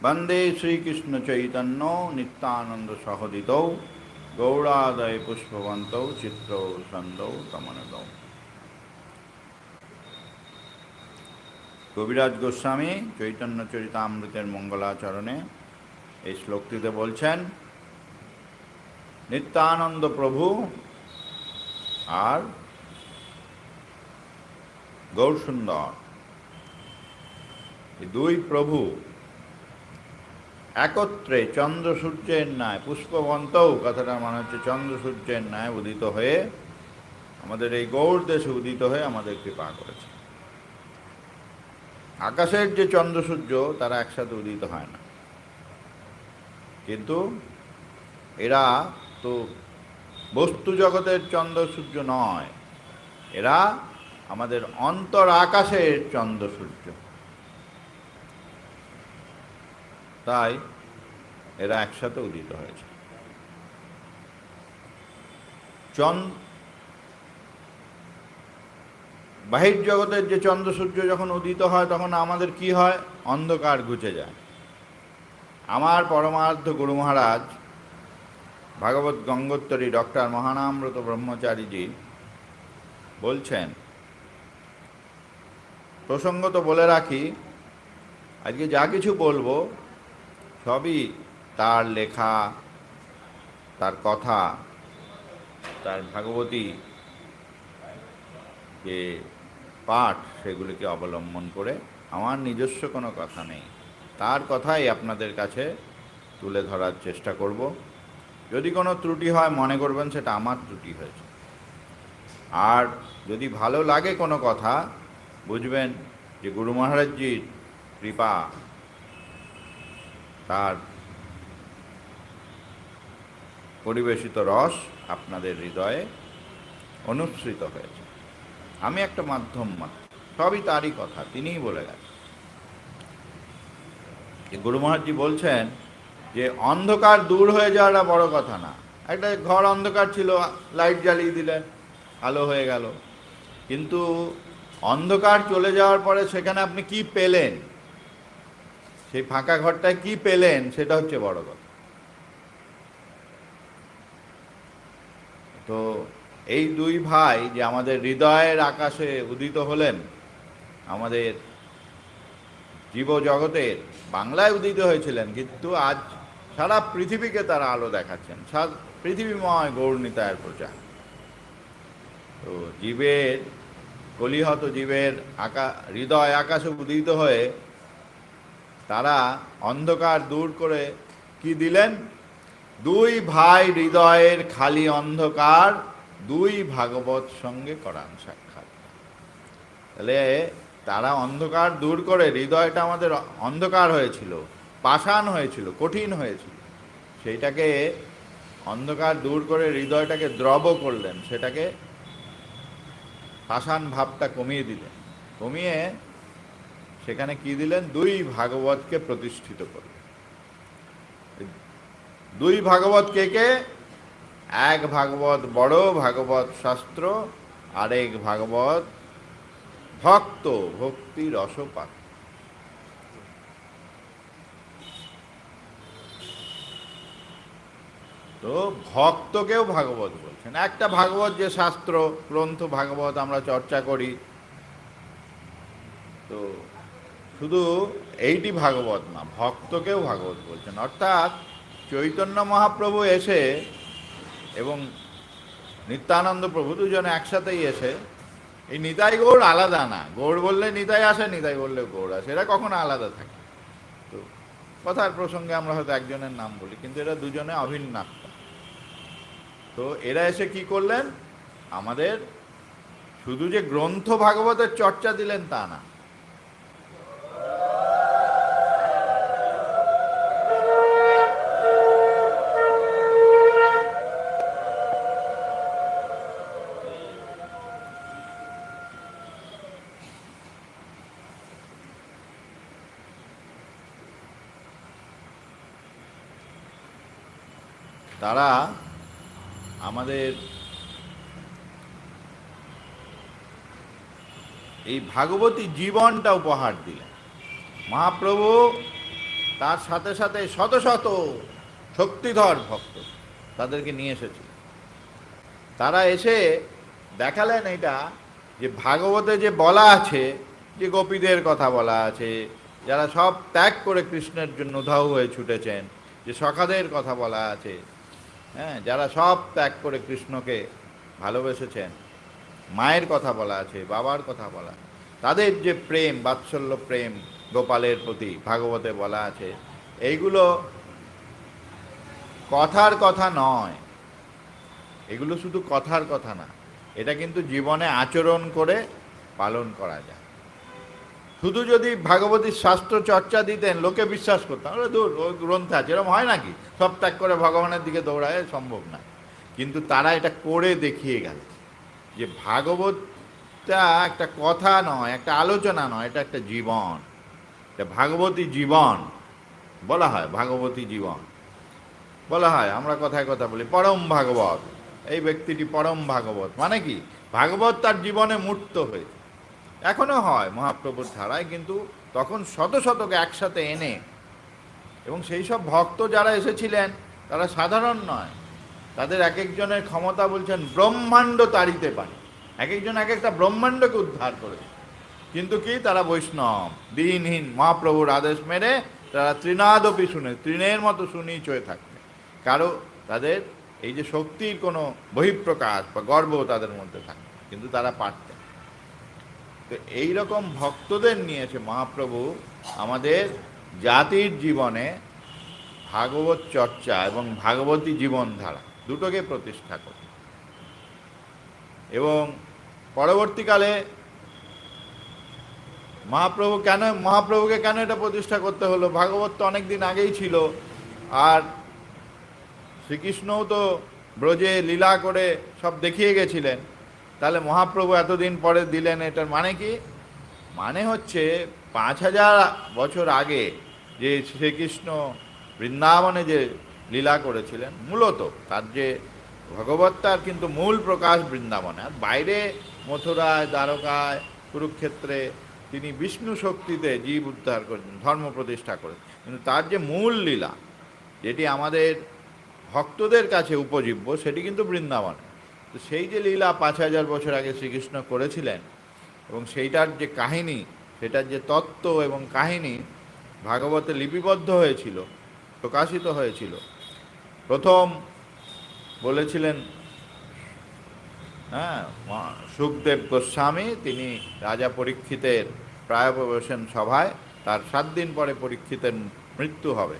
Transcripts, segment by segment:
वंदे श्रीकृष्ण चैतन्य नित्यानंद सहोदितौ गौरादय पुष्पवन्तौ चित्रौ सन्दौ तमनदौ। কবিরাজ গোস্বামী চৈতন্য চরিতামৃতের মঙ্গলাচরণে এই শ্লোকটিতে বলছেন, নিত্যানন্দ প্রভু আর গৌরসুন্দর দুই প্রভু একত্রে চন্দ্র সূর্যের ন্যায়, পুষ্পবন্তও কথাটার মানে হচ্ছে চন্দ্র সূর্যের ন্যায় উদিত হয়ে আমাদের এই গৌর দেশে উদিত হয়ে আমাদের কৃপা করেছে। আকাশের যে চন্দ্র সূর্য তারা একসাথে উদিত হয় না, কিন্তু এরা তো বস্তু জগতের চন্দ্র সূর্য নয়, এরা আমাদের অন্তর আকাশের চন্দ্র সূর্য। তাই এরা একসাথে উদিত হয়েছে। বাহির জগতের যে চন্দ্র সূর্য যখন উদিত হয় তখন আমাদের কি হয়? অন্ধকার ঘুচে যায়। আমার পরমার্থ গুরু মহারাজ ভাগবত গঙ্গোত্তরী ডক্টর মহানামব্রত ব্রহ্মচারীজি বলছেন, প্রসঙ্গত বলে রাখি, আজকে যা কিছু বলবো সবই তার লেখা, তার কথা, তার ভাগবতী যে পাঠ সেগুলিকে অবলম্বন করে, আমার নিজস্ব কোনো কথা নেই, তার কথাই আপনাদের কাছে তুলে ধরার চেষ্টা করব। যদি কোনো ত্রুটি হয় মনে করবেন সেটা আমার ত্রুটি হয়েছে, আর যদি ভালো লাগে কোনো কথা বুঝবেন যে গুরু মহারাজজির কৃপা, তার পরিবেশিত রস আপনাদের হৃদয়ে অনুসৃত হয়েছে। আমি একটা মাধ্যম মাত্র, সবই তারই কথা, তিনিই বলে গেছেন। গুরু মহারাজজি বলছেন যে অন্ধকার দূর হয়ে যাওয়াটা বড় কথা না। একটা ঘর অন্ধকার ছিল, লাইট জ্বালিয়ে দিলেন, আলো হয়ে গেল, কিন্তু অন্ধকার চলে যাওয়ার পরে সেখানে আপনি কি পেলেন, সেই ফাঁকা ঘরটায় কি পেলেন, সেটা হচ্ছে বড় কথা। তো এই দুই ভাই যে আমাদের হৃদয়ের আকাশে উদিত হলেন, আমাদের জীবজগতের বাংলায় উদিত হয়েছিলেন, কিন্তু আজ সারা পৃথিবীকে তারা আলো দেখাচ্ছেন, সারা পৃথিবীময় গৌরনিতায়ের প্রচার। তো জীবের কলিহত জীবের হৃদয় আকাশে উদিত হয়ে তারা অন্ধকার দূর করে কি দিলেন? দুই ভাই হৃদয়ের খালি অন্ধকার দুই ভাগবত সঙ্গে করান সাক্ষাৎ। তাহলে তারা অন্ধকার দূর করে, হৃদয়টা আমাদের অন্ধকার হয়েছিল, পাষাণ হয়েছিল, কঠিন হয়েছিল, সেইটাকে অন্ধকার দূর করে হৃদয়টাকে দ্রব করলেন, সেটাকে পাষাণ ভাবটা কমিয়ে দিলেন, কমিয়ে সেখানে কি দিলেন? দুই ভাগবতকে প্রতিষ্ঠিত করলেন। দুই ভাগবত কে কে? এক ভাগবত বড় ভাগবত শাস্ত্র, আরেক ভাগবত ভক্ত ভক্তি রসপাত। তো ভক্তকেও ভাগবত বলছেন। একটা ভাগবত যে শাস্ত্র গ্রন্থ ভাগবত আমরা চর্চা করি, তো শুধু এইটি ভাগবত না, ভক্তকেও ভাগবত বলছেন। অর্থাৎ চৈতন্য মহাপ্রভু এসে এবং নিত্যানন্দ প্রভু দুজনে একসাথেই এসে, এই নিতাই গৌর আলাদা না, গৌর বললে নিতাই আসে, নিতাই বললে গৌর আসে, এরা কখনো আলাদা থাকে। তো কথার প্রসঙ্গে আমরা হয়তো একজনের নাম বলি, কিন্তু এরা দুজনে অভিন্ন আত্মা। তো এরা এসে কি করলেন? আমাদের শুধু যে গ্রন্থ ভাগবতের চর্চা দিলেন তা না, তারা আমাদের এই ভাগবতী জীবনটা উপহার দিলেন। মহাপ্রভু তার সাথে সাথে শত শত শক্তিধর ভক্ত তাদেরকে নিয়ে এসেছিল। তারা এসে দেখালেন এটা যে ভাগবতে যে বলা আছে, যে গোপীদের কথা বলা আছে, যারা সব ত্যাগ করে কৃষ্ণের জন্য উধাও হয়ে ছুটেছেন, যে সখাদের কথা বলা আছে, হ্যাঁ, যারা সব ত্যাগ করে কৃষ্ণকে ভালোবেসেছেন, মায়ের কথা বলা আছে, বাবার কথা বলা, তাদের যে প্রেম, বাৎসল্য প্রেম গোপালের প্রতি ভাগবতে বলা আছে, এইগুলো কথার কথা নয়, এগুলো শুধু কথার কথা না, এটা কিন্তু জীবনে আচরণ করে পালন করা যায়। শুধু যদি ভাগবতীর শাস্ত্র চর্চা দিতেন, লোকে বিশ্বাস করতাম, দূর ওই গ্রন্থ আছে, এরকম হয় নাকি সব ত্যাগ করে ভগবানের দিকে দৌড়ায়, সম্ভব না। কিন্তু তারা এটা করে দেখিয়ে গেল যে ভাগবতটা একটা কথা নয়, একটা আলোচনা নয়, এটা একটা জীবন, এটা ভাগবতী জীবন বলা হয়। ভাগবতী জীবন বলা হয়। আমরা কথায় কথা বলি পরম ভাগবত, এই ব্যক্তিটি পরম ভাগবত, মানে কি ভাগবত তার জীবনে মূর্ত হয়েছে। এখনো হয় মহাপ্রভুর ধারায়, কিন্তু তখন শত শতকে একসাথে এনে, এবং সেই সব ভক্ত যারা এসেছিলেন তারা সাধারণ নয়, তাদের এক একজনের ক্ষমতা বলছেন ব্রহ্মাণ্ড তাড়িতে পারে, এক একজন এক একটা ব্রহ্মাণ্ডকে উদ্ধার করেছে। কিন্তু কি তারা বৈষ্ণব, দিনহীন, মহাপ্রভুর আদেশ মেনে তারা তৃণাদপি শুনে, তৃণের মতো শুনেই চয়ে থাকবে। কারো তাদের এই যে শক্তির কোনো বহিঃপ্রকাশ বা গর্ব তাদের মধ্যে থাকে, কিন্তু তারা পারতেন। তো এইরকম ভক্তদের নিয়েছে মহাপ্রভু আমাদের জাতির জীবনে ভাগবত চর্চা এবং ভাগবতী জীবনধারা দুটোকে প্রতিষ্ঠা করে। এবং পরবর্তীকালে মহাপ্রভুকে কেন এটা প্রতিষ্ঠা করতে হলো? ভাগবত তো অনেক দিন আগেই ছিল, আর শ্রীকৃষ্ণও তো ব্রজে লীলা করে সব দেখিয়ে গেছিলেন, তাহলে মহাপ্রভু এতদিন পরে দিলেন, এটার মানে কি? মানে হচ্ছে 5000 বছর আগে যে শ্রীকৃষ্ণ বৃন্দাবনে যে লীলা করেছিলেন, মূলত তার যে ভগবত্তার কিন্তু মূল প্রকাশ বৃন্দাবনে। আর বাইরে মথুরায়, দ্বারকায়, কুরুক্ষেত্রে তিনি বিষ্ণু শক্তিতে জীব উদ্ধার করেছেন, ধর্ম প্রতিষ্ঠা করেছেন, কিন্তু তার যে মূল লীলা, যেটি আমাদের ভক্তদের কাছে উপজীব্য, সেটি কিন্তু বৃন্দাবনে। তো সেই যে লীলা 5000 বছর আগে শ্রীকৃষ্ণ করেছিলেন, এবং সেইটার যে কাহিনী, সেটার যে তত্ত্ব এবং কাহিনী ভাগবতে লিপিবদ্ধ হয়েছিল, প্রকাশিত হয়েছিল। প্রথম বলেছিলেন সুখদেব গোস্বামী, তিনি রাজা পরীক্ষিতের প্রায়োপবেশন সভায়, তার 7 দিন পরে পরীক্ষিতের মৃত্যু হবে,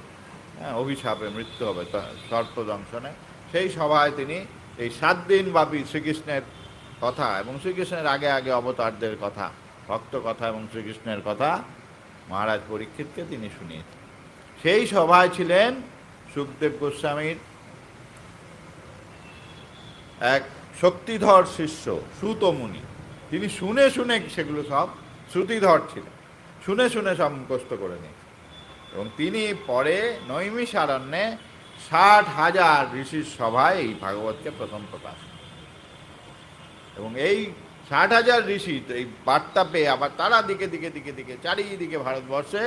অভিশাপে মৃত্যু হবে সর্পদংশনে। সেই সভায় তিনি এই 7 দিন ব্যাপী শ্রীকৃষ্ণের কথা এবং শ্রীকৃষ্ণের আগে আগে অবতারদের কথা, ভক্ত কথা এবং শ্রীকৃষ্ণের কথা মহারাজ পরীক্ষিতকে তিনি শুনিয়েছেন। সেই সভায় ছিলেন সুখদেব গোস্বামীর এক শক্তিধর শিষ্য সুত মুনি। তিনি শুনে শুনে সেগুলো সব, শ্রুতিধর ছিলেন, শুনে শুনে সব মুখস্থ করে নিয়েছেন। এবং তিনি পরে নৈমিষারণ্যে 60,000 ঋষির সভায় এই ভাগবতকে প্রথম প্রকাশ। এবং এই 60,000 ঋষি এই বার্তা পেয়ে আবার তারা দিকে দিকে দিকে দিকে চারিদিকে ভারতবর্ষে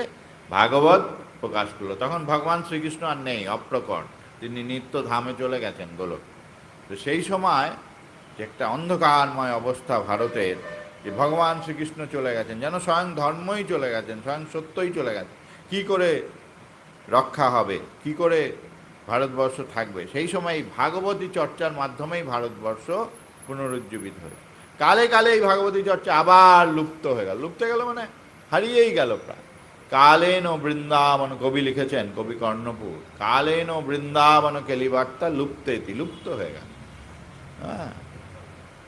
ভাগবত প্রকাশ করলো। তখন ভগবান শ্রীকৃষ্ণ আর নেই, অপ্রকট, তিনি নিত্য ধামে চলে গেছেন গোলক। তো সেই সময় যে একটা অন্ধকারময় অবস্থা ভারতের, যে ভগবান শ্রীকৃষ্ণ চলে গেছেন, যেন স্বয়ং ধর্মই চলে গেছেন, স্বয়ং সত্যই চলে গেছেন, কি করে রক্ষা হবে, কি করে ভারতবর্ষ থাকবে? সেই সময় এই ভাগবতী চর্চার মাধ্যমেই ভারতবর্ষ পুনরুজ্জীবিত হয়েছে। কালে কালে এই ভাগবতী চর্চা আবার লুপ্ত হয়ে গেল, লুপ্ত গেল মানে হারিয়েই গেল প্রায়। কালেন বৃন্দাবন, কবি লিখেছেন, কবি কর্ণপুর, কালেন বৃন্দাবন কেলিবার্তা লুপ্তেতি, লুপ্ত হয়ে গেল। হ্যাঁ,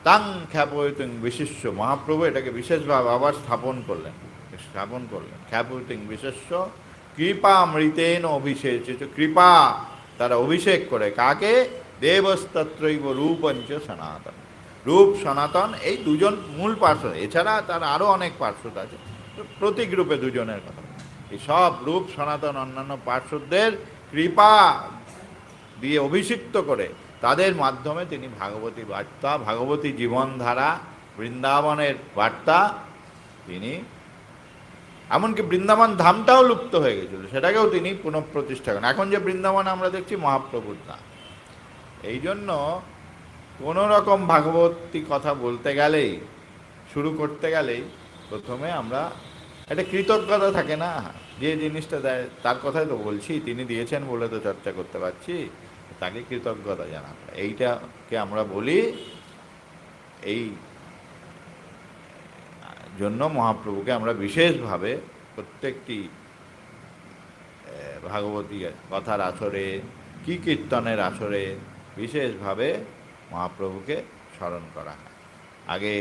তাং খ্যাপয়িতুং বিশিষ্য, মহাপ্রভু এটাকে বিশেষভাবে আবার স্থাপন করলেন। খ্যাপয়িতুং বিশেষ্য কৃপামৃতেন অভিষেচিত, কৃপা তারা অভিষেক করে কাকে? দেবস্তত্রৈব রূপঞ্চ সনাতন, রূপ সনাতন, এই দুজন মূল পার্শ্বদ। এছাড়া তার আরও অনেক পার্শ্বদ আছে, প্রতীক রূপে দুজনের কথা। এই সব রূপ সনাতন অন্যান্য পার্শ্বদের কৃপা দিয়ে অভিষিক্ত করে, তাদের মাধ্যমে তিনি ভাগবতী বার্তা, ভাগবতী জীবনধারা, বৃন্দাবনের বার্তা তিনি এমনকি বৃন্দাবন ধামটাও লুপ্ত হয়ে গেছিল, সেটাকেও তিনি পুনঃপ্রতিষ্ঠা করেন। এখন যে বৃন্দাবন আমরা দেখছি মহাপ্রভুর ধাম। এই জন্য কোনো রকম ভাগবতী কথা বলতে গেলেই, শুরু করতে গেলেই প্রথমে আমরা একটা কৃতজ্ঞতা থাকে না, যে জিনিসটা দেয় তার কথাই তো বলছি, তিনি দিয়েছেন বলে তো চর্চা করতে পারছি, তাকে কৃতজ্ঞতা জানাতে, এইটাকে আমরা বলি। এই জন্য মহাপ্রভুকে আমরা বিশেষভাবে প্রত্যেকটি ভাগবতী কথার আসরে, কি কীর্তনের আসরে বিশেষভাবে মহাপ্রভুকে স্মরণ করা হয়। আগে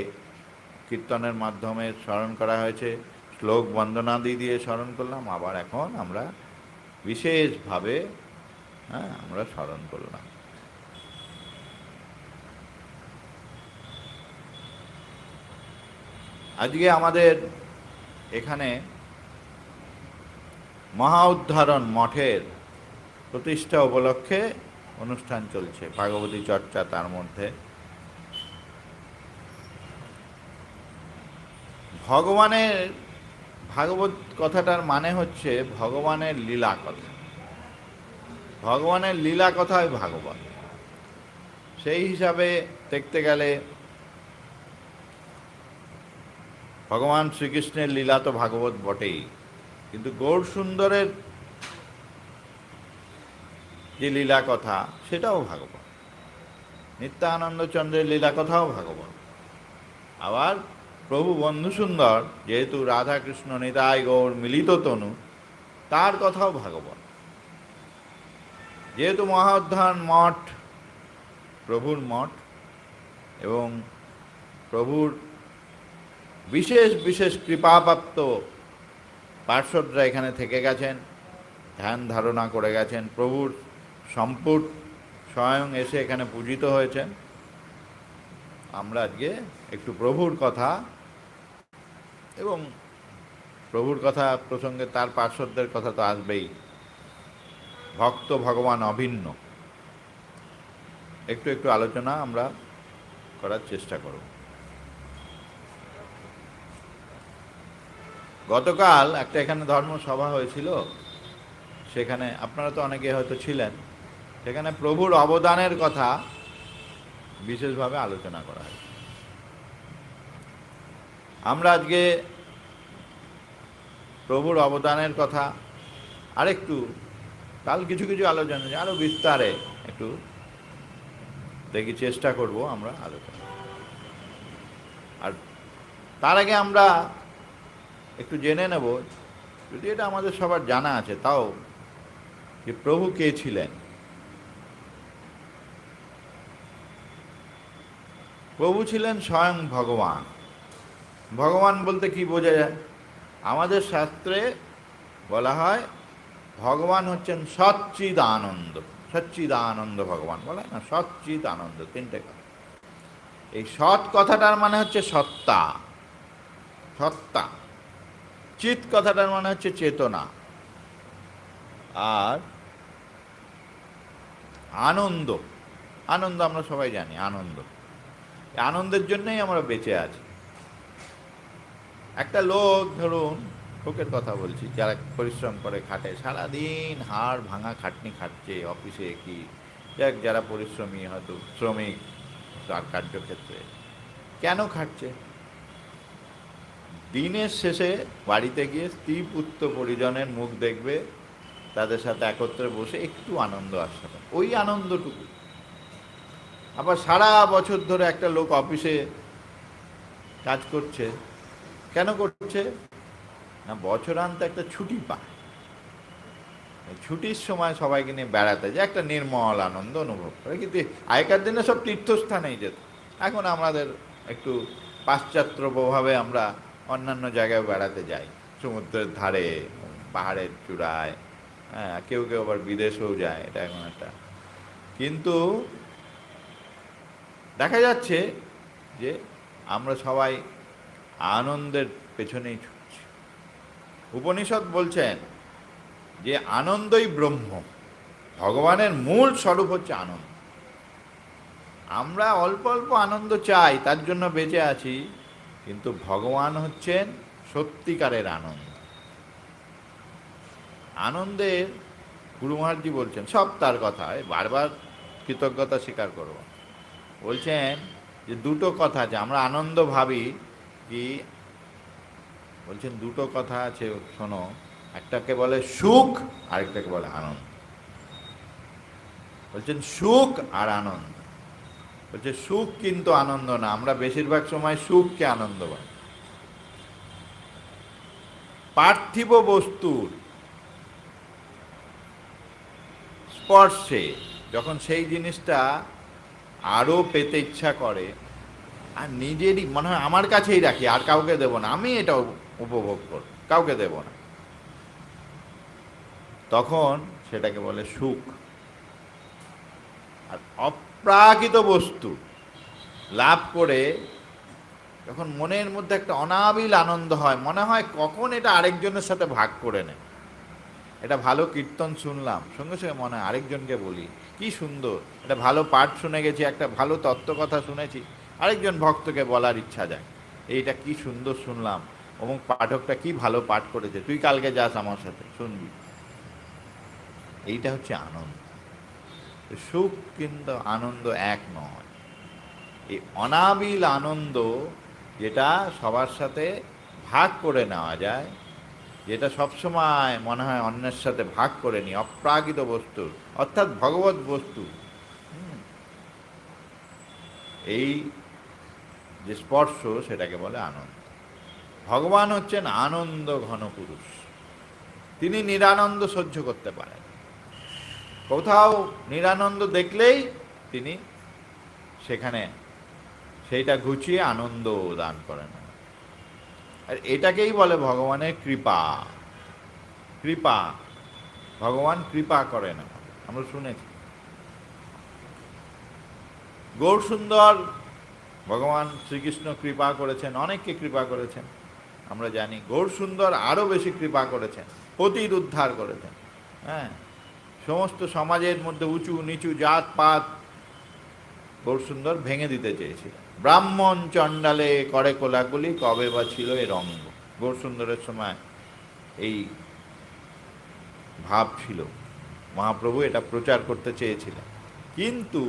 কীর্তনের মাধ্যমে স্মরণ করা হয়েছে, শ্লোক বন্দনাদি দিয়ে স্মরণ করলাম, আবার এখন আমরা বিশেষভাবে আমরা স্মরণ করলাম। আজকে আমাদের এখানে মহা উদ্ধারণ মঠের প্রতিষ্ঠা উপলক্ষে অনুষ্ঠান চলছে, ভাগবতী চর্চা। তার মধ্যে ভগবানের, ভাগবত কথাটার মানে হচ্ছে ভগবানের লীলা কথা। ভগবানের লীলা কথাই ভাগবত। সেই হিসাবে দেখতে গেলে ভগবান শ্রীকৃষ্ণের লীলা তো ভাগবত বটেই, কিন্তু গৌর সুন্দরের যে লীলা কথা সেটাও ভাগবত। নিত্যানন্দ চন্দ্রের লীলা কথাও ভাগবত। আবার প্রভু বন্ধু সুন্দর, যেহেতু রাধা কৃষ্ণ নিতাই গৌর মিলিত তনু, তার কথাও ভাগবত। যেহেতু মহোদ্ধারণ মঠ প্রভুর মঠ, এবং প্রভুর বিশেষ বিশেষ কৃপাপ্রাপ্ত পার্শ্বদরা এখানে থেকে গেছেন, ধ্যান ধারণা করে গেছেন, প্রভুর সম্পুট স্বয়ং এসে এখানে পূজিত হয়েছেন। আমরা আজকে একটু প্রভুর কথা, এবং প্রভুর কথা প্রসঙ্গে তার পার্শ্বদের কথা তো আসবেই, ভক্ত ভগবান অভিন্ন, একটু একটু আলোচনা আমরা করার চেষ্টা করব। গতকাল একটা এখানে ধর্মসভা হয়েছিল, সেখানে আপনারা তো অনেকে হয়তো ছিলেন, সেখানে প্রভুর অবদানের কথা বিশেষভাবে আলোচনা করা হয়। আমরা আজকে প্রভুর অবদানের কথা আরেকটু, কাল কিছু কিছু আলোচনা আরো বিস্তারে একটু দেখি চেষ্টা করব আমরা আলোচনা। আর তার আগে আমরা একটু জেনে নেব, যদি এটা আমাদের সবার জানা আছে তাও, যে প্রভু কে ছিলেন। প্রভু ছিলেন স্বয়ং ভগবান। ভগবান বলতে কি বোঝা যায়? আমাদের শাস্ত্রে বলা হয় ভগবান হচ্ছেন সচ্চিদ আনন্দ। সচ্চিদ আনন্দ ভগবান বলে না, সচ্চিদ আনন্দ, তিনটে কথা। এই সৎ কথাটার মানে হচ্ছে সত্তা, সত্তা। চিৎ কথাটার মানে হচ্ছে চেতনা। আর আনন্দ, আনন্দ আমরা সবাই জানি, আনন্দ। আনন্দের জন্যই আমরা বেঁচে আছি। একটা লোক, ধরুন লোকের কথা বলছি, যারা পরিশ্রম করে খাটে, সারাদিন হাড় ভাঙা খাটনি খাটছে অফিসে, কি যাক যারা পরিশ্রমী, হয়তো শ্রমিক তার কার্যক্ষেত্রে, কেন খাটছে? দিনের শেষে বাড়িতে গিয়ে স্ত্রী পুত্র পরিজনের মুখ দেখবে, তাদের সাথে একত্রে বসে একটু আনন্দ আসবে, ওই আনন্দটুকু। আবার সারা বছর ধরে একটা লোক অফিসে কাজ করছে, কেন করছে না? বছরান্তে একটা ছুটি পায়, ছুটির সময় সবাইকে নিয়ে বেড়াতে যায়, একটা নির্মল আনন্দ অনুভব করে। কিন্তু আগেকার দিনে সব তীর্থস্থানেই যেত, এখন আমাদের একটু পাশ্চাত্য প্রভাবে আমরা অন্যান্য জায়গায় বেড়াতে যাই, সমুদ্রের ধারে, পাহাড়ের চূড়ায়, হ্যাঁ, কেউ কেউ আবার বিদেশেও যায়, এটা এখন একটা। কিন্তু দেখা যাচ্ছে যে আমরা সবাই আনন্দের পেছনেই ছুটছি। উপনিষদ বলছেন যে আনন্দই ব্রহ্ম, ভগবানের মূল স্বরূপ হচ্ছে আনন্দ। আমরা অল্প অল্প আনন্দ চাই, তার জন্য বেঁচে আছি, কিন্তু ভগবান হচ্ছেন সত্যিকারের আনন্দ। আনন্দের গুরু মহারাজজি বলছেন, সব তার কথা, বারবার কৃতজ্ঞতা স্বীকার করব, বলছেন যে দুটো কথা আছে, আমরা আনন্দ ভাবি কি, বলছেন দুটো কথা আছে শোনো, একটাকে বলে সুখ, আরেকটাকে বলে আনন্দ। বলছেন সুখ আর আনন্দ। বলছে সুখ কিন্তু আনন্দ না, আমরা বেশিরভাগ সময় সুখকে আনন্দ ভাবি। পার্থিব বস্তুর স্পর্শে যখন সেই জিনিসটা আরো পেতে ইচ্ছা করে, আর নিজেরই মনে হয় আমার কাছেই রাখি, আর কাউকে দেব না, আমি এটা উপভোগ করব, কাউকে দেব না, তখন সেটাকে বলে সুখ। আর অপ্রাকৃত বস্তু লাভ করে যখন মনের মধ্যে একটা অনাবিল আনন্দ হয়, মনে হয় কখন এটা আরেকজনের সাথে ভাগ করে নেয়। এটা ভালো কীর্তন শুনলাম, সঙ্গে সঙ্গে মনে হয় আরেকজনকে বলি, কি সুন্দর, এটা ভালো পাঠ শুনে গেছি, একটা ভালো তত্ত্ব কথা শুনেছি, আরেকজন ভক্তকে বলার ইচ্ছা যায়, এইটা কি সুন্দর শুনলাম, অমুক পাঠকটা কি ভালো পাঠ করেছে, তুই কালকে যাস আমার সাথে শুনবি। এইটা হচ্ছে আনন্দ। সুখ কিন্তু আনন্দ এক নয়। এই অনাবিল আনন্দ যেটা সবার সাথে ভাগ করে নেওয়া যায়, যেটা সবসময় মনে হয় অন্যের সাথে ভাগ করে নি, অপ্রাকৃত বস্তু অর্থাৎ ভগবত বস্তু, এই যে স্পর্শ, সেটাকে বলে আনন্দ। ভগবান হচ্ছেন আনন্দ ঘন পুরুষ, তিনি নিরানন্দ সহ্য করতে পারেন। কোথাও নিরানন্দ দেখলেই তিনি সেখানে সেইটা ঘুচিয়ে আনন্দ দান করেন। আর এটাকেই বলে ভগবানের কৃপা। কৃপা, ভগবান কৃপা করেন, আমরা শুনেছি। গৌরসুন্দর ভগবান শ্রীকৃষ্ণ কৃপা করেছেন, অনেককে কৃপা করেছেন, আমরা জানি। গৌরসুন্দর আরও বেশি কৃপা করেছেন, পতির উদ্ধার করেছেন। হ্যাঁ, সমস্ত সমাজের মধ্যে উঁচু নিচু জাত পাত গৌরসুন্দর ভেঙে দিতে চেয়েছিলেন। ব্রাহ্মণ চণ্ডালে করে কোলাকুলি, কবে বা ছিল এর অঙ্গ। গৌরসুন্দরের সময় এই ভাব ছিল, মহাপ্রভু এটা প্রচার করতে চেয়েছিলেন, কিন্তু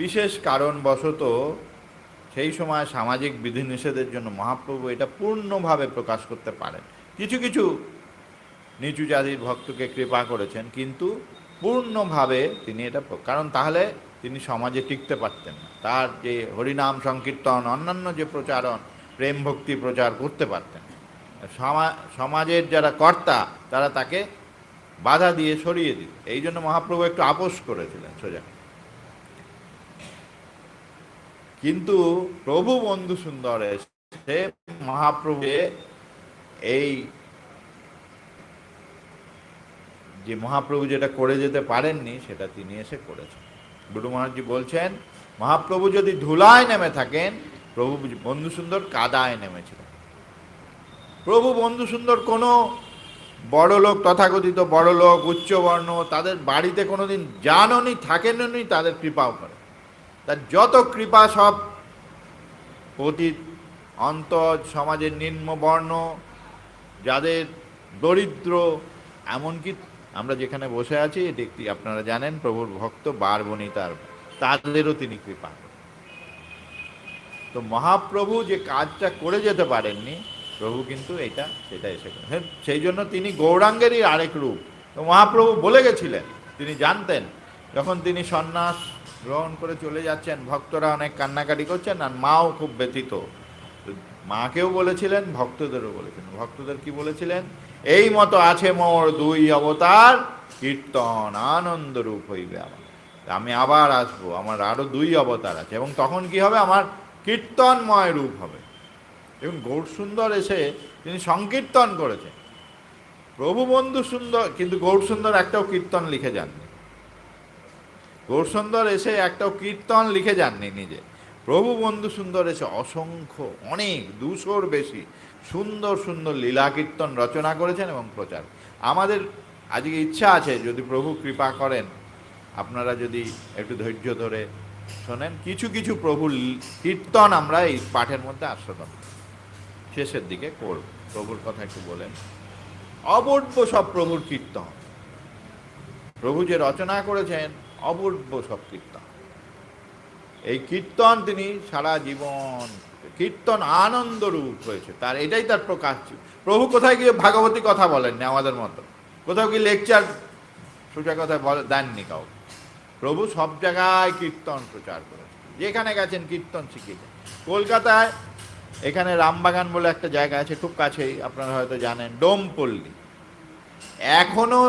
বিশেষ কারণবশত সেই সময় সামাজিক বিধিনিষেধের জন্য মহাপ্রভু এটা পূর্ণভাবে প্রকাশ করতে পারেন। কিছু কিছু নিচু জাতির ভক্তকে কৃপা করেছেন, কিন্তু পূর্ণভাবে তিনি এটা, কারণ তাহলে তিনি সমাজে টিকতে পারতেন না, তার যে হরিনাম সংকীর্তন অন্যান্য যে প্রচারণ প্রেম ভক্তি প্রচার করতে পারতেন। সমাজের যারা কর্তা তারা তাকে বাধা দিয়ে সরিয়ে দিত, এই জন্য মহাপ্রভু একটু আপোষ করেছিলেন সোজা। কিন্তু প্রভু বন্ধু সুন্দর এসে মহাপ্রভু এই যে মহাপ্রভু যেটা করে যেতে পারেননি, সেটা তিনি এসে করেছেন। গুরু মহারাজজি বলছেন, মহাপ্রভু যদি ধুলায় নেমে থাকেন, প্রভু বন্ধু সুন্দর কাদায় নেমেছিলেন। প্রভু বন্ধু সুন্দর কোনো বড় লোক, তথাকথিত বড় লোক, উচ্চবর্ণ, তাদের বাড়িতে কোনোদিন যাননি, থাকেননি, তাদের কৃপাও করে। তার যত কৃপা সব পতিত অন্তর, সমাজের নিম্নবর্ণ, যাদের দরিদ্র, এমনকি আমরা যেখানে বসে আছি এটি একটি, আপনারা জানেন, প্রভুর ভক্ত বারবণিতার, তাদেরও তিনি কৃপা করেন। তো মহাপ্রভু যে কাজটা করে যেতে পারেননি, প্রভু কিন্তু সেটা এসে করেন। সেই জন্য তিনি গৌরাঙ্গেরই আরেক রূপ। তো মহাপ্রভু বলে গেছিলেন, তিনি জানতেন, যখন তিনি সন্ন্যাস গ্রহণ করে চলে যাচ্ছেন, ভক্তরা অনেক কান্নাকাটি করছেন, আর মাও খুব ব্যথিত। মাকেও বলেছিলেন, ভক্তদেরও বলেছিলেন। ভক্তদের কি বলেছিলেন? এই মতো আছে মোর দুই অবতার, কীর্তন আনন্দ রূপ হইবে আমার, আমি আবার আসবো, আমার আরো দুই অবতার আছে, এবং তখন কি হবে? আমার কীর্তনময় রূপ হবে। এবং গৌরসুন্দর এসে তিনি সংকীর্তন করেছেন। প্রভু বন্ধু সুন্দর, কিন্তু গৌরসুন্দর একটাও কীর্তন লিখে যাননি। গৌরসুন্দর এসে একটাও কীর্তন লিখে যাননি নিজে। প্রভু বন্ধু সুন্দর এসে অসংখ্য, অনেক 200-র বেশি সুন্দর সুন্দর লীলা কীর্তন রচনা করেছেন এবং প্রচার। আমাদের আজকে ইচ্ছা আছে, যদি প্রভু কৃপা করেন, আপনারা যদি একটু ধৈর্য ধরে শোনেন, কিছু কিছু প্রভুর কীর্তন আমরা এই পাঠের মধ্যে আস্বাদন শেষের দিকে করব। প্রভুর কথা একটু বলেন। অপূর্ব সব প্রভুর কীর্তন, প্রভু যে রচনা করেছেন অপূর্ব সব কীর্তন। এই কীর্তন তিনি সারা জীবন, কীর্তন আনন্দ রূপ হয়েছে তার, এটাই তার প্রকাশ ছিল। প্রভু কোথায় গিয়ে ভাগবতী কথা বলেননি আমাদের মতো, কোথাও গিয়ে লেকচার সোজা কথা দেননি কাউ। প্রভু সব জায়গায় কীর্তন প্রচার করেছেন, যেখানে গেছেন কীর্তন শিখিয়েছেন। কলকাতায় এখানে রামবাগান বলে একটা জায়গা আছে, খুব কাছেই, আপনারা হয়তো জানেন, ডোমপল্লী। এখনো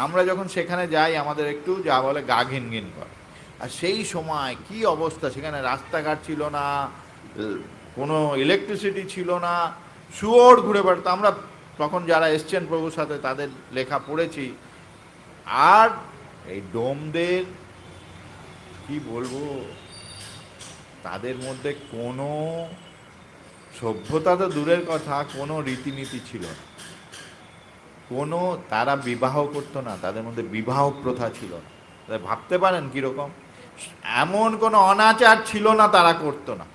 আমরা যখন সেখানে যাই আমাদের একটু যা বলে গা ঘিন ঘিন করে। আর সেই সময় কি অবস্থা, সেখানে রাস্তাঘাট ছিল না, কোনো ইলেকট্রিসিটি ছিল না, শুয়োর ঘুরে বেড়াতো। আমরা তখন যারা এসছেন প্রভুর সাথে তাদের লেখা পড়েছি। আর এই ডোমদের কি বলবো, তাদের মধ্যে কোনো সভ্যতা তো দূরের কথা, কোনো রীতিনীতি ছিল না, কোনো, তারা বিবাহ করতো না, তাদের মধ্যে বিবাহ প্রথা ছিল না। ভাবতে পারেন কীরকম, এমন কোনো অনাচার ছিল না তারা করতো না।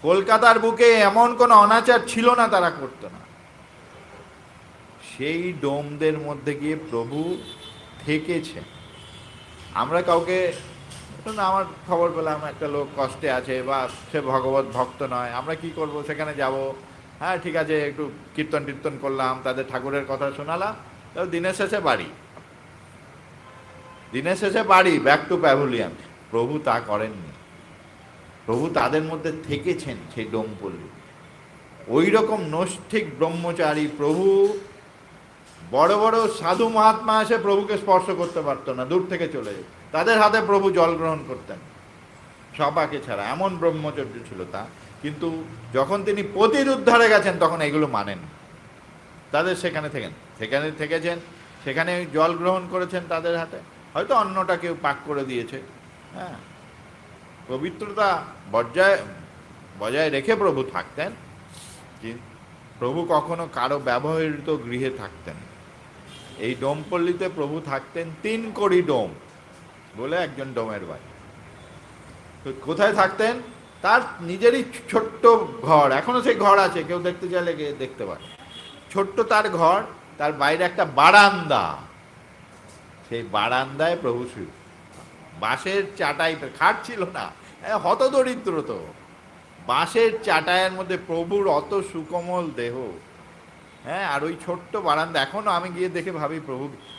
কলকাতার বুকে এমন কোনো অনাচার ছিল না তারা করতো না। সেই ডোমদের মধ্যে গিয়ে প্রভু থেকেছে। আমরা কাউকে, আমার খবর পেলাম একটা লোক কষ্টে আছে বা সে ভগবত ভক্ত নয়, আমরা কি করব, সেখানে যাব, হ্যাঁ ঠিক আছে, একটু কীর্তন টীর্তন করলাম, তাদের ঠাকুরের কথা শোনালাম, তো দিনের শেষে বাড়ি, দিনের শেষে বাড়ি, ব্যাক টু প্যাভিলিয়ন। প্রভু তা করেননি। প্রভু তাদের মধ্যে থেকেছেন সেই ডোমপল্লী। ওই রকম নৈষ্ঠিক ব্রহ্মচারী প্রভু, বড় বড় সাধু মহাত্মা এসে প্রভুকে স্পর্শ করতে পারতো না, দূর থেকে চলে যেত, তাদের হাতে প্রভু জল গ্রহণ করতেন সবাকে ছাড়া, এমন ব্রহ্মচর্য ছিল তা। কিন্তু যখন তিনি পতির উদ্ধারে গেছেন তখন এগুলো মানেন, তাদের সেখানে থেকেছেন, সেখানে জল গ্রহণ করেছেন তাদের হাতে, হয়তো অন্যটা কেউ পাক করে দিয়েছে। হ্যাঁ, পবিত্রতা বজায় রেখে প্রভু থাকতেন। প্রভু কখনো কারো ব্যবহৃত গৃহে থাকতেন। এই ডোমপল্লীতে প্রভু থাকতেন 3 কড়ি ডোম বলে একজন ডোমের বাড়ি। তো কোথায় থাকতেন, তার নিজেরই ছোট্ট ঘর, এখনো সেই ঘর আছে, কেউ দেখতে চাইলে গিয়ে দেখতে পারে, ছোট্ট তার ঘর, তার বাইরে একটা বারান্দা, সেই বারান্দায় প্রভু শুয়ে, বাঁশের চাটাই, খাট ছিল না, হতদরিদ্র তো, বাঁশের চাটাইয়ের মধ্যে প্রভুর অত সুকোমল দেহ, হ্যাঁ, আর ওই ছোট্ট বারান্দা, এখনো আমি গিয়ে দেখে ভাবি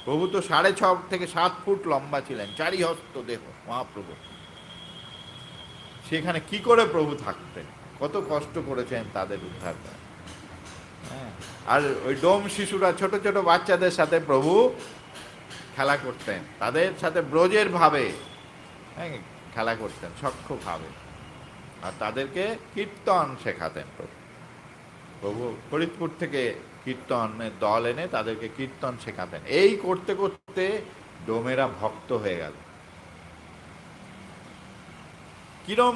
প্রভু তো 6.5 থেকে 7 ফুট লম্বা ছিলেন, 4 হস্ত দেহ মহাপ্রভু, সেখানে কি করে প্রভু থাকতেন, কত কষ্ট করেছেন তাদের উদ্ধার করেন। হ্যাঁ, আর ওই ডোম শিশুরা, ছোট ছোট বাচ্চাদের সাথে প্রভু খেলা করতেন, তাদের সাথে ব্রজের ভাবে, হ্যাঁ, খেলা করতেন সখ্য ভাবে, আর তাদেরকে কীর্তন শেখাতেন প্রভু। প্রভু ফরিদপুর থেকে কীর্তনের দল এনে তাদেরকে কীর্তন শেখাতেন। এই করতে করতে ডোমেরা ভক্ত হয়ে গেল। কিরম,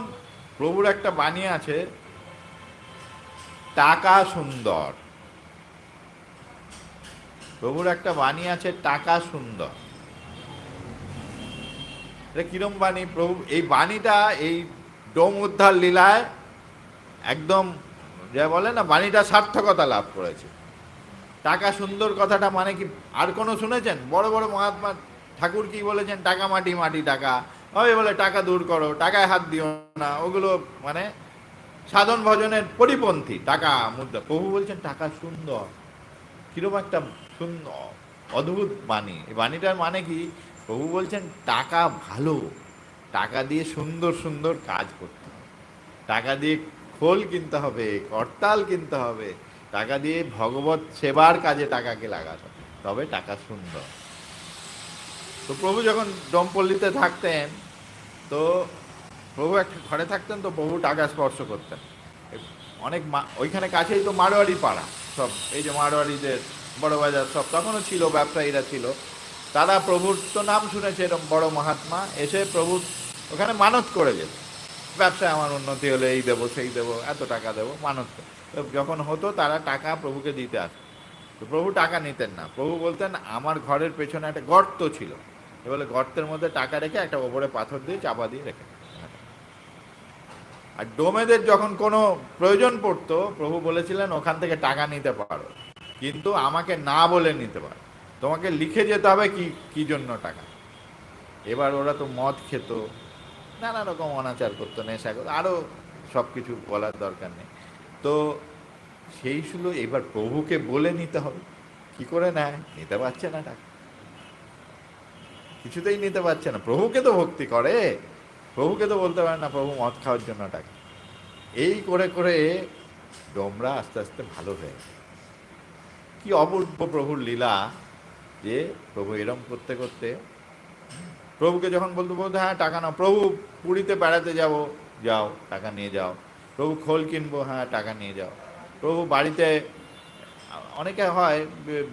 প্রভুর একটা বাণী আছে, টাকা সুন্দর, প্রভুর একটা বাণী আছে, টাকা সুন্দর। এটা কিরম বাণী, প্রভু এই বাণীটা এই ডোম উদ্ধার লীলায় একদম, যা বলে না, বাণীটা সার্থকতা লাভ করেছে। টাকা সুন্দর কথাটা মানে কি আর কোনো শুনেছেন? বড় বড় মহাত্মা ঠাকুর কি বলেছেন, টাকা মাটি, মাটি টাকা, ওই বলে টাকা দূর করো, টাকায় হাত দিও না, ওগুলো মানে সাধন ভজনের পরিপন্থী, টাকা মুদ্রা। প্রভু বলছেন টাকা সুন্দর, কিরকম একটা সুন্দর অদ্ভুত বাণী। এই বাণীটার মানে কি, প্রভু বলছেন টাকা ভালো, টাকা দিয়ে সুন্দর সুন্দর কাজ করতে হবে, টাকা দিয়ে খোল কিনতে হবে, করতাল কিনতে হবে, টাকা দিয়ে ভগবত সেবার কাজে টাকাকে লাগাতে হবে, তবে টাকা সুন্দর। তো প্রভু যখন ডোমপল্লীতে থাকতেন, তো প্রভু একটা ঘরে থাকতেন, তো প্রভু টাকা স্পর্শ করতেন। অনেক ওইখানে কাছেই তো মারোয়ারি পাড়া সব, এই যে মারোয়ারিদের বড় বাজার সব তখনও ছিল, ব্যবসায়ীরা ছিল, তারা প্রভুর তো নাম শুনেছে, এরকম বড় মহাত্মা এসে প্রভুর ওখানে মানত করে যেত, ব্যবসায় আমার উন্নতি হলে এই দেবো সেই দেবো, এত টাকা দেবো, মানত। তো যখন হতো তারা টাকা প্রভুকে দিতে আসতো, তো প্রভু টাকা নিতেন না। প্রভু বলতেন আমার ঘরের পেছনে একটা গর্ত ছিল, বলে গর্তের মধ্যে টাকা রেখে একটা ওপরে পাথর দিয়ে চাপা দিয়ে রেখে। আর ডোমেদের যখন কোনো প্রয়োজন পড়তো, প্রভু বলেছিলেন ওখান থেকে টাকা নিতে পারো, কিন্তু আমাকে না বলে নিতে পারো, তোমাকে লিখে যেতে হবে কি কি জন্য টাকা। এবার ওরা তো মদ খেত, নানা রকম অনাচার করতো, নেশা করতো, আরও সব কিছু বলার দরকার নেই। তো সেই ছিল, এবার প্রভুকে বলে নিতে হবে। কি করে নেয়? নিতে পারছে না টাকা, কিছুতেই নিতে পারছে না। প্রভুকে তো ভক্তি করে, প্রভুকে তো বলতে পারে না প্রভু মদ খাওয়ার জন্য টাকা। এই করে করে ডোমরা আস্তে আস্তে ভালো হয়ে গেল। কি অপূর্ব প্রভুর লীলা, যে প্রভু এরম করতে করতে প্রভুকে যখন বলতে বলতে, হ্যাঁ টাকা নাও, প্রভু পুরীতে বেড়াতে যাব, যাও টাকা নিয়ে যাও, প্রভু খোল কিনবো, হ্যাঁ টাকা নিয়ে যাও, প্রভু বাড়িতে, অনেকে হয়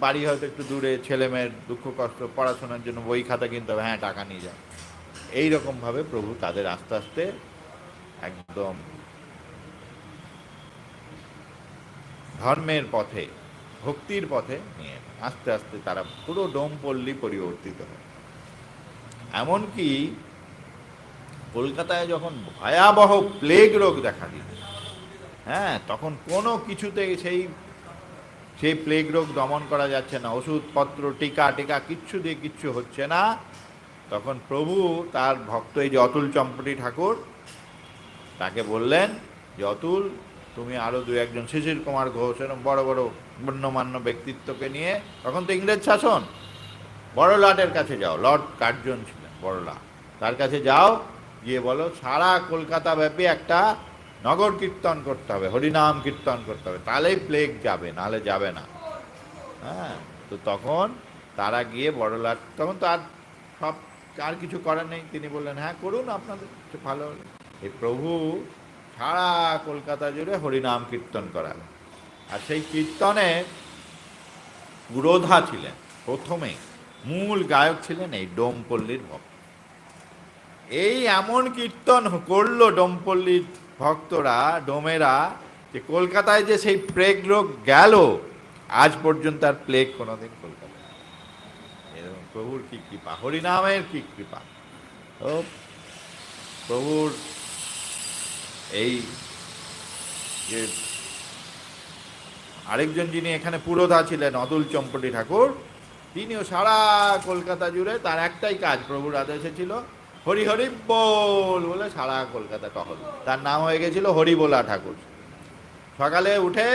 বাড়ি হয়তো একটু দূরে, ছেলে মেয়ের দুঃখ কষ্ট, পড়াশোনার জন্য বই খাতা কিনতে হবে, হ্যাঁ টাকা নিয়ে যাও। এইরকমভাবে প্রভু তাদের আস্তে আস্তে একদম ধর্মের পথে, ভক্তির পথে নিয়ে আস্তে আস্তে তারা পুরো ডোমপল্লী পরিবর্তিত হয়। এমনকি কলকাতায় যখন ভয়াবহ প্লেগ রোগ দেখা দিল, হ্যাঁ, তখন কোনো কিছুতে সেই সেই প্লেগ রোগ দমন করা যাচ্ছে না, ওষুধপত্র টিকা টিকা কিচ্ছু দিয়ে কিচ্ছু হচ্ছে না। তখন প্রভু তার ভক্ত, এই যে অতুল চম্পটি ঠাকুর, তাকে বললেন যে অতুল, তুমি আরও দু একজন, শিশির কুমার ঘোষ, এরকম বড় বড় গণ্যমান্য ব্যক্তিত্বকে নিয়ে, তখন তো ইংরেজ শাসন, বড় লাটের কাছে যাও, লর্ড কার্জন ছিলেন বড় লাট, তার কাছে যাও, গিয়ে বলো সারা কলকাতা ব্যাপী একটা নগর কীর্তন করতে হবে, হরিনাম কীর্তন করতে হবে, তাহলেই প্লেগ যাবে, নাহলে যাবে না। হ্যাঁ, তো তখন তারা গিয়ে বড় লাট, তখন তো আর সব, আর কিছু করার নেই, তিনি বললেন হ্যাঁ করুন, আপনাদের ভালো হলো। এই প্রভু সারা কলকাতা জুড়ে হরিনাম কীর্তন করালেন। আর সেই কীর্তনে পুরোধা ছিলেন প্রথমে, মূল গায়ক ছিলেন এই ডোমপল্লীর ভক্ত। এই এমন কীর্তন করলো ডোমপল্লীর ভক্তরা, ডোমেরা, যে কলকাতায় যে সেই প্লেগ রোগ গেল, আজ পর্যন্ত আর প্লেগ কোনোদিন কলকাতায়। এরকম প্রভুর কি কৃপা, হরিনামের কি কৃপা। ও প্রভুর এই যে আরেকজন যিনি এখানে পুরোধা ছিলেন, অতুল চম্পটি ঠাকুর, তিনিও সারা কলকাতা জুড়ে, তার একটাই কাজ, প্রভুর আদেশে ছিল হরি হরি বল বলে সারা কলকাতা টহল। তার নাম হয়ে গেছিল হরিবোলা ঠাকুর। সকালে উঠে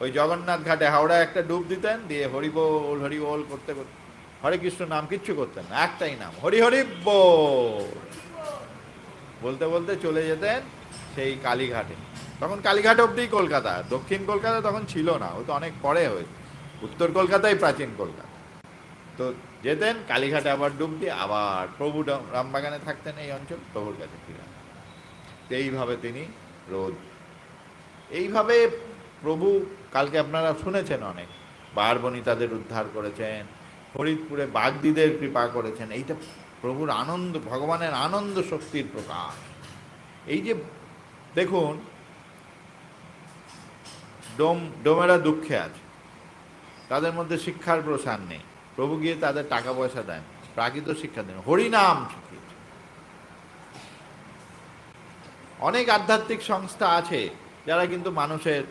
ওই জগন্নাথ ঘাটে হাওড়ায় একটা ডুব দিতেন, দিয়ে হরি বল করতে করতে, হরে কৃষ্ণ নাম কিচ্ছু করতেন না, একটাই নাম, হরি হরি বল বলতে বলতে চলে যেতেন সেই কালীঘাটে। তখন কালীঘাট অব্দি কলকাতা, দক্ষিণ কলকাতা তখন ছিল না, ও তো অনেক পরে হয়েছে, উত্তর কলকাতাই প্রাচীন কলকাতা। তো যেতেন কালীঘাটে, আবার ডুব দিয়ে আবার প্রভু রামবাগানে থাকতেন, এই অঞ্চল, প্রভুর কাছে ফিরে। এইভাবে তিনি রোজ, এইভাবে প্রভু, কালকে আপনারা শুনেছেন অনেক, বারবনি তাদের উদ্ধার করেছেন, ফরিদপুরে বাগদিদের কৃপা করেছেন। এইটা প্রভুর আনন্দ, ভগবানের আনন্দ শক্তির প্রকাশ। এই যে দেখুন, ডোমেরা দুঃখে আছে, তাদের মধ্যে শিক্ষার প্রসার নেই, প্রভু গিয়ে তাদের টাকা পয়সা দেন, প্রাকৃত শিক্ষা দেন, হরিনাম শিখিয়েছে। অনেক আধ্যাত্মিক সংস্থা আছে যারা কিন্তু মানুষের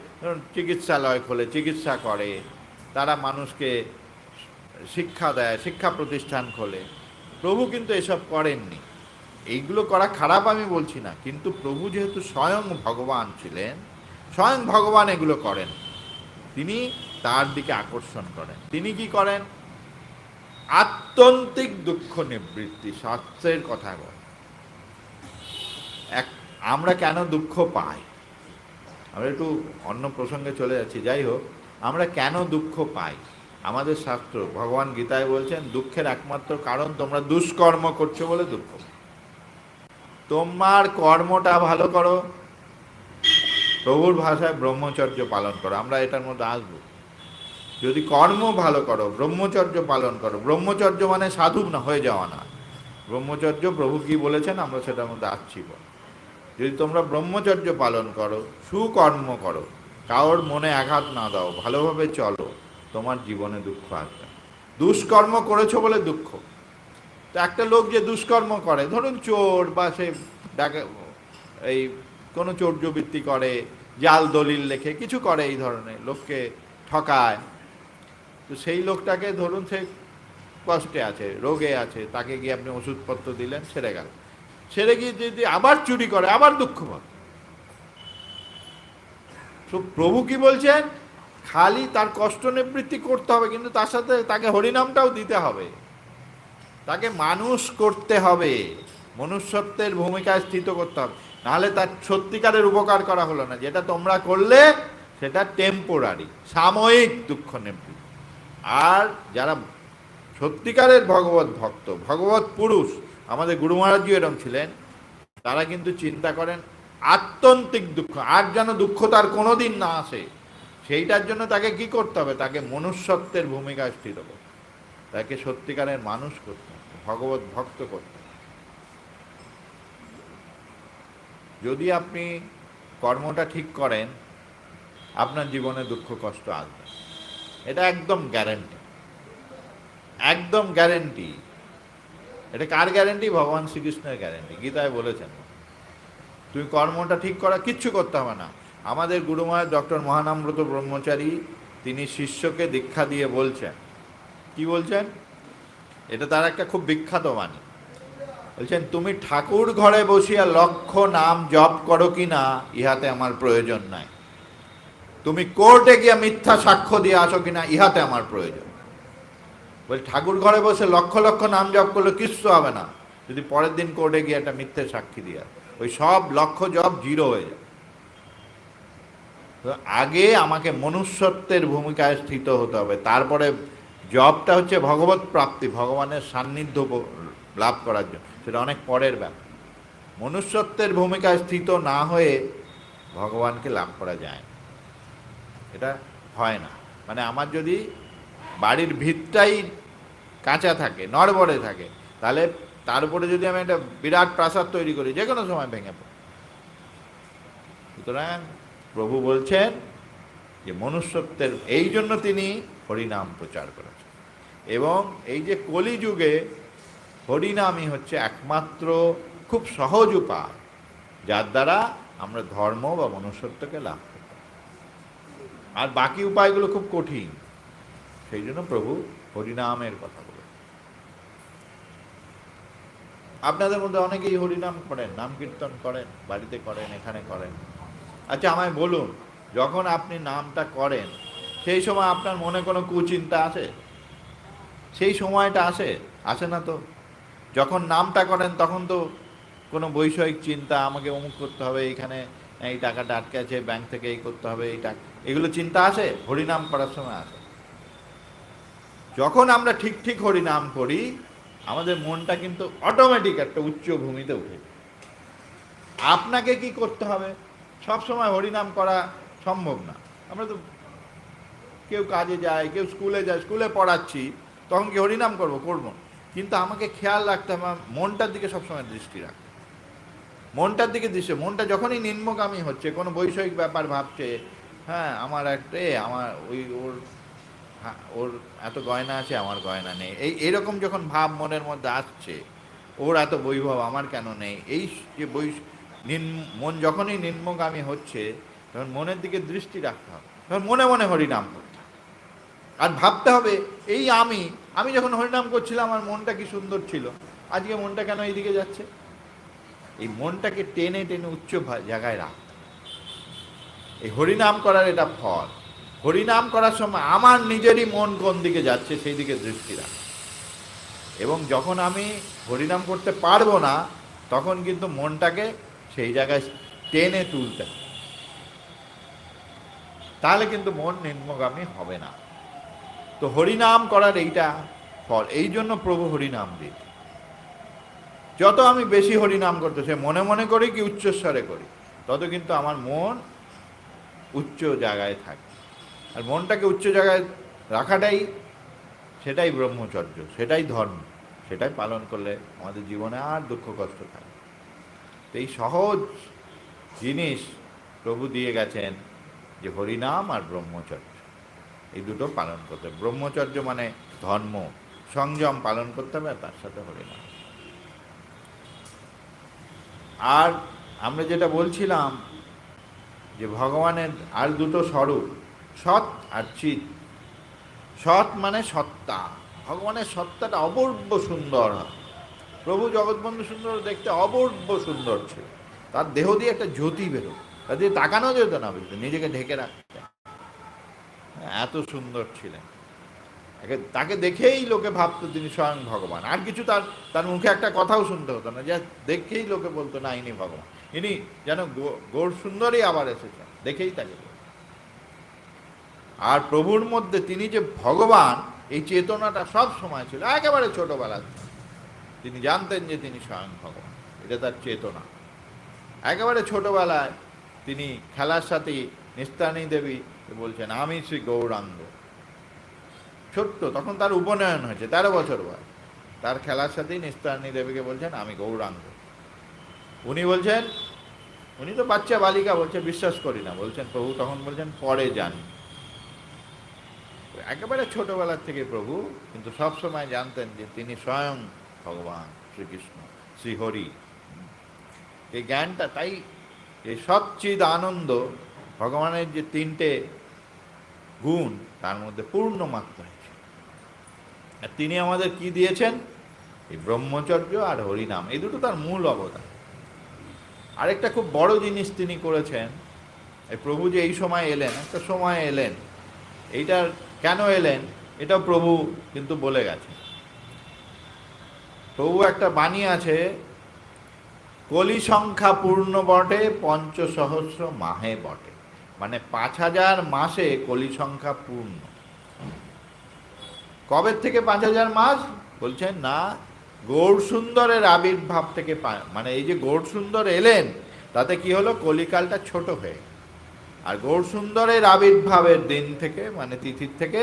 চিকিৎসালয় খোলে, চিকিৎসা করে, তারা মানুষকে শিক্ষা দেয়, শিক্ষা প্রতিষ্ঠান খোলে। প্রভু কিন্তু এসব করেননি। এইগুলো করা খারাপ আমি বলছি না, কিন্তু প্রভু যেহেতু স্বয়ং ভগবান ছিলেন, স্বয়ং ভগবান এগুলো করেন, তিনি তার দিকে আকর্ষণ করেন। তিনি কি করেন? আত্যন্তিক দুঃখ নিবৃত্তি, শাস্ত্রের কথা বল। আমরা কেন দুঃখ পাই, আমরা একটু অন্য প্রসঙ্গে চলে যাচ্ছি, যাই হোক, আমরা কেন দুঃখ পাই? আমাদের শাস্ত্র, ভগবান গীতায় বলছেন, দুঃখের একমাত্র কারণ তোমরা দুষ্কর্ম করছো বলে দুঃখ। তোমার কর্মটা ভালো করো, প্রভুর ভাষায় ব্রহ্মচর্য পালন করো, আমরা এটার মধ্যে আসবো। যদি কর্ম ভালো করো, ব্রহ্মচর্য পালন করো, ব্রহ্মচর্য মানে সাধু না হয়ে যাওয়া না, ব্রহ্মচর্য প্রভু কি বলেছেন আমরা সেটার মধ্যে আসছি। যদি তোমরা ব্রহ্মচর্য পালন করো, সুকর্ম করো, কারোর মনে আঘাত না দাও, ভালোভাবে চলো, তোমার জীবনে দুঃখ আসবে। দুষ্কর্ম করেছো বলে দুঃখ। তো একটা লোক যে দুষ্কর্ম করে, ধরুন চোর, বা সে ডাকে, এই কোনো চৌর্যবৃত্তি করে, জাল দলিল লেখে কিছু করে, এই ধরনের লোককে ঠকায়, তো সেই লোকটাকে ধরুন সে কষ্টে আছে, রোগে আছে, তাকে গিয়ে আপনি ওষুধপত্র দিলেন, সেরে গেল। সেরে গিয়ে যদি আবার চুরি করে, আবার দুঃখ পাবে। তো প্রভু কি বলছেন, খালি তার কষ্ট নিবৃত্তি করতে হবে, কিন্তু তার সাথে তাকে হরিনামটাও দিতে হবে, তাকে মানুষ করতে হবে, মনুষ্যত্বের ভূমিকায় স্থিত করতে হবে। নাহলে তার সত্যিকারের উপকার করা হলো না। যেটা তোমরা করলে সেটা টেম্পোরারি, সাময়িক দুঃখ নিবৃত্তি। আর যারা সত্যিকারের ভগবত ভক্ত, ভগবত পুরুষ, আমাদের গুরু মহারাজজি এরকম ছিলেন, তারা কিন্তু চিন্তা করেন আত্যন্তিক দুঃখ, আর যেন দুঃখ তার কোনোদিন না আসে। সেইটার জন্য তাকে কি করতে হবে, তাকে মনুষ্যত্বের ভূমিকায় স্থিত করতে, তাকে সত্যিকারের মানুষ করতে হবে, ভগবত ভক্ত করতে হবে। যদি আপনি কর্মটা ঠিক করেন, আপনার জীবনে দুঃখ কষ্ট আসবে, এটা একদম গ্যারেন্টি, একদম গ্যারেন্টি। এটা কার গ্যারেন্টি? ভগবান শ্রীকৃষ্ণের গ্যারেন্টি। গীতায় বলেছেন তুমি কর্মটা ঠিক করা, কিচ্ছু করতে হবে না। আমাদের গুরু মহারাজ ডক্টর মহানামব্রত ব্রহ্মচারী, তিনি শিষ্যকে দীক্ষা দিয়ে বলছেন, কি বলছেন, এটা তার একটা খুব বিখ্যাত বাণী। বলছেন, তুমি ঠাকুর ঘরে বসিয়া লক্ষ নাম জপ করো কি না, ইহাতে আমার প্রয়োজন নাই। তুমি কোর্টে গিয়া মিথ্যা সাক্ষ্য দিয়ে আসো কিনা, ইহাতে আমার প্রয়োজন। বলে ঠাকুর ঘরে বসে লক্ষ লক্ষ নাম জপ করলে কিচ্ছু হবে না, যদি পরের দিন কোর্টে গিয়ে একটা মিথ্যে সাক্ষী দিয়ে, ওই সব লক্ষ জপ জিরো হয়ে যায়। তো আগে আমাকে মনুষ্যত্বের ভূমিকায় স্থিত হতে হবে, তারপরে জবটা হচ্ছে ভগবত প্রাপ্তি, ভগবানের সান্নিধ্য লাভ করার জন্য, সেটা অনেক পরের ব্যাপার। মনুষ্যত্বের ভূমিকায় স্থিত না হয়ে ভগবানকে লাভ করা যায় না, এটা হয় না। মানে আমার যদি বাড়ির ভিতটাই কাঁচা থাকে, নড়বড়ে থাকে, তাহলে তার উপরে যদি আমি একটা বিরাট প্রাসাদ তৈরি করি, যে কোনো সময় ভেঙে পড়ে। সুতরাং প্রভু বলছেন যে মনুষ্যত্বের, এই জন্য তিনি হরিনাম প্রচার করেছেন। এবং এই যে কলিযুগে হরিনামই হচ্ছে একমাত্র খুব সহজ উপায়, যার দ্বারা আমরা ধর্ম বা মনুষ্যত্বকে লাভ করি। আর বাকি উপায়গুলো খুব কঠিন, সেই জন্য প্রভু হরিনামের কথা বলে। আপনাদের মধ্যে অনেকেই হরিনাম করেন, নাম কীর্তন করেন, বাড়িতে করেন, এখানে করেন। আচ্ছা আমায় বলুন, যখন আপনি নামটা করেন সেই সময় আপনার মনে কোনো কুচিন্তা আসে? সেই সময়টা আসে না তো? যখন নামটা করেন তখন তো কোনো বৈষয়িক চিন্তা, আমাকে অমুক করতে হবে, এইখানে এই টাকাটা আটকে আছে, ব্যাংক থেকে এই করতে হবে, এই টাকা, এগুলো চিন্তা আসে? হরিনাম করার সময় আসে। যখন আমরা ঠিক ঠিক হরিনাম করি, আমাদের মনটা কিন্তু অটোমেটিক একটা উচ্চ ভূমিতে উঠে। আপনাকে কি করতে হবে? সব সময় হরিনাম করা সম্ভব না। আমরা তো কেউ কাজে যায়, কেউ স্কুলে যায়, স্কুলে পড়াচ্ছি, তখন কি হরিনাম করবো? করবো। কিন্তু আমাকে খেয়াল রাখতে হবে, মনটার দিকে সবসময় দৃষ্টি রাখতে, মনটার দিকে দৃষ্টি। মনটা যখনই নিম্নগামী হচ্ছে, কোনো বৈষয়িক ব্যাপার ভাবছে, হ্যাঁ আমার আমার ওর এত গয়না আছে, আমার গয়না নেই, এইরকম যখন ভাব মনের মধ্যে আসছে, ওর এত বৈভব, আমার কেন নেই, এই যে মন যখনই নিম্নগামী হচ্ছে, তখন মনের দিকে দৃষ্টি রাখতে হবে, তখন মনে মনে হরিনাম করতে হবে। আর ভাবতে হবে, এই আমি যখন হরিনাম করছিলাম আমার মনটা কি সুন্দর ছিল, আজকে মনটা কেন এইদিকে যাচ্ছে? এই মনটাকে টেনে টেনে উচ্চ জায়গায় রাখতে, এই হরিনাম করার এটা ফল। হরিনাম করার সময় আমার নিজেরই মন কোন দিকে যাচ্ছে সেই দিকে দৃষ্টি রাখ। এবং যখন আমি হরিনাম করতে পারবো না, তখন কিন্তু মনটাকে সেই জায়গায় টেনে তুলতে, তাহলে কিন্তু মন নিম্নগামী হবে না। তো হরিনাম করার এইটা ফল, এই জন্য প্রভু হরিনাম দিন। যত আমি বেশি হরিনাম করতে, সে মনে মনে করি কি উচ্চস্বরে করি, তত কিন্তু আমার মন উচ্চ জায়গায় থাকে। আর মনটাকে উচ্চ জায়গায় রাখাটাই, সেটাই ব্রহ্মচর্য, সেটাই ধর্ম, সেটাই পালন করলে আমাদের জীবনে আর দুঃখ কষ্ট থাকে। এই সহজ জিনিস প্রভু দিয়ে গেছেন, যে হরিনাম আর ব্রহ্মচর্য, এই দুটো পালন করতে হবে। ব্রহ্মচর্য মানে ধর্ম, সংযম পালন করতে হবে, তার সাথে হরিনাম। আর আমরা যেটা বলছিলাম, যে ভগবানের আর দুটো স্বরূপ, সৎ আর চিৎ। সৎ মানে সত্তা, ভগবানের সত্তাটা অপূর্ব সুন্দর হয়। প্রভু জগৎবন্ধু সুন্দর দেখতে অপূর্ব সুন্দর ছিল, তার দেহ দিয়ে একটা জ্যোতি বেরো, তা দিয়ে তাকানো যেত না, বুঝতে নিজেকে ঢেকে রাখতেন, এত সুন্দর ছিলেন। তাকে দেখেই লোকে ভাবতো তিনি স্বয়ং ভগবান, আর কিছু তার তার মুখে একটা কথাও শুনতে হতো না, যে দেখেই লোকে বলতো না ইনি ভগবান, ইনি যেন গৌর সুন্দরই আবার এসেছেন, দেখেই তাকে। আর প্রভুর মধ্যে তিনি যে ভগবান এই চেতনাটা সব সময় ছিল, একেবারে ছোটবেলা তিনি জানতেন যে তিনি স্বয়ং ভগবান, এটা তার চেতনা। একেবারে ছোটবেলায় তিনি খেলার সাথে নিস্তারিণী দেবী বলছেন আমি শ্রী গৌরাঙ্গ, ছোট্ট তখন তার উপনয়ন হয়েছে 13 বছর বয়স, তার খেলার সাথেই নিস্তারিণী দেবীকে বলছেন আমি গৌরাঙ্গ। উনি বলছেন, উনি তো বাচ্চা বালিকা, বলছে বিশ্বাস করি না, বলছেন প্রভু তখন বলছেন পরে জানি। একেবারে ছোটবেলার থেকে প্রভু কিন্তু সবসময় জানতেন যে তিনি স্বয়ং ভগবান শ্রীকৃষ্ণ শ্রীহরি। এই জ্ঞানটা, তাই এই সচ্চিদ আনন্দ ভগবানের যে 3টে গুণ তার মধ্যে পূর্ণ মাত্রা হয়েছে। আর তিনি আমাদের কি দিয়েছেন? এই ব্রহ্মচর্য আর হরিনাম, এই দুটো তার মূল অবদান। আরেকটা খুব বড় জিনিস তিনি করেছেন, এই প্রভু যে এই সময় এলেন, একটা সময় এলেন, এইটার কেন এলেন এটাও প্রভু কিন্তু বলে গেছেন। প্রভু একটা বাণী আছে, কলি সংখ্যা পূর্ণ বটে ৫০০ মাহে বটে, মানে ৫,০০০ মাসে কলি সংখ্যা পূর্ণ। কবে থেকে ৫,০০০ মাস? বলছেন না, গৌর সুন্দরের আবির্ভাব থেকে, মানে এই যে গৌর সুন্দর এলেন তাতে কি হলো, কলিকালটা ছোট হয়ে, আর গৌর সুন্দরের আবির্ভাবের দিন থেকে মানে তিথির থেকে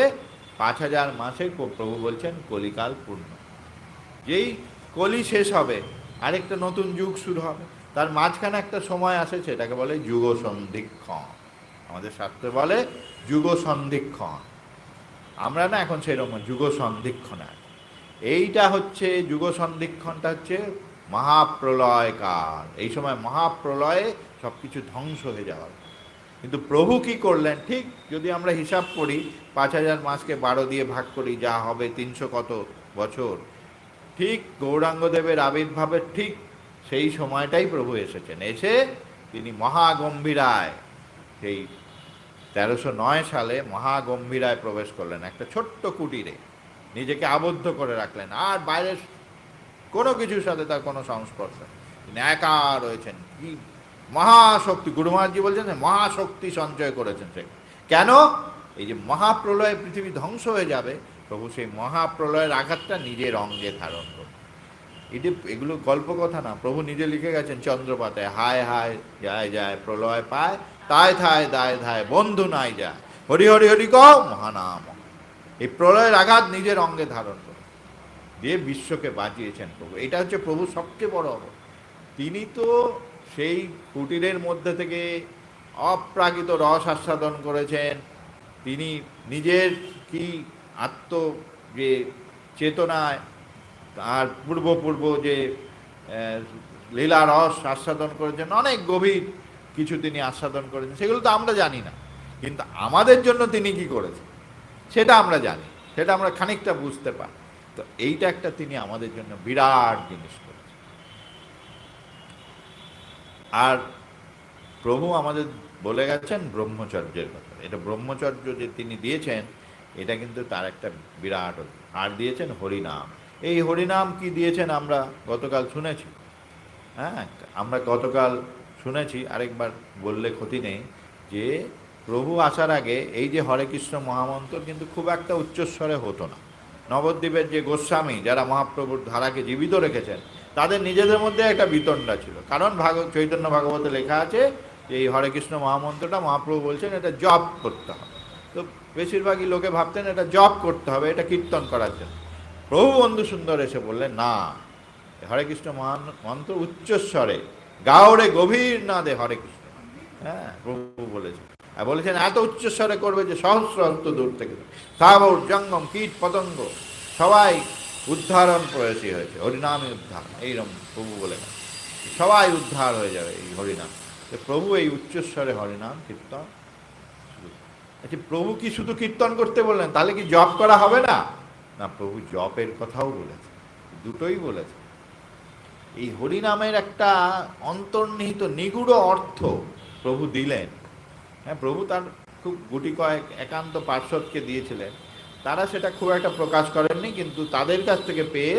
৫,০০০ মাসে প্রভু বলছেন কলিকাল পূর্ণ। যেই কলি শেষ হবে আরেকটা নতুন যুগ শুরু হবে, তার মাঝখানে একটা সময় আসে, সেটাকে বলে যুগ সন্ধিক্ষণ। আমাদের শাস্ত্রে বলে যুগ সন্ধিক্ষণ, আমরা না এখন সেরকম যুগ সন্ধিক্ষণ। এইটা হচ্ছে যুগ সন্ধিক্ষণটা হচ্ছে মহাপ্রলয় কাল। এই সময় মহাপ্রলয়ে সব কিছু ধ্বংস হয়ে যাওয়ার। কিন্তু প্রভু কি করলেন, ঠিক যদি আমরা হিসাব করি ৫,০০০ মাসকে ১২ দিয়ে ভাগ করি, যা হবে ৩০০ কত বছর, ঠিক গৌরাঙ্গদেবের আবির্ভাবের ঠিক সেই সময়টাই প্রভু এসেছেন। এসে তিনি মহাগম্ভীরায়, সেই ১৩০৯ সালে মহাগম্ভীরায় প্রবেশ করলেন, একটা ছোট্ট কুটিরে নিজেকে আবদ্ধ করে রাখলেন, আর বাইরের কোনো কিছুর সাথে তার কোনো সংস্পর্শ, তিনি একা রয়েছেন। কি মহাশক্তি, গুরু মহারাজজি বলছেন মহাশক্তি সঞ্চয় করেছেন সে। কেন? এই যে মহাপ্রলয়ে পৃথিবী ধ্বংস হয়ে যাবে, প্রভু সেই মহাপ্রলয়ের আঘাতটা নিজের অঙ্গে ধারণ করবে। এগুলো গল্প কথা না, প্রভু নিজে লিখে গেছেন চন্দ্রপাতায়, হায় হায় যায় যায় প্রলয় পায়, তাই থায় দায় ধায় বন্ধু নাই যায়, হরি হরি হরি কও মহানাম। এই প্রলয়ের আঘাত নিজের অঙ্গে ধারণ করে দিয়ে বিশ্বকে বাঁচিয়েছেন প্রভু। এটা হচ্ছে প্রভু সবচেয়ে বড় অবদান। তিনি তো সেই কুটিরের মধ্যে থেকে অপ্রাকৃত রস আস্বাদন করেছেন। তিনি নিজের কি আত্ম যে চেতনায় আর পূর্ব যে লীলা রস আস্বাদন করেছেন, অনেক গভীর কিছু তিনি আস্বাদন করেছেন, সেগুলো তো আমরা জানি না, কিন্তু আমাদের জন্য তিনি কি করেছেন সেটা আমরা জানি, সেটা আমরা খানিকটা বুঝতে পারি। তো এইটা একটা তিনি আমাদের জন্য বিরাট জিনিস করেছেন। আর প্রভু আমাদের বলে গেছেন ব্রহ্মচর্যের কথা। এটা ব্রহ্মচর্য যে তিনি দিয়েছেন, এটা কিন্তু তার একটা বিরাট, আর দিয়েছেন হরিনাম। এই হরিনাম কি দিয়েছেন আমরা গতকাল শুনেছি। হ্যাঁ, আমরা গতকাল শুনেছি, আরেকবার বললে ক্ষতি নেই, যে প্রভু আসার আগে এই যে হরে কৃষ্ণ মহামন্ত্র কিন্তু খুব একটা উচ্চস্বরে হতো না। নবদ্বীপের যে গোস্বামী, যারা মহাপ্রভুর ধারাকে জীবিত রেখেছেন, তাদের নিজেদের মধ্যে একটা বিতণ্ডা ছিল। কারণ চৈতন্য ভাগবতে লেখা আছে যে এই হরে কৃষ্ণ মহামন্ত্রটা মহাপ্রভু বলছেন এটা জপ করতে হবে। তো বেশিরভাগই লোকে ভাবতেন এটা জপ করতে হবে, এটা কীর্তন করার জন্য। প্রভু বন্ধু সুন্দর এসে বললেন না, হরে কৃষ্ণ মন্ত্র উচ্চস্বরে গাওরে গভীর না দে হরে কৃষ্ণ। হ্যাঁ, প্রভু বলেছেন, আর বলেছেন এত উচ্চস্বরে করবে যে সহস্র হস্ত দূর থেকে স্থাবর জঙ্গম কীট পতঙ্গ সবাই উদ্ধারণ প্রয়াসী হয়েছে, হরিনামই উদ্ধার। এইরকম প্রভু বলে সবাই উদ্ধার হয়ে যাবে এই হরিনাম। প্রভু এই উচ্চস্বরে হরিনাম কীর্তন। আচ্ছা, প্রভু কি শুধু কীর্তন করতে বললেন? তাহলে কি জপ করা হবে না? না, প্রভু জপের কথাও বলেছে, দুটোই বলেছে। এই হরিনামের একটা অন্তর্নিহিত নিগূঢ় অর্থ প্রভু দিলেন। হ্যাঁ, প্রভু তার খুব গুটি কয়েক একান্ত পার্শ্বদকে দিয়েছিলেন, তারা সেটা খুব একটা প্রকাশ করেননি, কিন্তু তাদের কাছ থেকে পেয়ে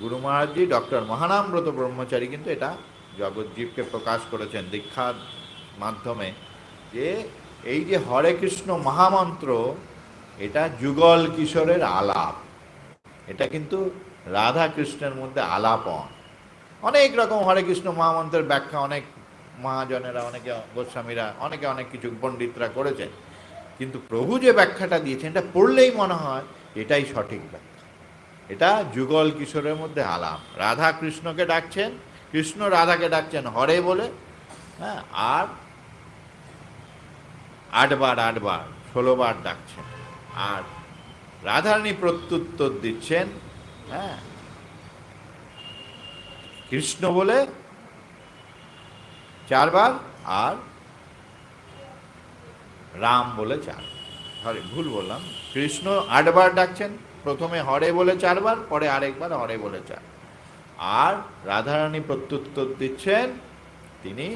গুরু মহারাজজি ডক্টর মহানামব্রত ব্রহ্মচারী কিন্তু এটা জগৎজীবকে প্রকাশ করেছেন দীক্ষার মাধ্যমে, যে এই যে হরে কৃষ্ণ মহামন্ত্র, এটা যুগল কিশোরের আলাপ। এটা কিন্তু রাধা কৃষ্ণের মধ্যে আলাপন। অনেক রকম হরে কৃষ্ণ মহামন্ত্রের ব্যাখ্যা অনেক মহাজনেরা, অনেকে গোস্বামীরা, অনেকে অনেক কিছু পণ্ডিতরা করেছেন, কিন্তু প্রভু যে ব্যাখ্যাটা দিয়েছেন এটা পড়লেই মনে হয় এটাই সঠিক ব্যাখ্যা। এটা যুগল কিশোরের মধ্যে আলাপ। রাধা কৃষ্ণকে ডাকছেন, কৃষ্ণ রাধাকে ডাকছেন হরে বলে, হ্যাঁ, আর 8 বার 16 বার ডাকছেন, আর রাধারানী প্রত্যুত্তর দিচ্ছেন, হ্যাঁ, কৃষ্ণ বলে 4 বার আর রাম বলে 4। হরে, ভুল বললাম, কৃষ্ণ 8 বার ডাকছেন, প্রথমে হরে বলে 4 বার, পরে আরেকবার হরে বলে 4। আর রাধারানী প্রত্যুত্তর দিচ্ছেন, তিনি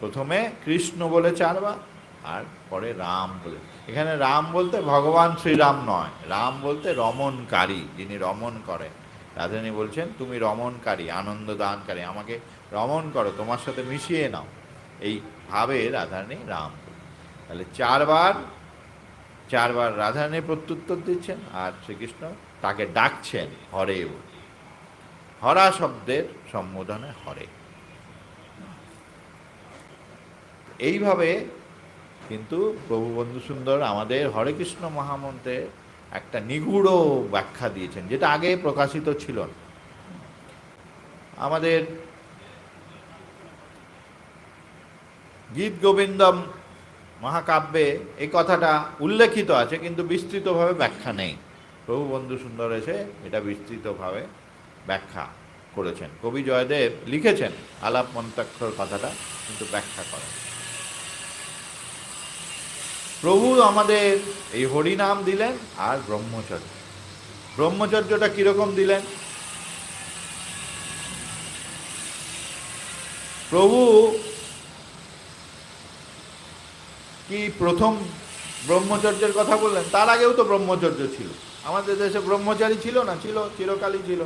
প্রথমে কৃষ্ণ বলে 4 বার আর পরে রাম বলে। এখানে রাম বলতে ভগবান শ্রীরাম নয়, রাম বলতে রমণকারী, যিনি রমণ করেন। রাধারানী বলছেন তুমি রমণকারী, আনন্দ দানকারী, আমাকে রমণ করো, তোমার সাথে মিশিয়ে নাও, এই ভাবে রাধারানী রাম। তাহলে 4 বার রাধারানী প্রত্যুত্তর দিচ্ছেন, আর শ্রীকৃষ্ণ তাকে ডাকছেন হরে বলে। হরা শব্দের সম্বোধনে হরে। এইভাবে কিন্তু প্রভু বন্ধু সুন্দর আমাদের হরে কৃষ্ণ মহামন্ত্রে একটা নিগূঢ় ব্যাখ্যা দিয়েছেন, যেটা আগে প্রকাশিত ছিল না। আমাদের গীত গোবিন্দম মহাকাব্যে এই কথাটা উল্লেখিত আছে, কিন্তু বিস্তৃতভাবে ব্যাখ্যা নেই। প্রভু বন্ধু সুন্দর এসে এটা বিস্তৃতভাবে ব্যাখ্যা করেছেন। কবি জয়দেব লিখেছেন আলাপ মন্ত্রাক্ষর কথাটা, কিন্তু ব্যাখ্যা করেন। প্রভু আমাদের এই হরিনাম দিলেন আর ব্রহ্মচর্য। ব্রহ্মচর্যটা কিরকম দিলেন? প্রভু কি প্রথম ব্রহ্মচর্যের কথা বললেন? তার আগেও তো ব্রহ্মচর্য ছিল। আমাদের দেশে ব্রহ্মচারী ছিল না? ছিল, চিরকালই ছিল।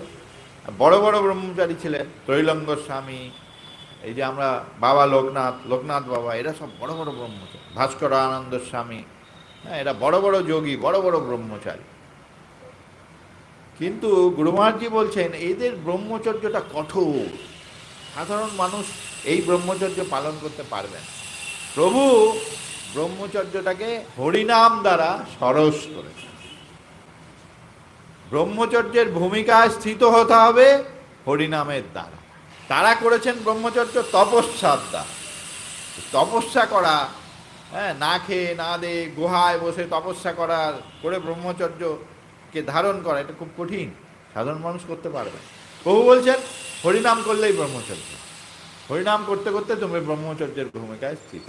বড় বড় ব্রহ্মচারী ছিলেন, ত্রৈলঙ্গ স্বামী, এই যে আমরা বাবা লোকনাথ বাবা, এরা সব বড় বড় ব্রহ্মচারী। ভাস্কর আনন্দ স্বামী, হ্যাঁ, এরা বড় বড় যোগী, বড় বড় ব্রহ্মচারী। কিন্তু গুরু মহারাজজি বলছেন এদের ব্রহ্মচর্যটা কঠোর, সাধারণ মানুষ এই ব্রহ্মচর্য পালন করতে পারবেন। প্রভু ব্রহ্মচর্যটাকে হরিনাম দ্বারা সরস করেছেন। ব্রহ্মচর্যের ভূমিকায় স্থিত হতে হবে হরিনামের দ্বারা। তারা করেছেন ব্রহ্মচর্য তপস্যার দ্বারা। তপস্যা করা, হ্যাঁ, না খেয়ে না দে গুহায় বসে তপস্যা করে ব্রহ্মচর্যকে ধারণ করা, এটা খুব কঠিন, সাধারণ মানুষ করতে পারবে। প্রভু বলছেন হরিনাম করলেই ব্রহ্মচর্য। হরিনাম করতে করতে তুমি ব্রহ্মচর্যের ভূমিকায় স্থিত।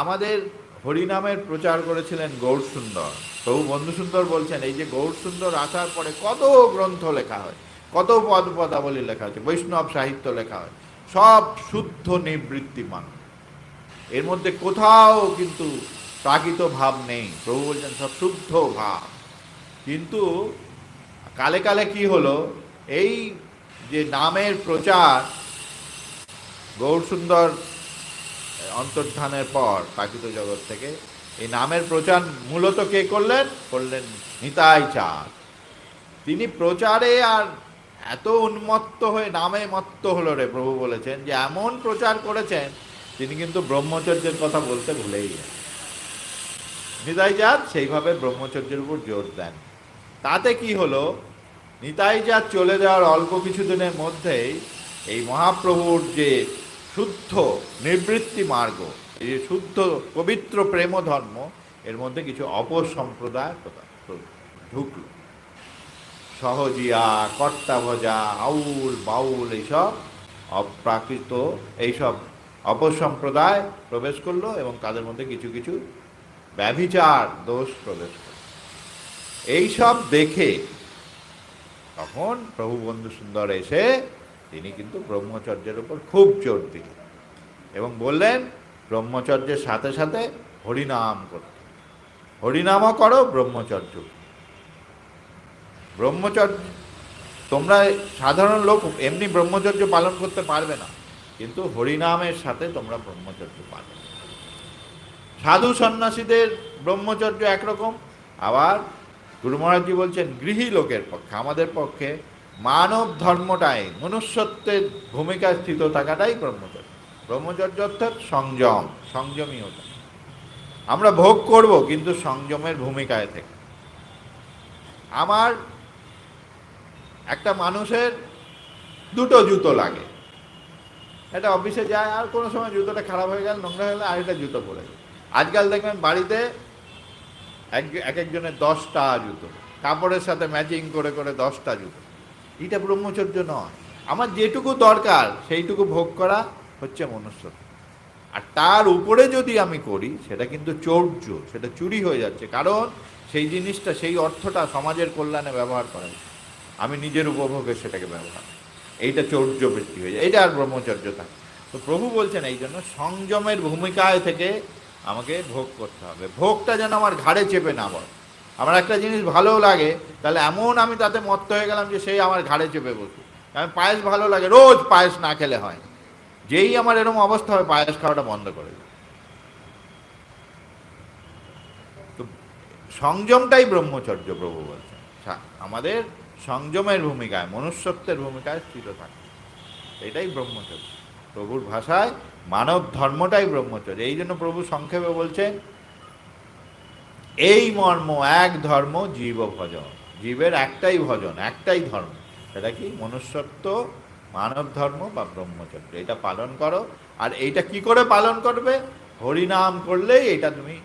আমাদের হরিনামের প্রচার করেছিলেন গৌরসুন্দর। প্রভু বন্ধুসুন্দর বলছেন এই যে গৌরসুন্দর আসার পরে কত গ্রন্থ লেখা হয়, কত পদাবলী লেখা হয়েছে, বৈষ্ণব সাহিত্য লেখা হয়, সব শুদ্ধ নিবৃত্তিমান। এর মধ্যে কোথাও কিন্তু প্রাকৃত ভাব নেই। প্রভু বলছেন সব শুদ্ধ ভাব। কিন্তু কালে কালে কি হলো, এই যে নামের প্রচার, গৌরসুন্দর অন্তর্ধানের পর প্রাকৃত জগৎ থেকে এই নামের প্রচার মূলত কে করলেন? নিতাই চাঁদ। তিনি প্রচারে আর এত উন্মত্ত হয়ে নামে মত্ত হলো রে, প্রভু বলেছেন যে এমন প্রচার করেছেন তিনি কিন্তু ব্রহ্মচর্যের কথা বলতে ভুলেই গেছেন। নিতাই চাঁদ সেইভাবে ব্রহ্মচর্যের উপর জোর দেন। তাতে কি হলো, নিতাই চাঁদ চলে যাওয়ার অল্প কিছুদিনের মধ্যেই এই মহাপ্রভুর যে শুদ্ধ নিবৃত্তি মার্গ, এই যে শুদ্ধ পবিত্র প্রেম ধর্ম, এর মধ্যে কিছু অপসম্প্রদায় ঢুকল। সহজিয়া, কর্তা ভজা, আউল বাউল, এইসব অপ্রাকৃত এইসব অপসম্প্রদায় প্রবেশ করলো এবং তাদের মধ্যে কিছু কিছু ব্যভিচার দোষ প্রবেশ করলো। এইসব দেখে তখন প্রভু বন্ধু সুন্দর এসে তিনি কিন্তু ব্রহ্মচর্যের উপর খুব জোর দিলেন এবং বললেন ব্রহ্মচর্যের সাথে সাথে হরিনাম করতে, হরিনামও করো ব্রহ্মচর্য। ব্রহ্মচর্য তোমরা সাধারণ লোক এমনি ব্রহ্মচর্য পালন করতে পারবে না, কিন্তু হরিনামের সাথে তোমরা ব্রহ্মচর্য পালন। সাধু সন্ন্যাসীদের ব্রহ্মচর্য একরকম, আবার গুরু মহারাজজি বলছেন গৃহী লোকের পক্ষে, আমাদের পক্ষে মানব ধর্মটাই, মনুষ্যত্বের ভূমিকায় স্থিত থাকাটাই ব্রহ্মচর্য। ব্রহ্মচর্য অর্থাৎ সংযম, সংযমী হতে। আমরা ভোগ করব কিন্তু সংযমের ভূমিকায় থেকে। আমার একটা মানুষের দুটো জুতো লাগে, এটা অফিসে যায় আর কোনো সময় জুতোটা খারাপ হয়ে গেল, নোংরা হয়ে গেলে আরেকটা জুতো পরে যায়। আজকাল দেখবেন বাড়িতে এক একজনের 10টা জুতো, কাপড়ের সাথে ম্যাচিং করে করে 10টা জুতো। এটা ব্রহ্মচর্য নয়। আমার যেটুকু দরকার সেইটুকু ভোগ করা হচ্ছে মনুষ্যত্ব। আর তার উপরে যদি আমি করি সেটা কিন্তু চৌর্য, সেটা চুরি হয়ে যাচ্ছে। কারণ সেই জিনিসটা, সেই অর্থটা সমাজের কল্যাণে ব্যবহার করা হচ্ছে, আমি নিজের উপভোগে সেটাকে ব্যবহার, এইটা চৌর্য বৃত্তি হয়ে যায়, এটা আর ব্রহ্মচর্য থাকে। তো প্রভু বলছেন এই জন্য সংযমের ভূমিকায় থেকে আমাকে ভোগ করতে হবে। ভোগটা যেন আমার ঘাড়ে চেপে না পড়ে। আমার একটা জিনিস ভালো লাগে, তাহলে এমন আমি তাতে মত্ত হয়ে গেলাম যে সেই আমার ঘাড়ে চেপে বসে। আমি পায়েস ভালো লাগে, রোজ পায়েস না খেলে হয়, যেই আমার এরকম অবস্থা হয় পায়েস খাওয়াটা বন্ধ করে দিই। তো সংযমটাই ব্রহ্মচর্য প্রভু বলছেন। আমাদের সংযমের ভূমিকায়, মনুষ্যত্বের ভূমিকায় স্থিত থাকে, এটাই ব্রহ্মচর্য। প্রভুর ভাষায় মানব ধর্মটাই ব্রহ্মচর্য। এই জন্য প্রভু সংক্ষেপে বলছেন এই মর্ম, এক ধর্ম জীব ভজন। জীবের একটাই ভজন, একটাই ধর্ম, সেটা কি? মনুষ্যত্ব, মানব ধর্ম বা ব্রহ্মচর্য। এটা পালন করো। আর এইটা কি করে পালন করবে? হরিনাম করলেই এটা তুমি,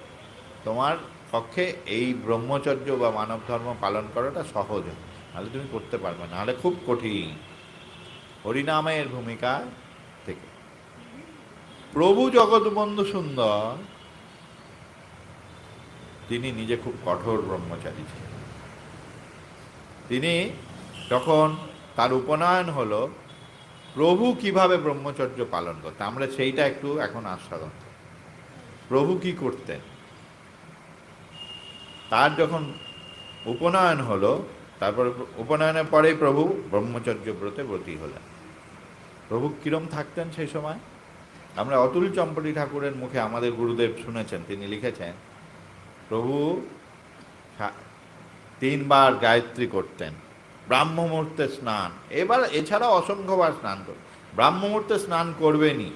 তোমার পক্ষে এই ব্রহ্মচর্য বা মানব ধর্ম পালন করাটা সহজ, নাহলে তুমি করতে পারবে না, নাহলে খুব কঠিন। হরিনামের ভূমিকা থেকে প্রভু জগৎবন্ধু সুন্দর তিনি নিজে খুব কঠোর ব্রহ্মচারী ছিলেন। তিনি যখন তার উপনয়ন হলো, প্রভু কিভাবে ব্রহ্মচর্য পালন করতেন আমরা সেইটা একটু এখন আস্বাদন। প্রভু কি করতেন? তার যখন উপনয়ন হলো, তারপর উপনয়নের পরেই প্রভু ব্রহ্মচর্য ব্রতে ব্রতী হলেন। প্রভু কিরম থাকতেন সেই সময়? আমরা অতুল চম্পটি ঠাকুরের মুখে আমাদের গুরুদেব শুনেছেন, তিনি লিখেছেন প্রভু 3 বার গায়ত্রী করতেন, ব্রাহ্ম মুহূর্তে স্নান, এবার এছাড়া অসংখ্যবার স্নান করতেন। ব্রাহ্ম মুহূর্তে স্নান করবেনই,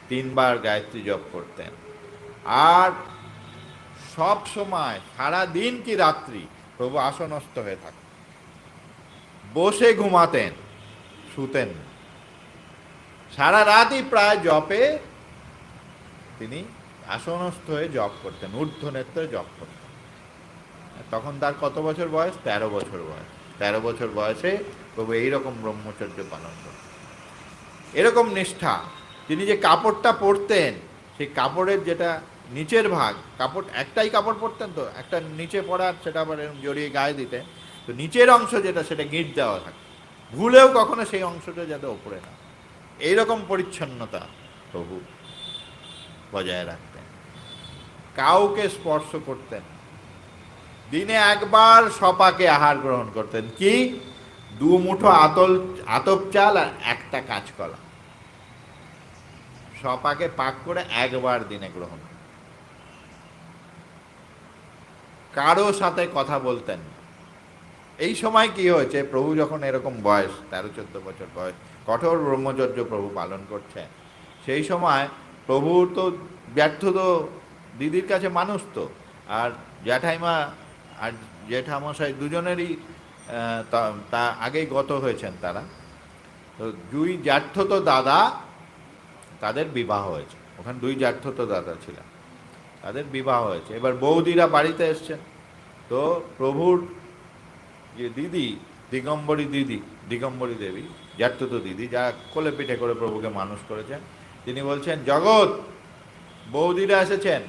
3 বার গায়ত্রী জপ করতেন। আর সব সময়, সারা দিন কি রাত্রি, প্রভু আসনস্থ হয়ে থাকতেন, বসে ঘুমাতেন, শুতেন না। সারা রাতই প্রায় জপে তিনি আসনস্থ হয়ে জপ করতেন, ঊর্ধ্ব নেত্রে জপ করতেন। তখন তার কত বছর বয়স? 13 বছর বয়স। 13 বছর বয়সে প্রভু এইরকম ব্রহ্মচর্য পালন করতেন, এরকম নিষ্ঠা। তিনি যে কাপড়টা পরতেন, সেই কাপড়ের যেটা নিচের ভাগ, কাপড় একটাই কাপড় পরতেন, তো একটা নিচে পরার, সেটা আবার জড়িয়ে গায়ে দিতেন, তো নিচের অংশ যেটা সেটা গিঁট দেওয়া থাকে, ভুলেও কখনো সেই অংশটা যাতে ওপরে না। এইরকম পরিচ্ছন্নতা প্রভু বজায় রাখতেন। কাউকে স্পর্শ করতেন। দিনে একবার সপাকে আহার গ্রহণ করতেন, কি? 2 মুঠো আতপ চাল আর একটা কাঁচকলা, সপাকে পাক করে একবার দিনে গ্রহণ। কারো সাথে কথা বলতেন। এই সময় কি হয়েছে, প্রভু যখন এরকম বয়স, 13-14 বছর বয়স, কঠোর ব্রহ্মচর্য প্রভু পালন করছেন, সেই সময় প্রভু তো ব্যর্থ, তো দিদির কাছে মানুষ তো, আর জ্যাঠাইমা আর জেঠামশাই দুজনেরই তা আগেই গত হয়েছেন তারা। তো 2 জ্যাঠত দাদা, তাদের বিবাহ হয়েছে, ওখানে 2 জ্যাঠত দাদা ছিলেন, তাদের বিবাহ হয়েছে। এবার বৌদিরা বাড়িতে এসছেন, তো প্রভুর যে দিদি, দিগম্বরী দিদি, দিগম্বরী দেবী, জ্যাঠতুতো দিদি, যা কোলে পিঠে করে প্রভুকে মানুষ করেছেন, তিনি বলছেন, জগৎ, বৌদিরা এসেছেন,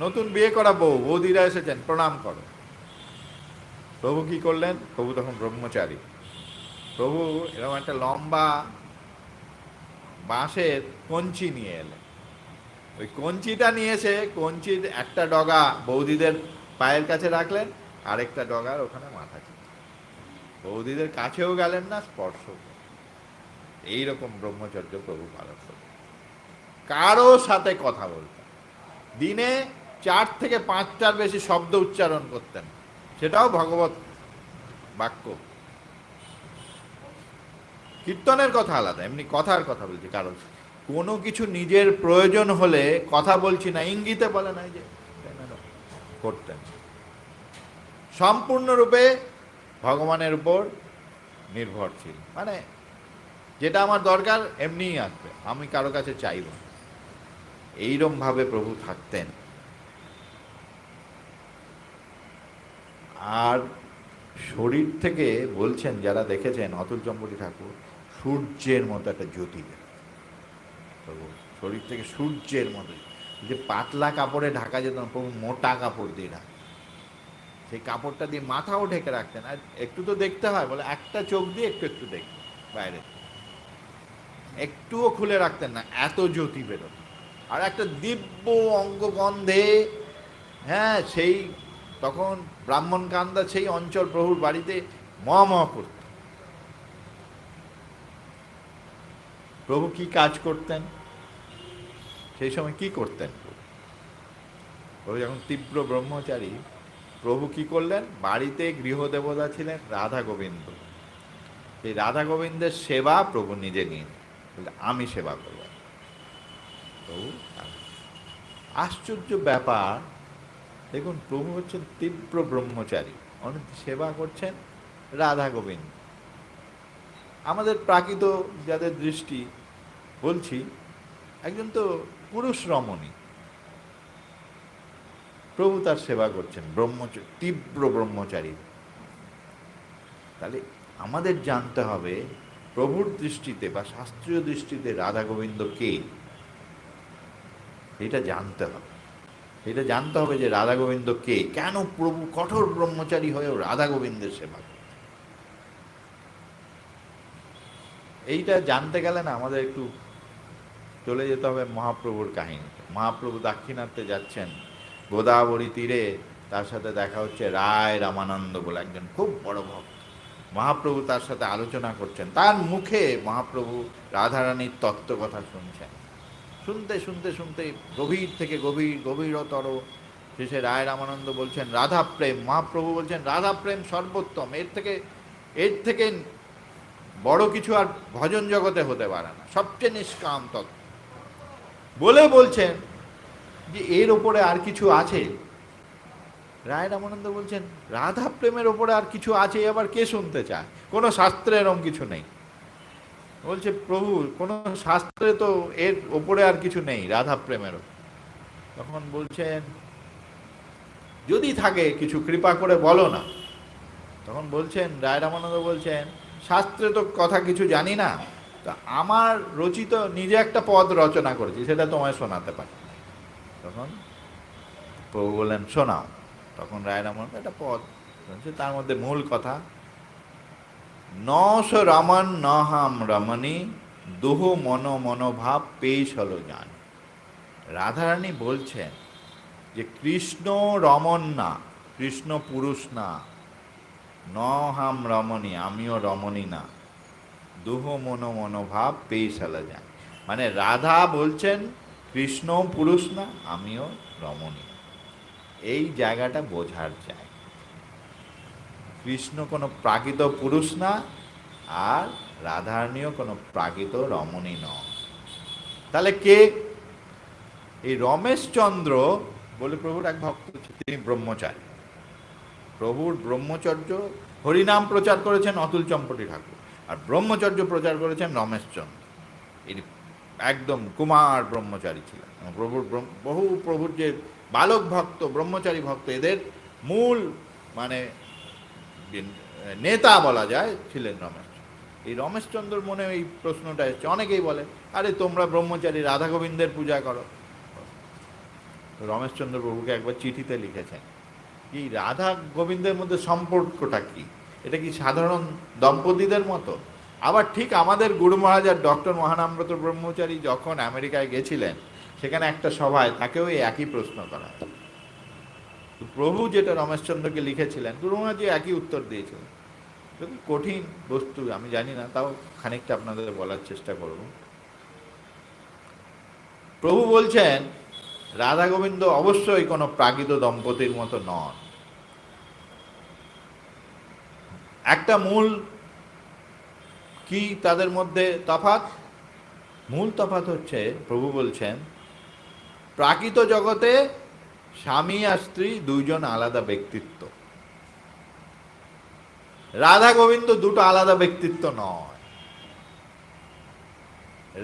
নতুন বিয়ে করা বৌদিরা এসেছেন, প্রণাম করো। প্রভু কি করলেন? প্রভু তখন ব্রহ্মচারী। প্রভু এরকম একটা লম্বা বাঁশের কঞ্চি নিয়ে এলেন। ওই কঞ্চিটা নিয়ে এসে কঞ্চির একটা ডগা বৌদিদের পায়ের কাছে রাখলেন, আরেকটা ডগার ওখানে মাথা ছিল। বৌদিদের কাছেও গেলেন না, স্পর্শ। এইরকম ব্রহ্মচর্য প্রভু পালন করলেন। কারো সাথে কথা বলতেন, দিনে 4 থেকে 5টার বেশি শব্দ উচ্চারণ করতেন, সেটাও ভগবত বাক্য। কীর্তনের কথা আলাদা, এমনি কথার কথা বলছি। কারণ কোনো কিছু নিজের প্রয়োজন হলে কথা বলছি না, ইঙ্গিতে বলে নাই যে করতেন। সম্পূর্ণরূপে ভগবানের উপর নির্ভরশীল, মানে যেটা আমার দরকার এমনিই আসবে, আমি কারো কাছে চাইব। এইরকম ভাবে প্রভু থাকতেন। আর শরীর থেকে বলছেন, যারা দেখেছেন অতুল চম্পটি ঠাকুর, সূর্যের মতো একটা জ্যোতি বের। প্রভু শরীর থেকে সূর্যের মতো, যে পাতলা কাপড়ে ঢাকা যেত না, প্রভু মোটা কাপড় দিয়ে ঢাকা, সেই কাপড়টা দিয়ে মাথাও ঢেকে রাখতেন। আর একটু তো দেখতে হয়, বলে একটা চোখ দিয়ে একটু একটু দেখতেন, বাইরে একটুও খুলে রাখতেন না, এত জ্যোতি বেরোত। আর একটা দিব্য অঙ্গগন্ধে, হ্যাঁ, সেই তখন ব্রাহ্মণ কান্দা সেই অঞ্চল প্রভুর বাড়িতে ম করত। প্রভু কি কাজ করতেন সেই সময়? কি করতেন প্রভু যখন তীব্র ব্রহ্মচারী? প্রভু কি করলেন? বাড়িতে গৃহদেবতা ছিলেন রাধা গোবিন্দ, সেই রাধা গোবিন্দের সেবা প্রভু নিজে নিয়ে, আমি সেবা করব। প্রভু আশ্চর্য ব্যাপার, দেখুন, প্রভু হচ্ছেন তীব্র ব্রহ্মচারী, অনেক সেবা করছেন রাধা গোবিন্দ। আমাদের প্রাকৃত যাদের দৃষ্টি বলছি, একজন তো পুরুষ রমণী, প্রভু তার সেবা করছেন তীব্র ব্রহ্মচারী। তাহলে আমাদের জানতে হবে প্রভুর দৃষ্টিতে বা শাস্ত্রীয় দৃষ্টিতে রাধা গোবিন্দ কে, এটা জানতে হবে। এটা জানতে হবে যে রাধা গোবিন্দ কে, কেন প্রভু কঠোর ব্রহ্মচারী হয়েও রাধা গোবিন্দের সেবা করে। এইটা জানতে গেলে না আমাদের একটু চলে যেতে হবে মহাপ্রভুর কাহিনীতে। মহাপ্রভু দাক্ষিণাত্যে যাচ্ছেন, গোদাবরী তীরে তার সাথে দেখা হচ্ছে রায় রামানন্দ বলে একজন খুব বড় ভক্ত। মহাপ্রভু তার সাথে আলোচনা করছেন, তার মুখে মহাপ্রভু রাধারানীর তত্ত্ব কথা শুনছেন। শুনতে শুনতে শুনতে গভীর থেকে গভীরতর শেষে রায় রামানন্দ বলছেন রাধা প্রেম, মহাপ্রভু বলছেন রাধা প্রেম সর্বোত্তম, এর থেকে বড় কিছু আর ভজন জগতে হতে পারে না, সবচেয়ে নিষ্কাম তত্ত্ব বলে বলছেন যে এর ওপরে আর কিছু আছে। রায় রামানন্দ বলছেন রাধা প্রেমের ওপরে আর কিছু আছে, আবার কে শুনতে চায়? কোনো শাস্ত্রে এরকম কিছু নেই। বলছে প্রভু, কোনো শাস্ত্রে তো এর ওপরে আর কিছু নেই রাধা প্রেমেরও। তখন বলছেন যদি থাকে কিছু কৃপা করে বলো না। তখন বলছেন রায় রামানন্দ বলছেন শাস্ত্রে তো কথা কিছু জানি না, তা আমার রচিত নিজে একটা পদ রচনা করেছি, সেটা তোমায় শোনাতে পারি। তখন প্রভু বললেন শোনাও। তখন রায় রামানন্দ একটা পদ, তার মধ্যে মূল কথা নশ রমন নহাম রমণী দুহ মনোভাব পেশ হলো জান। রাধারানী বলছেন যে কৃষ্ণ রমণ না, কৃষ্ণ পুরুষ না, নহাম রমণী, আমিও রমণী না, দুহ মনোভাব পেশ হলো জান। মানে রাধা বলছেন কৃষ্ণ পুরুষ না, আমিও রমণী। এই জায়গাটা বোঝার চাই, কৃষ্ণ কোনো প্রাকৃত পুরুষ না, আর রাধারানীও কোনো প্রাকৃত রমণী নয়। তাহলে কে? এই রমেশচন্দ্র বলে প্রভুর এক ভক্ত, তিনি ব্রহ্মচারী। প্রভুর ব্রহ্মচর্য, হরিনাম প্রচার করেছেন অতুল চম্পটি ঠাকুর, আর ব্রহ্মচর্য প্রচার করেছেন রমেশচন্দ্র। এই একদম কুমার ব্রহ্মচারী ছিলেন। প্রভুর যে বালক ভক্ত, ব্রহ্মচারী ভক্ত, এদের মূল মানে নেতা বলা যায় ছিলেন রমেশ। এই রমেশচন্দ্র মনে এই প্রশ্নটা এসছে। অনেকেই বলে, আরে তোমরা ব্রহ্মচারী, রাধা গোবিন্দের পূজা করো। তো রমেশচন্দ্র প্রভুকে একবার চিঠিতে লিখেছেন, কি রাধা গোবিন্দের মধ্যে সম্পর্কটা কি? এটা কি সাধারণ দম্পতিদের মতো? আবার ঠিক আমাদের গুরু মহারাজ আর ডক্টর মহানামব্রত ব্রহ্মচারী যখন আমেরিকায় গেছিলেন, সেখানে একটা সভায় তাকেও এই একই প্রশ্ন করা হয়। তো প্রভু যেটা রমেশচন্দ্রকে লিখেছিলেন, গুরু মহারাজ একই উত্তর দিয়েছিলেন। যদি কঠিন বস্তু আমি জানি না, তাও খানিকটা আপনাদের বলার চেষ্টা করব। প্রভু বলছেন রাধা গোবিন্দ অবশ্যই কোনো প্রাকৃত দম্পতির মতো নন। একটা মূল কি তাদের মধ্যে তফাৎ? মূল তফাৎ হচ্ছে, প্রভু বলছেন প্রাকৃত জগতে স্বামী আর স্ত্রী দুইজন আলাদা ব্যক্তিত্ব। রাধা গোবিন্দ দুটো আলাদা ব্যক্তিত্ব নয়।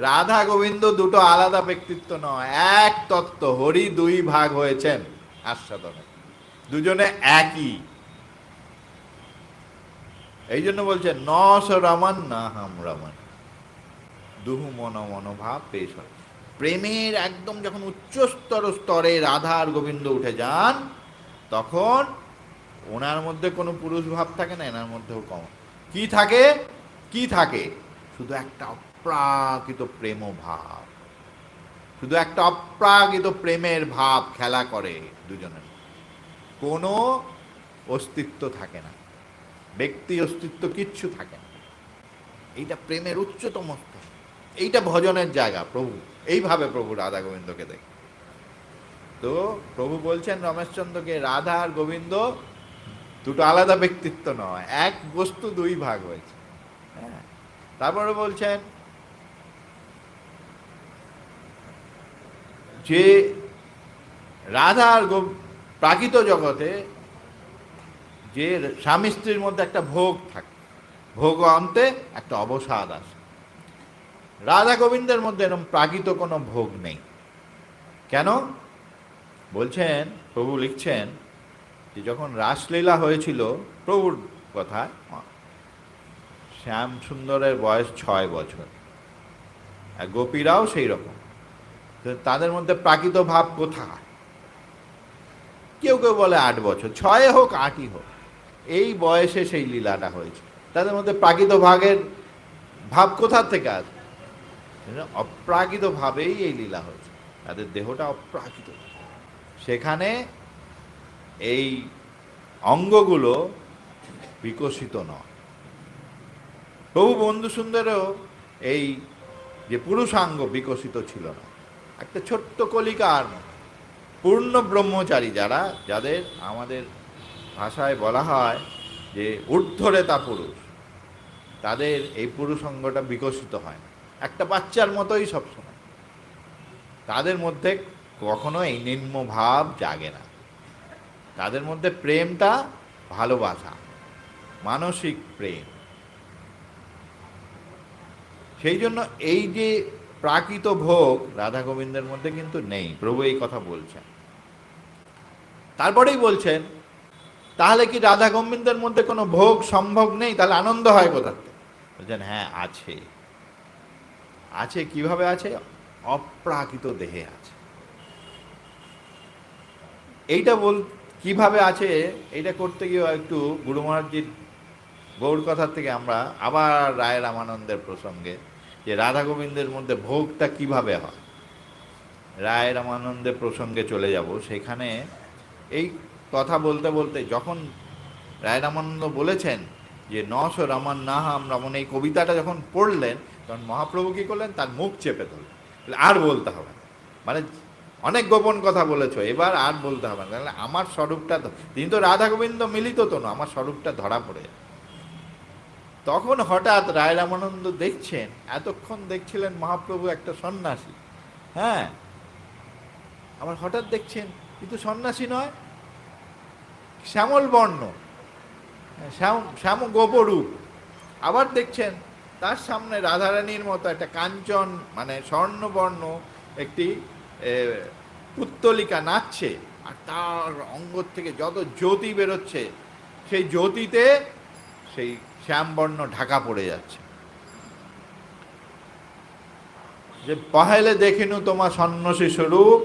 রাধা গোবিন্দ দুটো আলাদা ব্যক্তিত্ব নয়, এক তত্ত্ব। হরি দুই ভাগ হয়েছেন আস্বাদনে, দুজনে একই। এই জন্য বলছেন ন স রমন না হাম রমন, দুহু মন মনোভাব পেশ হয়। প্রেমের একদম যখন উচ্চস্তর স্তরে রাধা আর গোবিন্দ উঠে যান, তখন ওনার মধ্যে কোনো পুরুষ ভাব থাকে না, এনার মধ্যেও কম। কি থাকে? কি থাকে? শুধু একটা অপ্রাকৃত প্রেম ভাব, শুধু একটা অপ্রাকৃত প্রেমের ভাব খেলা করে দুজনের। কোনো অস্তিত্ব থাকে না, ব্যক্তি অস্তিত্ব কিচ্ছু থাকে না। এইটা প্রেমের উচ্চতম স্তর, এইটা ভজনের জায়গা। প্রভু এইভাবে প্রভু রাধা গোবিন্দকে দেখে। তো প্রভু বলছেন রমেশচন্দ্রকে, রাধা আর গোবিন্দ দুটো আলাদা ব্যক্তিত্ব নয়, এক বস্তু দুই ভাগ হয়েছে। হ্যাঁ, তারপরে বলছেন যে রাধা আর প্রাকৃত জগতে যে স্বামী স্ত্রীর মধ্যে একটা ভোগ থাকে, ভোগ অন্তে একটা অবসাদ আসে। রাধা গোবিন্দের মধ্যে এরকম প্রাকৃত কোনো ভোগ নেই। কেন? বলছেন, প্রভু লিখছেন যে যখন রাসলীলা হয়েছিল, প্রভুর কথা, শ্যাম সুন্দরের বয়স 6 বছর, আর গোপীরাও সেই রকম। তাদের মধ্যে প্রাকৃত ভাব কোথায়? কেউ কেউ বলে 8 বছর, 6 হোক 8ই হোক, এই বয়সে সেই লীলাটা হয়েছে। তাদের মধ্যে প্রাকৃত ভাগের ভাব কোথা থেকে আসে? অপ্রাকৃত ভাবেই এই লীলা হয়েছে, তাদের দেহটা অপ্রাকৃত। সেখানে এই অঙ্গগুলো বিকশিত নয়। প্রভু বন্ধু সুন্দরেও এই যে পুরুষাঙ্গ বিকশিত ছিল না, একটা ছোট্ট কলিকার পূর্ণ ব্রহ্মচারী যারা, যাদের আমাদের ভাষায় বলা হয় যে ঊর্ধ্বরেতা পুরুষ, তাদের এই পুরুষাঙ্গটা বিকশিত হয় না, একটা বাচ্চার মতোই সবসময়। তাদের মধ্যে কখনো এই নিম্ন ভাব জাগে না। তাদের মধ্যে প্রেমটা ভালোবাসা, মানসিক প্রেম। সেই জন্য এই যে প্রাকৃত ভোগ রাধা গোবিন্দের মধ্যে কিন্তু নেই। প্রভু এই কথা বলছেন। তারপরেই বলছেন, তাহলে কি রাধা গোবিন্দের মধ্যে কোনো ভোগ সম্ভব নেই? তাহলে আনন্দ হয় কোথা থেকে? বলছেন হ্যাঁ আছে। আছে, কিভাবে আছে? অপ্রাকৃত দেহে আছে। এইটা কিভাবে আছে, এইটা করতে গিয়ে একটু গুরু মহারাজজির গৌর কথার থেকে আমরা আবার রায় রামানন্দের প্রসঙ্গে, যে রাধা গোবিন্দের মধ্যে ভোগটা কিভাবে হয়, রায় রামানন্দের প্রসঙ্গে চলে যাব। সেখানে এই কথা বলতে বলতে যখন রায় রামানন্দ বলেছেন যে নশ রমন নাহাম রমন, এই কবিতাটা যখন পড়লেন, তখন মহাপ্রভু কী করলেন? তার মুখ চেপে ধরলেন, আর বলতে হবে না, মানে অনেক গোপন কথা বলেছ, এবার আর বলতে হবে না, তাহলে আমার স্বরূপটা, তিনি তো রাধা গোবিন্দ মিলিত তো না, আমার স্বরূপটা ধরা পড়ে। তখন হঠাৎ রায় রামানন্দ দেখছেন, এতক্ষণ দেখছিলেন মহাপ্রভু একটা সন্ন্যাসী, হ্যাঁ, আবার হঠাৎ দেখছেন কিন্তু সন্ন্যাসী নয়, শ্যামল বর্ণ, শ্যাম গোপরূপ। আবার দেখছেন তার সামনে রাধারানীর মতো একটা কাঞ্চন, মানে স্বর্ণবর্ণ একটি পুত্তলিকা নাচছে, আর তার অঙ্গ থেকে যত জ্যোতি বেরোচ্ছে, সেই জ্যোতিতে সেই শ্যামবর্ণ ঢাকা পড়ে যাচ্ছে। যে পহেলে দেখিনু তোমার সন্ন্যাসী স্বরূপ,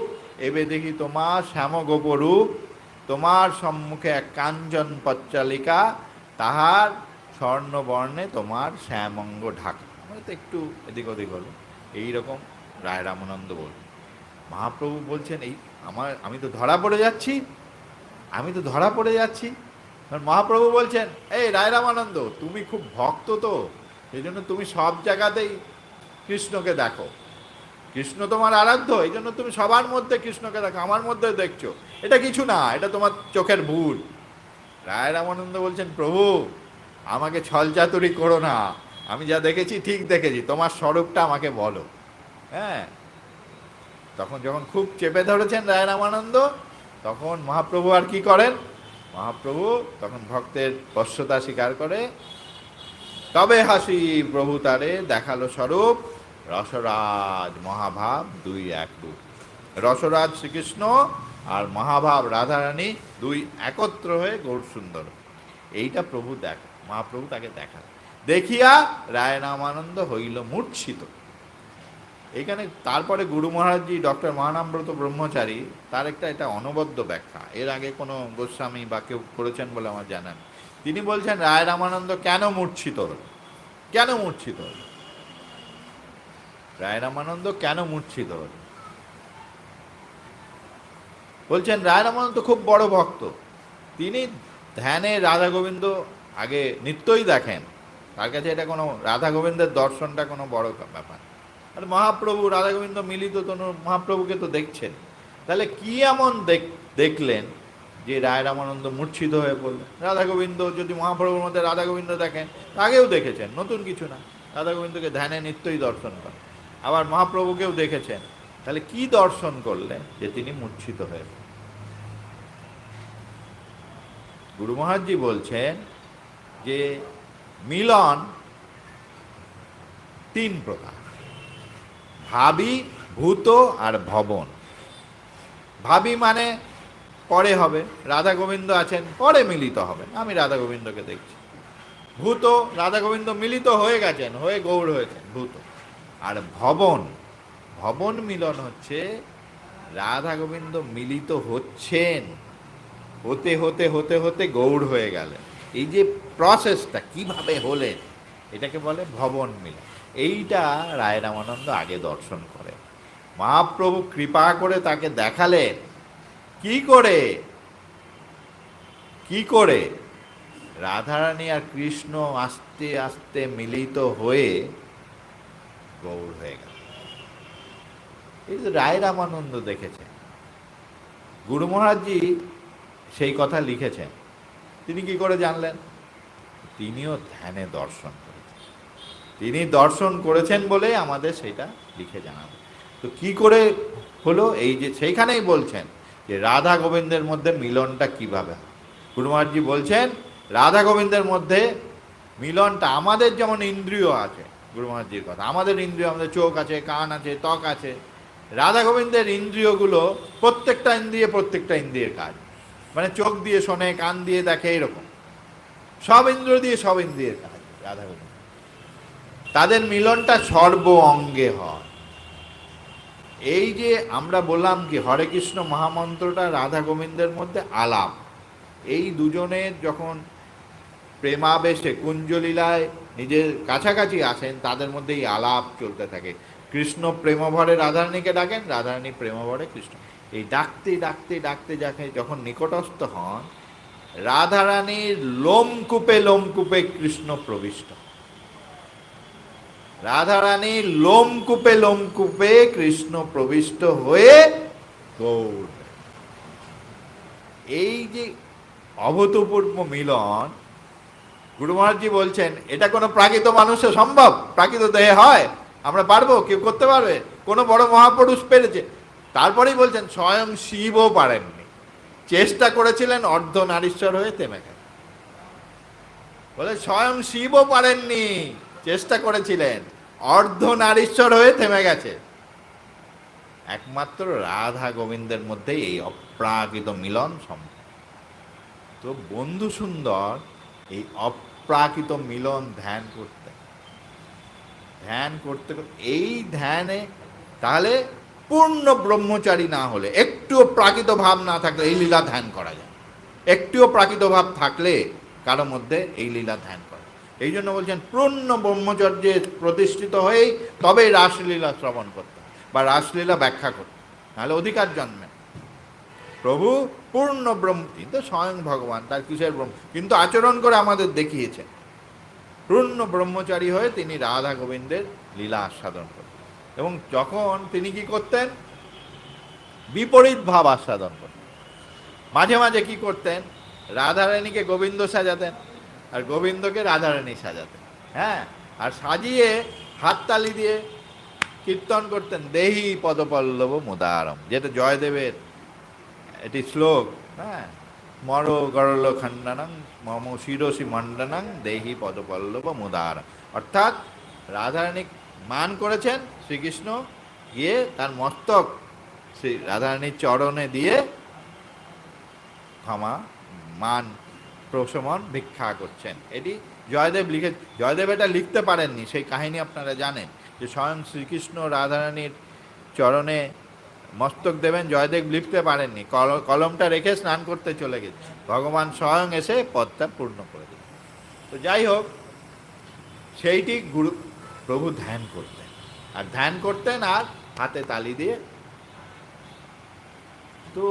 এবে দেখি তোমার শ্যামগোপরূপ, তোমার সম্মুখে এক কাঞ্চন পচ্চালিকা, তাহার স্বর্ণবর্ণে তোমার শ্যামঙ্গ ঢাকা। আমরা তো একটু এদিক ওদিক হলো, এইরকম রায় রামানন্দ বল। মহাপ্রভু বলছেন এই আমি তো ধরা পড়ে যাচ্ছি, আমি তো ধরা পড়ে যাচ্ছি। মহাপ্রভু বলছেন, এই রায় রামানন্দ, তুমি খুব ভক্ত তো, এই জন্য তুমি সব জায়গাতেই কৃষ্ণকে দেখো, কৃষ্ণ তোমার আরাধ্য, এই জন্য তুমি সবার মধ্যে কৃষ্ণকে দেখো, আমার মধ্যে দেখছো, এটা কিছু না, এটা তোমার চোখের ভুল। রায় রামানন্দ বলছেন, প্রভু আমাকে ছলচাতুরি করো না, আমি যা দেখেছি ঠিক দেখেছি, তোমার স্বরূপটা আমাকে বলো। হ্যাঁ, তখন যখন খুব চেপে ধরেছেন রায় রামানন্দ, তখন মহাপ্রভু আর কি করেন, মহাপ্রভু তখন ভক্তের বশ্যতা স্বীকার করে, তবে হাসি প্রভু তারে দেখালো স্বরূপ, রসরাজ মহাভাব দুই এক রূপ। রসরাজ শ্রীকৃষ্ণ আর মহাভাব রাধারানী দুই একত্র হয়ে গৌর সুন্দর, এইটা প্রভু মহাপ্রভু তাকে দেখান। দেখিয়া রায় রামানন্দ হইল মূর্ছিত। এখানে তারপরে গুরু মহারাজজি ডক্টর মহানামব্রত ব্রহ্মচারী তার একটা এটা অনবদ্য ব্যাখ্যা, এর আগে কোনো গোস্বামী বা কেউ করেছেন বলে আমার জানা নেই। তিনি বলছেন রায় রামানন্দ কেন মূর্ছিত হল, কেন মূর্ছিত হল, রায় রামানন্দ কেন মূর্ছিত হল। বলছেন রায় রামানন্দ খুব বড় ভক্ত, তিনি ধ্যানে রাধা গোবিন্দ আগে নিত্যই দেখেন, তার কাছে এটা কোনো রাধা গোবিন্দের দর্শনটা কোনো বড় ব্যাপার। আর মহাপ্রভু রাধা গোবিন্দ মিলিত তনু মহাপ্রভুকে তো দেখছেন, তাহলে কি এমন দেখলেন যে রায় রামানন্দ মূর্ছিত হয়ে পড়লেন। রাধা গোবিন্দ যদি মহাপ্রভুর মধ্যে রাধা গোবিন্দ দেখেন, আগেও দেখেছেন, নতুন কিছু না, রাধা গোবিন্দকে ধ্যানে নিত্যই দর্শন করেন, আবার মহাপ্রভুকেও দেখেছেন, তাহলে কি দর্শন করলেন যে তিনি মূর্ছিত হয়ে পড়লেন। গুরু মহারাজজি বলছেন যে মিলন তিন প্রকার, ভাবী, ভূত আর ভবন। ভাবী মানে পরে হবে, রাধা গোবিন্দ আছেন, পরে মিলিত হবে, আমি রাধা গোবিন্দকে দেখছি। ভূত, রাধা গোবিন্দ মিলিত হয়ে গেছেন, হয়ে গৌর হয়েছেন, ভূত। আর ভবন, ভবন মিলন হচ্ছে রাধা গোবিন্দ মিলিত হচ্ছেন, হতে হতে হতে হতে গৌর হয়ে গেলেন, এই যে প্রসেসটা কিভাবে হলেন, এটাকে বলে ভবন মিলন। এইটা রায় রামানন্দ আগে দর্শন করে, মহাপ্রভু কৃপা করে তাকে দেখালেন। কি করে, কি করে রাধারানী আর কৃষ্ণ আস্তে আস্তে মিলিত হয়ে গৌর হয়ে গেল, এই যে রায় রামানন্দ দেখেছেন। গুরু মহারাজজি সেই কথা লিখেছেন, তিনি কি করে জানলেন, তিনিও ধ্যানে দর্শন করেছেন, তিনি দর্শন করেছেন বলে আমাদের সেটা লিখে জানাবেন। তো কি করে হলো, এই যে সেইখানেই বলছেন যে রাধা গোবিন্দের মধ্যে মিলনটা কিভাবে। গুরু মহারাজজি বলছেন রাধা গোবিন্দের মধ্যে মিলনটা, আমাদের যেমন ইন্দ্রিয় আছে, গুরু মহারাজজির কথা, আমাদের ইন্দ্রিয়, আমাদের চোখ আছে, কান আছে, ত্বক আছে, রাধা গোবিন্দের ইন্দ্রিয়গুলো প্রত্যেকটা ইন্দ্রিয়ের কাজ, মানে চোখ দিয়ে শোনে, কান দিয়ে দেখে, এরকম সব ইন্দ্রিয় দিয়ে সব ইন্দ্রিয়ের কাজ রাধা গোবিন্দ, তাদের মিলনটা সর্ব অঙ্গে হয়। এই যে আমরা বললাম কি হরে কৃষ্ণ মহামন্ত্রটা রাধা গোবিন্দের মধ্যে আলাপ, এই দুজনের যখন প্রেমাবেশে কুঞ্জলীলায় নিজের কাছাকাছি আসেন, তাদের মধ্যে এই আলাপ চলতে থাকে। কৃষ্ণ প্রেমভরে রাধারানীকে ডাকেন, রাধারানী প্রেমভরে কৃষ্ণ, এই ডাকতে ডাকতে ডাকতে যাকে যখন নিকটস্থ হন, রাধারানীর লোমকূপে কৃষ্ণ প্রবিষ্ট, রাধারানীর লোমকূপে কৃষ্ণ প্রবিষ্ট হয়ে গৌর। এই যে অভূতপূর্ব মিলন, গুরু মহারাজজি বলছেন এটা কোনো প্রাকৃত মানুষে সম্ভব, প্রাকৃত দেহে হয়, আমরা পারবো, কেউ করতে পারবে, কোনো বড় মহাপুরুষ পেরেছে। তারপরেই বলছেন স্বয়ং শিবও পারেননি, চেষ্টা করেছিলেন, অর্ধ নারীশ্বর হয়ে থেমে গেলেন। বলে স্বয়ং শিবও পারেননি, চেষ্টা করেছিলেন, অর্ধ নারীশ্বর হয়ে থেমে গেছে। একমাত্র রাধা গোবিন্দের মধ্যে এই অপ্রাকৃত মিলন সম্ভব। তো বন্ধু সুন্দর এই অপ্রাকৃত মিলন ধ্যান করতে করতে, এই ধ্যানে তাহলে পূর্ণ ব্রহ্মচারী না হলে, একটুও প্রাকৃত ভাব না থাকলে এই লীলা ধ্যান করা যায়। একটুও প্রাকৃত ভাব থাকলে কারো মধ্যে এই লীলা ধ্যান করে। এই জন্য বলছেন পূর্ণ ব্রহ্মচর্যে প্রতিষ্ঠিত হয়েই তবে রাসলীলা শ্রবণ করতে বা রাসলীলা ব্যাখ্যা করতে, নাহলে অধিকার জন্মে। প্রভু পূর্ণ ব্রহ্ম, কিন্তু স্বয়ং ভগবান, তার কিসের ব্রহ্ম, কিন্তু আচরণ করে আমাদের দেখিয়েছেন পূর্ণ ব্রহ্মচারী হয়ে তিনি রাধা গোবিন্দের লীলা আস্বাদন করতেন। এবং যখন তিনি কি করতেন, বিপরীত ভাব আস্বাদন করতেন। মাঝে মাঝে কি করতেন, রাধারানীকে গোবিন্দ সাজাতেন আর গোবিন্দকে রাধারানী সাজাতেন, হ্যাঁ, আর সাজিয়ে হাততালি দিয়ে কীর্তন করতেন, দেহি পদপল্লব মুদারম, যেটা জয়দেবের এটি শ্লোক, হ্যাঁ, মর গরল খণ্ডনং মম শিরসি মণ্ডনং দেহি পদপল্লব মুদারম। অর্থাৎ রাধারানী মান করেছেন শ্রীকৃষ্ণ, গিয়ে তার মস্তক শ্রী রাধারানীর চরণে দিয়ে ক্ষমা মান প্রশমন ভিক্ষা করছেন। এটি জয়দেব লিখে, জয়দেব এটা লিখতে পারেননি, সেই কাহিনী আপনারা জানেন যে স্বয়ং শ্রীকৃষ্ণ রাধারানীর চরণে মস্তক দেবেন, জয়দেব লিখতে পারেননি, কলমটা রেখে স্নান করতে চলে গেছে, ভগবান স্বয়ং এসে পদটা পূর্ণ করে দিলেন। তো যাই হোক, সেইটি গুরু প্রভু ধ্যান করতেন, আর ধ্যান করতেন আর হাতে তালি দিয়ে। তো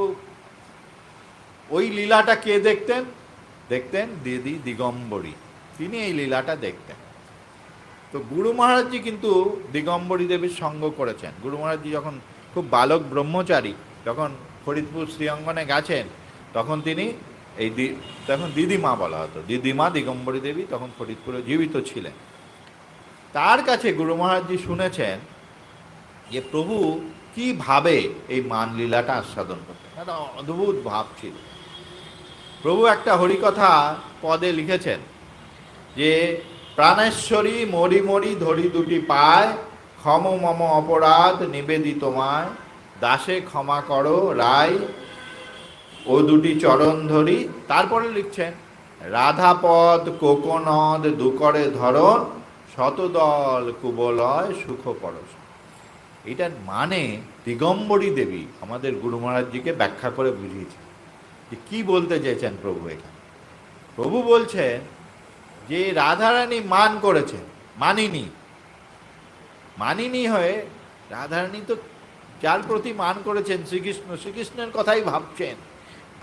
ওই লীলাটা কে দেখতেন, দেখতেন দিদি দিগম্বরী, তিনি এই লীলাটা দেখতেন। তো গুরু মহারাজজি কিন্তু দিগম্বরী দেবীর সঙ্গ করেছেন। গুরু মহারাজজি যখন খুব বালক ব্রহ্মচারী, যখন ফরিদপুর শ্রীঅঙ্গনে গেছেন, তখন তিনি এই তখন দিদিমা বলা হতো, দিদিমা দিগম্বরী দেবী তখন ফরিদপুরে জীবিত ছিলেন। তার কাছে গুরু মহারাজজি শুনেছেন যে প্রভু কিভাবে এই মান লীলাটা আস্বাদন করতেন, একটা অদ্ভুত ভাব ছিল। প্রভু একটা হরিকথা পদে লিখেছেন যে প্রাণেশ্বরী মরি মরি ধরি দুটি পায়, ক্ষম মম অপরাধ নিবেদিত মায়, দাসে ক্ষমা করো রায় ও দুটি চরণ ধরি। তারপরে লিখছেন রাধাপদ কোকনদ দুকরে ধরন, শতদল কুবলয় সুখ পরশ। এটার মানে দিগম্বরী দেবী আমাদের গুরু মহারাজজিকে ব্যাখ্যা করে বুঝিয়েছে যে কি বলতে চেয়েছেন প্রভু এখানে। প্রভু বলছেন যে রাধারানী মান করেছেন, মানিনি হয়ে রাধারানী তো যার প্রতি মান করেছেন শ্রীকৃষ্ণ, শ্রীকৃষ্ণের কথাই ভাবছেন,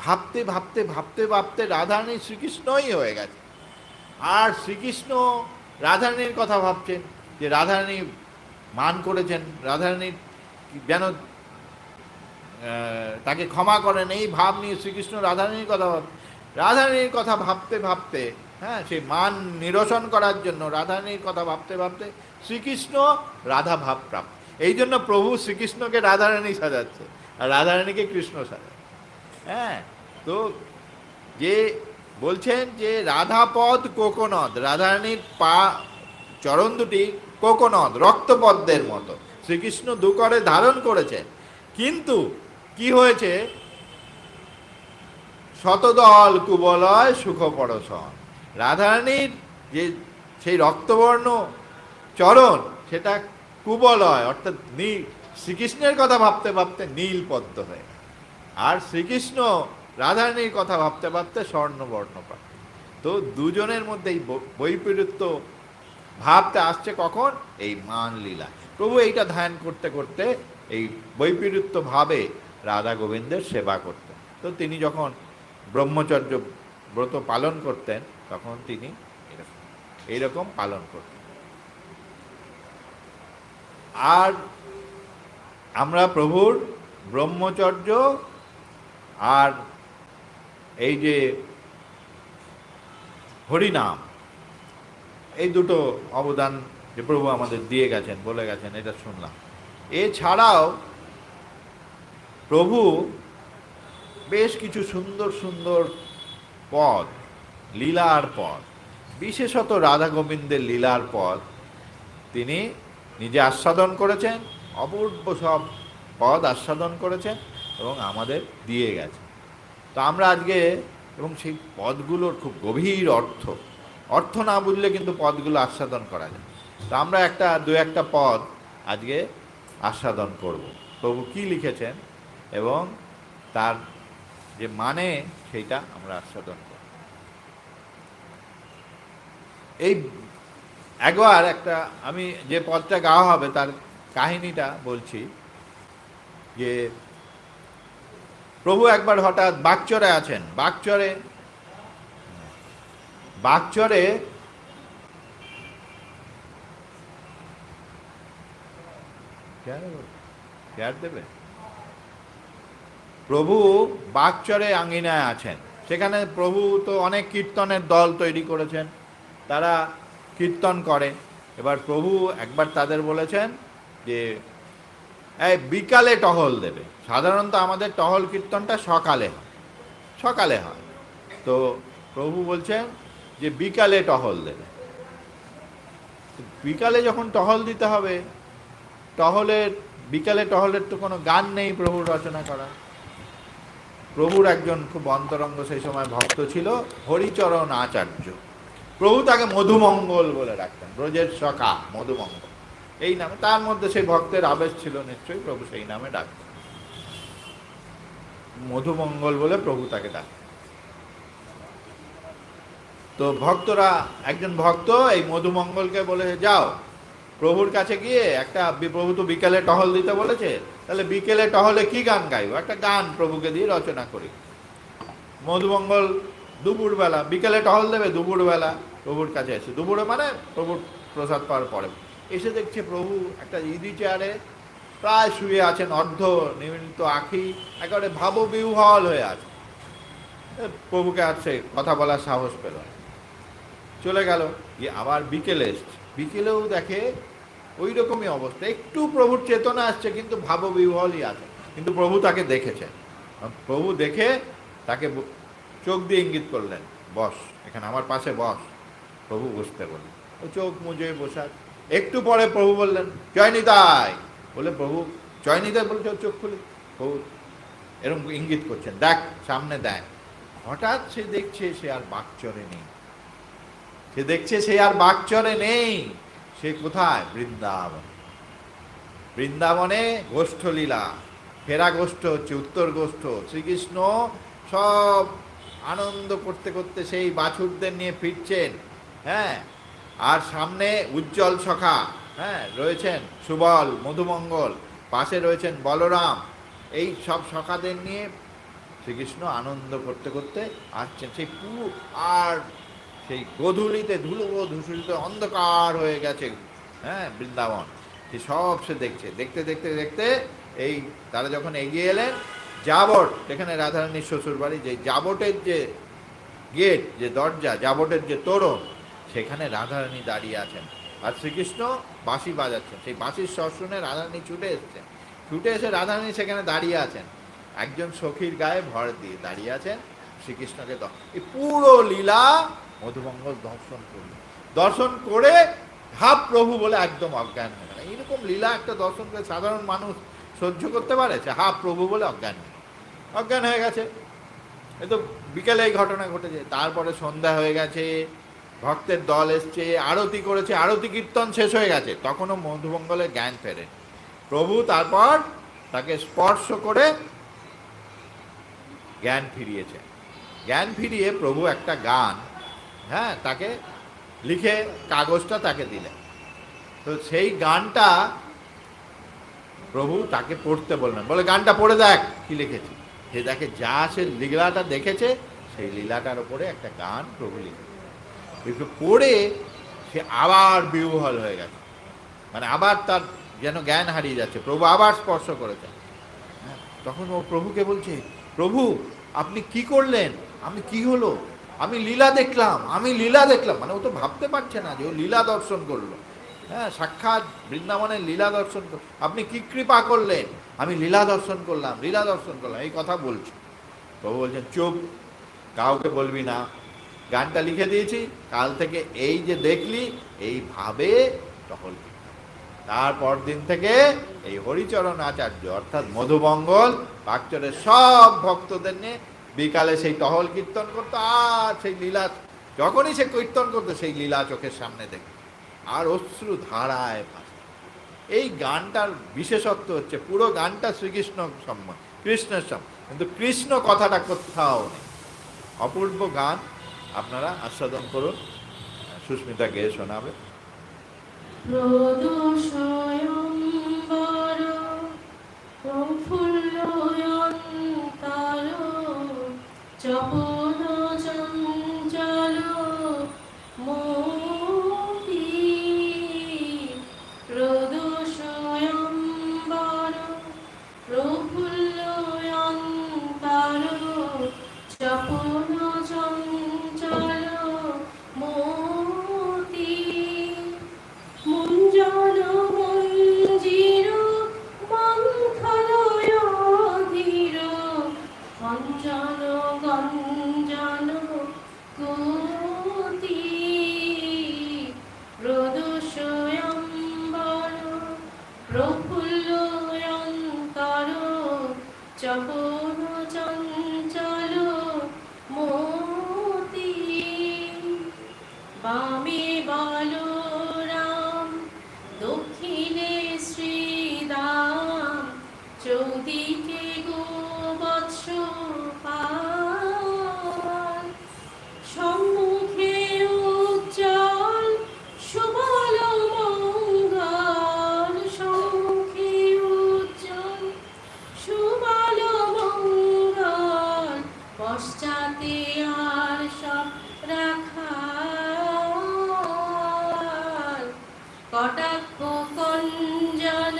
ভাবতে ভাবতে ভাবতে ভাবতে রাধারানী শ্রীকৃষ্ণই হয়ে গেছে। আর শ্রীকৃষ্ণ রাধারানীর কথা ভাবছেন যে রাধারানী মান করেছেন, রাধারানীর যেন তাকে ক্ষমা করেন, এই ভাব নিয়ে শ্রীকৃষ্ণ রাধারানীর কথা রাধারানীর কথা ভাবতে ভাবতে, হ্যাঁ, সেই মান নিরসন করার জন্য রাধারানীর কথা ভাবতে ভাবতে শ্রীকৃষ্ণ রাধা ভাব প্রাপ্ত। এই জন্য প্রভু শ্রীকৃষ্ণকে রাধারানী সাজাচ্ছে আর রাধারানীকে কৃষ্ণ সাজাচ্ছে। হ্যাঁ, তো যে বলছেন যে রাধাপদ কোকনদ, রাধারানীর পা চরণ দুটি কোকনদ রক্তপদ্মের মতো শ্রীকৃষ্ণ দুকরে ধারণ করেছেন। কিন্তু কি হয়েছে, শতদল কুবলয় সুখ পরশন, রাধারানীর যে সেই রক্তবর্ণ চরণ সেটা কুবলয়, অর্থাৎ নীল, শ্রীকৃষ্ণের কথা ভাবতে ভাবতে নীল পদ্ম হয়ে, আর শ্রীকৃষ্ণ রাধারানীর কথা ভাবতে ভাবতে স্বর্ণবর্ণ পায়। তো দুজনের মধ্যে এই বৈপরীত্য ভাবতে আসছে কখন, এই মান লীলা। প্রভু এইটা ধ্যান করতে করতে এই বৈপরীত্য ভাবে রাধা গোবিন্দের সেবা করতেন। তো তিনি যখন ব্রহ্মচর্য ব্রত পালন করতেন তখন তিনি এইরকম পালন করতেন। আর আমরা প্রভুর ব্রহ্মচর্য আর এই যে হরিনাম, এই দুটো অবদান যে প্রভু আমাদের দিয়ে গেছেন, বলে গেছেন, এটা শুনলাম। এছাড়াও প্রভু বেশ কিছু সুন্দর সুন্দর পদ, লীলার পদ, বিশেষত রাধা গোবিন্দের লীলার পদ তিনি নিজে আস্বাদন করেছেন, অপূর্ব সব পদ আস্বাদন করেছেন এবং আমাদের দিয়ে গেছেন। তো আমরা আজকে, এবং সেই পদগুলোর খুব গভীর অর্থ না বুঝলে কিন্তু পদগুলো আস্বাদন করা যায়। তো আমরা দু একটা পদ আজকে আস্বাদন করব। প্রভু কি লিখেছেন এবং তার যে মানে সেইটা আমরা আস্বাদন করব। এই একবার একটা আমি যে পদটা গাওয়া হবে তার কাহিনীটা বলছি, যে প্রভু একবার হঠাৎ বাগচরে আছেন, বাগচরে বাগচরে চেয়ার দেবে, প্রভু বাগচরে আঙ্গিনায় আছেন। সেখানে প্রভু তো অনেক কীর্তনের দল তৈরি করেছেন, তারা কীর্তন করে। এবার প্রভু একবার তাদের বলেছেন যে এই বিকালে টহল দেবে। সাধারণত আমাদের টহল কীর্তনটা সকালে হয়, তো প্রভু বলছেন যে বিকালে টহল দেবে। বিকালে যখন টহল দিতে হবে, বিকালে টহলের তো কোনো গান নেই প্রভুর রচনা করা। প্রভুর একজন খুব অন্তরঙ্গ সেই সময় ভক্ত ছিল হরিচরণ আচার্য। প্রভু তাকে মধুমঙ্গল বলে ডাকতেন, ব্রজের সখা মধুমঙ্গল এই নামে। তার মধ্যে সেই ভক্তের আবেশ ছিল নিশ্চয়ই, প্রভু সেই নামে ডাকতেন, মধুমঙ্গল বলে প্রভু তাকে ডাকতেন। তো ভক্তরা, একজন ভক্ত এই মধুমঙ্গলকে বলে, যাও প্রভুর কাছে গিয়ে একটা, প্রভু তো বিকেলে টহল দিতে বলেছে, তাহলে বিকেলে টহলে কি গান গাইব, একটা গান প্রভুকে দিয়ে রচনা করি। মধুমঙ্গল দুপুরবেলা, বিকেলে টহল দেবে দুপুরবেলা প্রভুর কাছে এসে, দুপুরে মানে প্রভুর প্রসাদ পাওয়ার পরে এসে দেখছে প্রভু একটা ইজি চেয়ারে প্রায় শুয়ে আছেন, অর্ধ নিমিলিত আঁখি, একেবারে ভাববিহ্বল হয়ে আছে। প্রভুকে আর সে কথা বলার সাহস পেল না, চলে গেল। গিয়ে আবার বিকেলে এসছে, বিকেলেও দেখে ওই রকমই অবস্থা, একটু প্রভুর চেতনা আসছে কিন্তু ভাববিহ্বলই আছে। কিন্তু প্রভু তাকে দেখেছেন, প্রভু দেখে তাকে চোখ দিয়ে ইঙ্গিত করলেন, বস এখানে আমার পাশে বস। প্রভু বসতে বললেন, ও চোখ মুজে বসার। একটু পরে প্রভু বললেন, জয় নিতাই বলে, প্রভু জয় নিতাই বলছে, চোখ খুলে প্রভু এরকম ইঙ্গিত করছেন, দেখ সামনে দেখ। হঠাৎ সে দেখছে সে আর বাকচরে নেই, সে দেখছে সে আর বাকচরে নেই, সে কোথায়, বৃন্দাবন। বৃন্দাবনে গোষ্ঠলীলা, ফেরা গোষ্ঠ হচ্ছে, উত্তর গোষ্ঠ। শ্রীকৃষ্ণ সব আনন্দ করতে করতে সেই বাছুরদের নিয়ে ফিরছেন, হ্যাঁ। আর সামনে উজ্জ্বল সখা, হ্যাঁ, রয়েছেন সুবল মধুমঙ্গল, পাশে রয়েছেন বলরাম, এই সব সখাদের নিয়ে শ্রীকৃষ্ণ আনন্দ করতে করতে আসছেন। সেই পুরো, আর সেই গোধূলিতে ধূসরিত অন্ধকার হয়ে গেছে, হ্যাঁ, বৃন্দাবন। সে সব সে দেখছে, দেখতে দেখতে দেখতে এই তারা যখন এগিয়ে এলেন, জাবট, এখানে রাধারানীর শ্বশুর বাড়ি, যে জাবটের যে গেট, যে দরজা, জাবটের যে তোরণ, সেখানে রাধারানী দাঁড়িয়ে আছেন, আর শ্রীকৃষ্ণ বাঁশি বাজাচ্ছেন। সেই বাঁশির স্বর শুনে রাধারানী ছুটে এসছেন, ছুটে এসে রাধারানী সেখানে দাঁড়িয়ে আছেন, একজন সখীর গায়ে ভর দিয়ে দাঁড়িয়ে আছেন। শ্রীকৃষ্ণকে এই পুরো লীলা মধুমঙ্গল দর্শন করে ভাব প্রভু বলে একদম অজ্ঞান হয়ে গেল। এইরকম লীলা একটা দর্শন করে সাধারণ মানুষ সহ্য করতে পারে? প্রভু বলে অজ্ঞান হয়ে গেছে। এই তো বিকেলে এই ঘটনা ঘটেছে। তারপরে সন্ধ্যা হয়ে গেছে, ভক্তের দল এসছে, আরতি করেছে, আরতি কীর্তন শেষ হয়ে গেছে, তখনও মধুমঙ্গলের জ্ঞান ফেরে। প্রভু তারপর তাকে স্পর্শ করে জ্ঞান ফিরিয়েছে। জ্ঞান ফিরিয়ে প্রভু একটা গান, হ্যাঁ, তাকে লিখে কাগজটা তাকে দিলেন। তো সেই গানটা প্রভু তাকে পড়তে বললেন, বলে গানটা পড়ে দেখ কি লিখেছি। সে দেখে, যা সে লীলাটা দেখেছে সেই লীলাটার উপরে একটা গান প্রভু লিখেছে। পড়ে সে আবার বিহ্বল হয়ে গেছে, মানে আবার তার যেন জ্ঞান হারিয়ে যাচ্ছে। প্রভু আবার স্পর্শ করেছেন। তখন ও প্রভুকে বলছে, প্রভু আপনি কি করলেন, আমি কি হলো, আমি লীলা দেখলাম, মানে ও তো ভাবতে পারছে না যে ও লীলা দর্শন করলো, হ্যাঁ, সাক্ষাৎ বৃন্দাবনের লীলা দর্শন। আপনি কি কৃপা করলেন, আমি লীলা দর্শন করলাম, এই কথা বলছি। প্রভু বলছেন, চুপ, কাউকে বলবি না, গানটা লিখে দিয়েছি, কাল থেকে এই যে দেখলি এইভাবে টহল। তারপর দিন থেকে এই হরিচরণ আচার্য অর্থাৎ মধুমঙ্গল বাগচরের সব ভক্তদের নিয়ে বিকালে সেই টহল কীর্তন করতো। আর সেই লীলা যখনই সে কীর্তন করতো, সেই লীলা চোখের সামনে দেখে আর অশ্রু ধারায় ভাসত। এই গানটার বিশেষত্ব হচ্ছে পুরো গানটা শ্রীকৃষ্ণ সম্মান, কৃষ্ণের সম্মান, কিন্তু কৃষ্ণ কথাটা কোথাও নেই। অপূর্ব গান, আপনারা আস্বাদন করুন। সুস্মিতা গেয়ে শোনাবে। প্রদোষয়ম্বর প্রফুল্লয়ন্তর চপল চঞ্চল মতি। প্রদোষয়ম্বর প্রফুল্লয়ন্তর চপল চঞ্চল মতি। মুঞ্জন মঞ্জির মন্থলয়ধীর অঞ্জন গঞ্জন কোতি। প্রদোষয়ম্বর প্রফুল্লয়ন্তর চপল চঞ্চল মতি। বামে বলরাম দক্ষিণে শ্রীদাম চৌদিকে গোবৎস পাল। সম্মুখে উজ্জ্বল সুবল মঙ্গল, সম্মুখে উজ্জ্বল সুবল মঙ্গল। পশ্চাতে আর সব রাখাল। কটাক্ষ কঞ্জন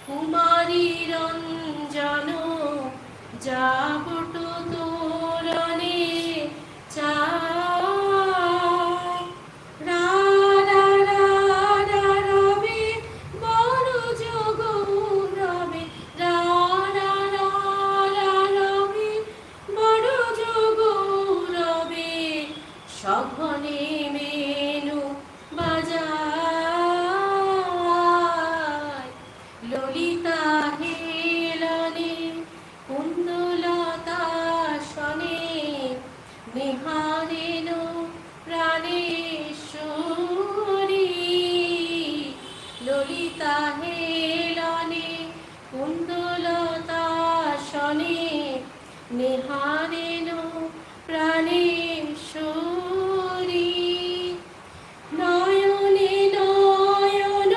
কুমারী রঞ্জন যাবট তোরণে চায়। রাধা রাধা রবে বড় যোগ রবে, রাধা রাধা রবে বড় যোগ রবে। সঘনে মেনু বাজায়, ললিতা হেলনে কুন্দলতা শনে। নিহারেন প্রাণেশ্বরী, ললিতা হেলনে কুন্দলতা শনে। নিহারেন প্রাণেশ্বরী। নয়নে নয়ন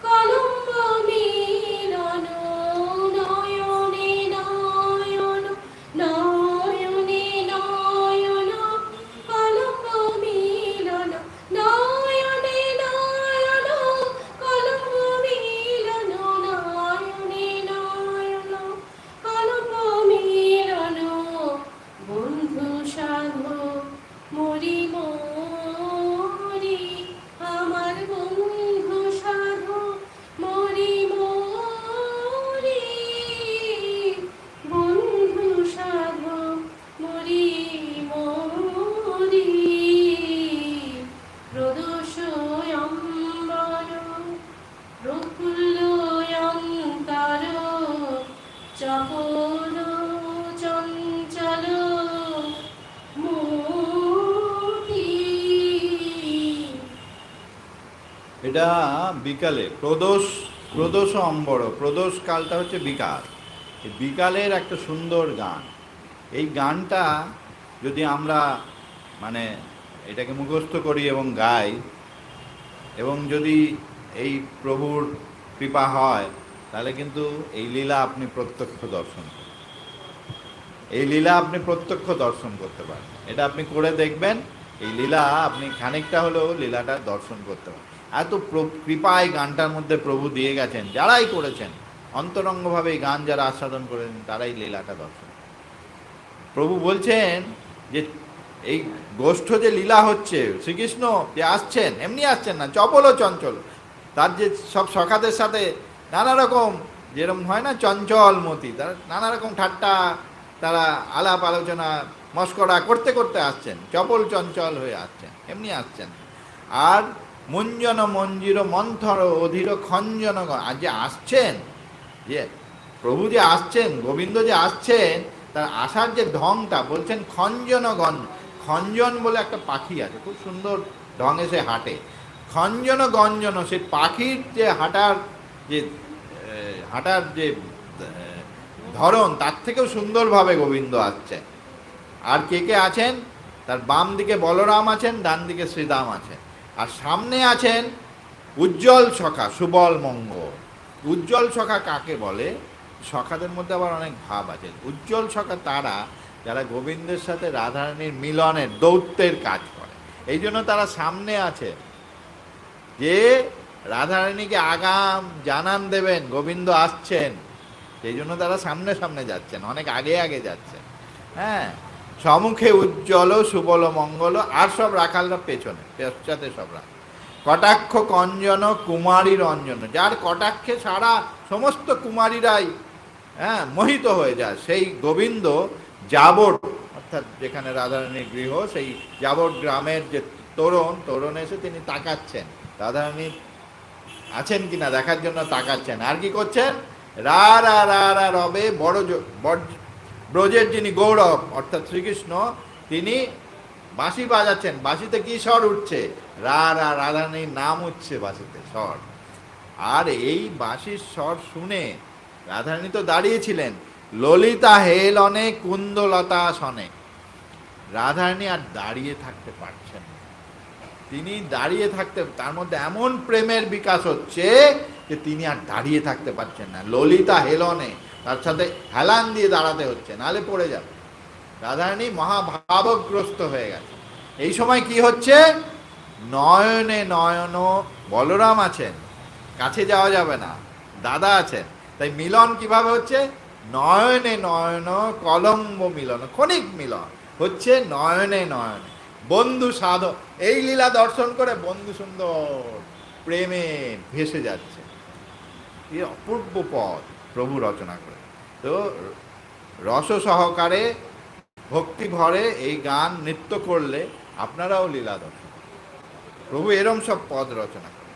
কলম্ব মিলন, নয়নে নয়ন, নয়নে নয়ন কলম্ব মিলন, নয়নে নয়ন কলম্ব মিলন, নয়নে নয়ন কলম্ব মিলন। বন্ধু সাধু মরি মরি, আমার বন্ধু সাধু মরি মরি। বন্ধু সাধু মরি মরি। প্রদোষয়ম্বর প্রফুল্লয়ন্তর চপল চঞ্চল মতি। এটা বিকালে প্রদোষ অম্বর, প্রদোষ কালটা হচ্ছে বিকাল। এই বিকালের একটা সুন্দর গান। এই গানটা যদি আমরা মানে এটাকে মুখস্থ করি এবং গাই, এবং যদি এই প্রভুর কৃপা হয়, তাহলে কিন্তু এই লীলা আপনি প্রত্যক্ষ দর্শন করবেন। এই লীলা আপনি প্রত্যক্ষ দর্শন করতে পারেন। এটা আপনি করে দেখবেন, এই লীলা আপনি খানিকটা হলেও লীলাটা দর্শন করতে পারেন। এত কৃপায় গানটার মধ্যে প্রভু দিয়ে গেছেন, যারাই করেছেন অন্তরঙ্গভাবে এই গান যারা আস্বাদন করেছেন তারাই লীলাটা দর্শন। প্রভু বলছেন যে এই গোষ্ঠ যে লীলা হচ্ছে, শ্রীকৃষ্ণ যে আসছেন এমনি আসছেন না, চপল ও চঞ্চল। তার যে সব সখাদের সাথে নানা রকম যেরকম হয় না চঞ্চল মতি, তারা নানা রকম ঠাট্টা, তারা আলাপ আলোচনা মস্করা করতে করতে আসছেন, চপল চঞ্চল হয়ে আসছেন, এমনি আসছেন। আর মুঞ্জন মঞ্জির মন্থর অধীর খঞ্জনগণ, আর যে আসছেন, যে প্রভু যে আসছেন, গোবিন্দ যে আসছেন, তার আসার যে ঢংটা বলছেন খঞ্জনগণ। খঞ্জন বলে একটা পাখি আছে, খুব সুন্দর ঢঙে সে হাঁটে। খঞ্জন গঞ্জন, সে পাখির যে যে হাঁটার যে ধরন, তার থেকেও সুন্দরভাবে গোবিন্দ আসছে। আর কে কে আছেন? তার বাম দিকে বলরাম আছেন, ডান দিকে শ্রীদাম আছেন, আর সামনে আছেন উজ্জ্বল সখা, সুবল মঙ্গল। উজ্জ্বল সখা কাকে বলে? সখাদের মধ্যে আবার অনেক ভাব আছে। উজ্জ্বল সখা তারা যারা গোবিন্দের সাথে রাধারানীর মিলনের দৌত্যের কাজ করে, এই জন্য তারা সামনে আছে, যে রাধারানীকে আগাম জানান দেবেন গোবিন্দ আসছেন। সেই জন্য তারা সামনে সামনে যাচ্ছেন, অনেক আগে আগে যাচ্ছেন। হ্যাঁ, সম্মুখে উজ্জ্বল সুবল মঙ্গল, আর সব রাখালরা পেছনে, পশ্চাতে সব রাখাল। কটাক্ষ কঞ্জন কুমারী রঞ্জন, যার কটাক্ষে সারা সমস্ত কুমারীরাই মোহিত হয়ে যায়। সেই গোবিন্দ যাবট, অর্থাৎ যেখানে রাধারানীর গৃহ, সেই যাবট গ্রামের যে তোরণ এসে তিনি তাকাচ্ছেন, রাধারানী আছেন কিনা দেখার জন্য তাকাচ্ছেন। আর কি করছেন? রা রা রা রা রবে ব্রজের যিনি গৌরব অর্থাৎ শ্রীকৃষ্ণ, তিনি বাঁশি বাজাচ্ছেন। বাঁশিতে কি স্বর উঠছে? রা রা, রাধারানীর নাম উঠছে বাঁশিতে স্বর। আর এই বাঁশির স্বর শুনে রাধারানী তো দাঁড়িয়েছিলেন, ললিতা হেলনে কুন্দলতা আসনে। রাধারানী আর দাঁড়িয়ে থাকতে পারছেন না, তিনি দাঁড়িয়ে থাকতে, তার মধ্যে এমন প্রেমের বিকাশ হচ্ছে যে তিনি আর দাঁড়িয়ে থাকতে পারছেন না। ললিতা হেলনে, তার সাথে হেলান দিয়ে দাঁড়াতে হচ্ছে, নালে পড়ে যাবে। রাধারানী মহাভাবগ্রস্ত হয়ে গেছে। এই সময় কি হচ্ছে? নয়নে নয়ন, বলরাম আছেন, কাছে যাওয়া যাবে না, দাদা আছেন, তাই মিলন কিভাবে হচ্ছে? নয়নে নয়ন কলম্ব মিলন, ক্ষণিক মিলন হচ্ছে নয়নে নয়নে। বন্ধু সাধ, এই লীলা দর্শন করে বন্ধু সুন্দর প্রেমে ভেসে যাচ্ছে। এই অপূর্ব পদ প্রভু রচনা করে। তো রস সহকারে ভক্তি ভরে এই গান নৃত্য করলে আপনারাও লীলা দর্শন। প্রভু এরম সব পদ রচনা করে,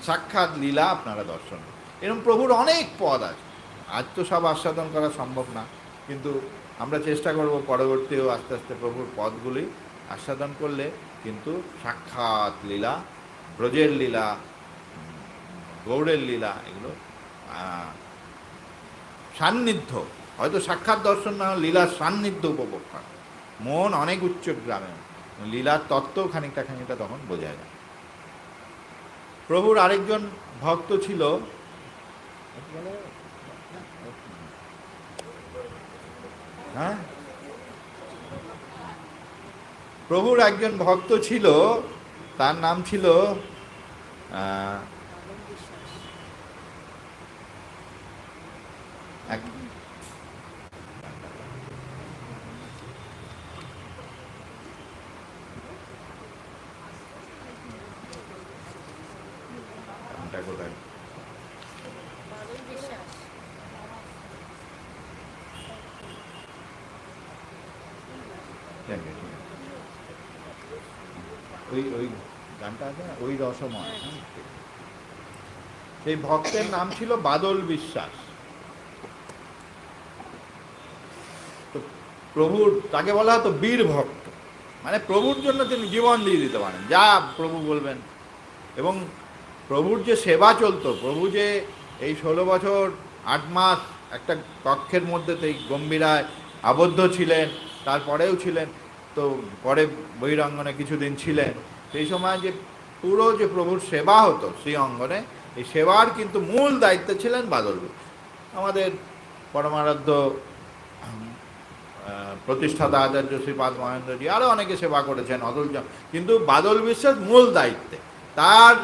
সাক্ষাৎ লীলা আপনারা দর্শন। এরম প্রভুর অনেক পদ আছে, আজ তো সব আস্বাদন করা সম্ভব না, কিন্তু আমরা চেষ্টা করব পরবর্তীও আস্তে আস্তে প্রভুর পদগুলি আস্বাদন করলে কিন্তু সাক্ষাৎ লীলা, ব্রজের লীলা, গৌড়ের লীলা, এগুলো সান্নিধ্য, হয়তো সাক্ষাৎ দর্শন না, লীলার সান্নিধ্য উপভোগ করা। মন অনেক উচ্চ গ্রামে, লীলার তত্ত্ব খানিকটা খানিকটা তখন বোঝা যায়। প্রভুর আরেকজন ভক্ত ছিল, হ্যাঁ, প্রভুর একজন ভক্ত ছিল, তার নাম ছিল কোথায়, ওই গানটা আছে না, ওই রসময়। সেই ভক্তের নাম ছিল বাদল বিশ্বাস। তো প্রভুর, তাকে বলা হতো বীর ভক্ত, মানে প্রভুর জন্য তিনি জীবন দিয়ে দিতে পারেন, যা প্রভু বলবেন। এবং প্রভুর যে সেবা চলতো, প্রভু যে এই 16 বছর 8 মাস একটা কক্ষের মধ্যে এই গম্ভীরায় আবদ্ধ ছিলেন, তারপরেও ছিলেন, তো পরে বহিরঙ্গনে কিছুদিন ছিলেন, সেই সময় যে পুরো যে প্রভুর সেবা হতো শ্রী অঙ্গনে, এই সেবার কিন্তু মূল দায়িত্বে ছিলেন বাদল। আমাদের পরমারাধ্য প্রতিষ্ঠাতা আচার্য শ্রীপাদ মহেন্দ্রজি, আরও অনেকে সেবা করেছেন, অতুল, কিন্তু বাদল বিশ্বাস মূল দায়িত্বে, তার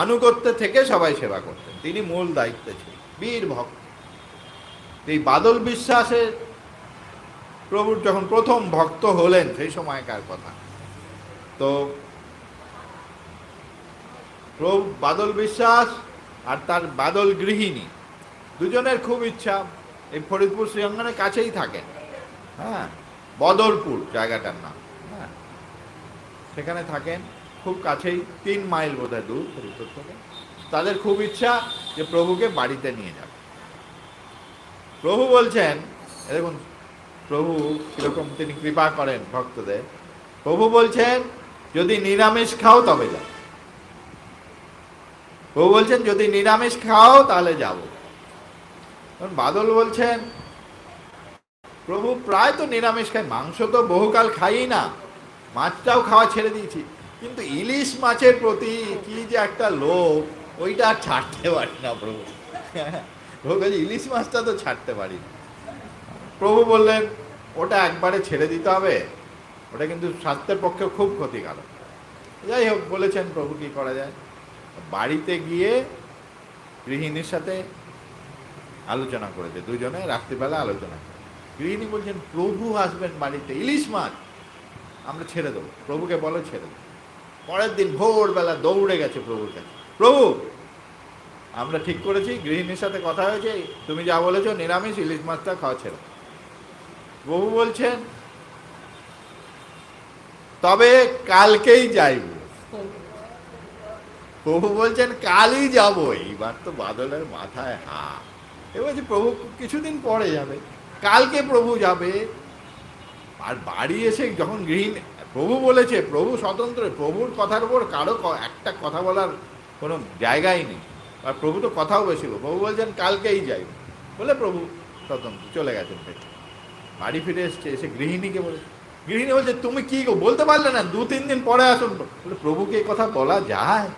আনুগত্যে থেকে সবাই সেবা করতেন, তিনি মূল দায়িত্বে ছিলেন, বীর ভক্ত। এই বাদল বিশ্বাসের প্রভুর যখন প্রথম ভক্ত হলেন সেই সময়কার কথা। তো প্রভু বাদল বিশ্বাস আর তার বাদল গৃহিণী দুজনের খুব ইচ্ছা, এই ফরিদপুর শ্রীঅঙ্গনের কাছেই থাকেন, হ্যাঁ, বদরপুর জায়গাটার নাম, হ্যাঁ, সেখানে থাকেন, খুব কাছেই, 3 মাইল বোধহয় দূর ফরিদপুর থেকে। তাদের খুব ইচ্ছা যে প্রভুকে বাড়িতে নিয়ে যাবে। প্রভু বলছেন, দেখুন প্রভু কীরকম তিনি কৃপা করেন ভক্তদের। প্রভু বলছেন, যদি নিরামিষ খাও তবে যাও, প্রভু বলছেন যদি নিরামিষ খাও তাহলে যাব। তখন বাদল বলছেন প্রভু প্রায় তো নিরামিষ খাই, মাংস তো বহুকাল খাই না, মাছটাও খাওয়া ছেড়ে দিয়েছি, কিন্তু ইলিশ মাছের প্রতি কি যে একটা লোভ, ওইটা আর ছাড়তে পারি না প্রভু। প্রভু বলছে ইলিশ মাছটা তো ছাড়তে পারি না। প্রভু বললেন ওটা একবারে ছেড়ে দিতে হবে, ওটা কিন্তু স্বাস্থ্যের পক্ষে খুব ক্ষতিকারক। যাই হোক, বলেছেন প্রভু কি করা যায়। বাড়িতে গিয়ে গৃহিণীর সাথে আলোচনা করেছে, দুজনে রাত্রিবেলা আলোচনা করে। গৃহিণী বলছেন প্রভু আসবেন বাড়িতে, ইলিশ মাছ আমরা ছেড়ে দেবো, প্রভুকে বলো ছেড়ে দেবো। পরের দিন ভোরবেলা দৌড়ে গেছে প্রভুর কাছে, প্রভু আমরা ঠিক করেছি, গৃহিণীর সাথে কথা হয়েছে, তুমি যা বলেছো নিরামিষ ইলিশ মাছটা খাওয়া ছেড়ে। প্রভু বলছেন তবে কালকেই যাইব। প্রভু বলছেন কালই যাব। এইবার তো বাদলের মাথায় হা, এবার যে প্রভু কিছুদিন পরে যাবে, কালকে প্রভু যাবে। আর বাড়ি এসে যখন গৃহিণী, প্রভু বলেছে, প্রভু স্বতন্ত্র, প্রভুর কথার উপর কারো একটা কথা বলার কোনো জায়গাই নেই। আর প্রভু তো কথাও বেশি, প্রভু বলছেন কালকেই যাই বলে প্রভু স্বতন্ত্র চলে গেছেন। বাড়ি ফিরে এসছে, এসে গৃহিণীকে বলে, গৃহিণী বলছে তুমি কি বলতে পারলে না, 2-3 দিন পরে আসুন। বলে প্রভুকে এই কথা বলা যায়?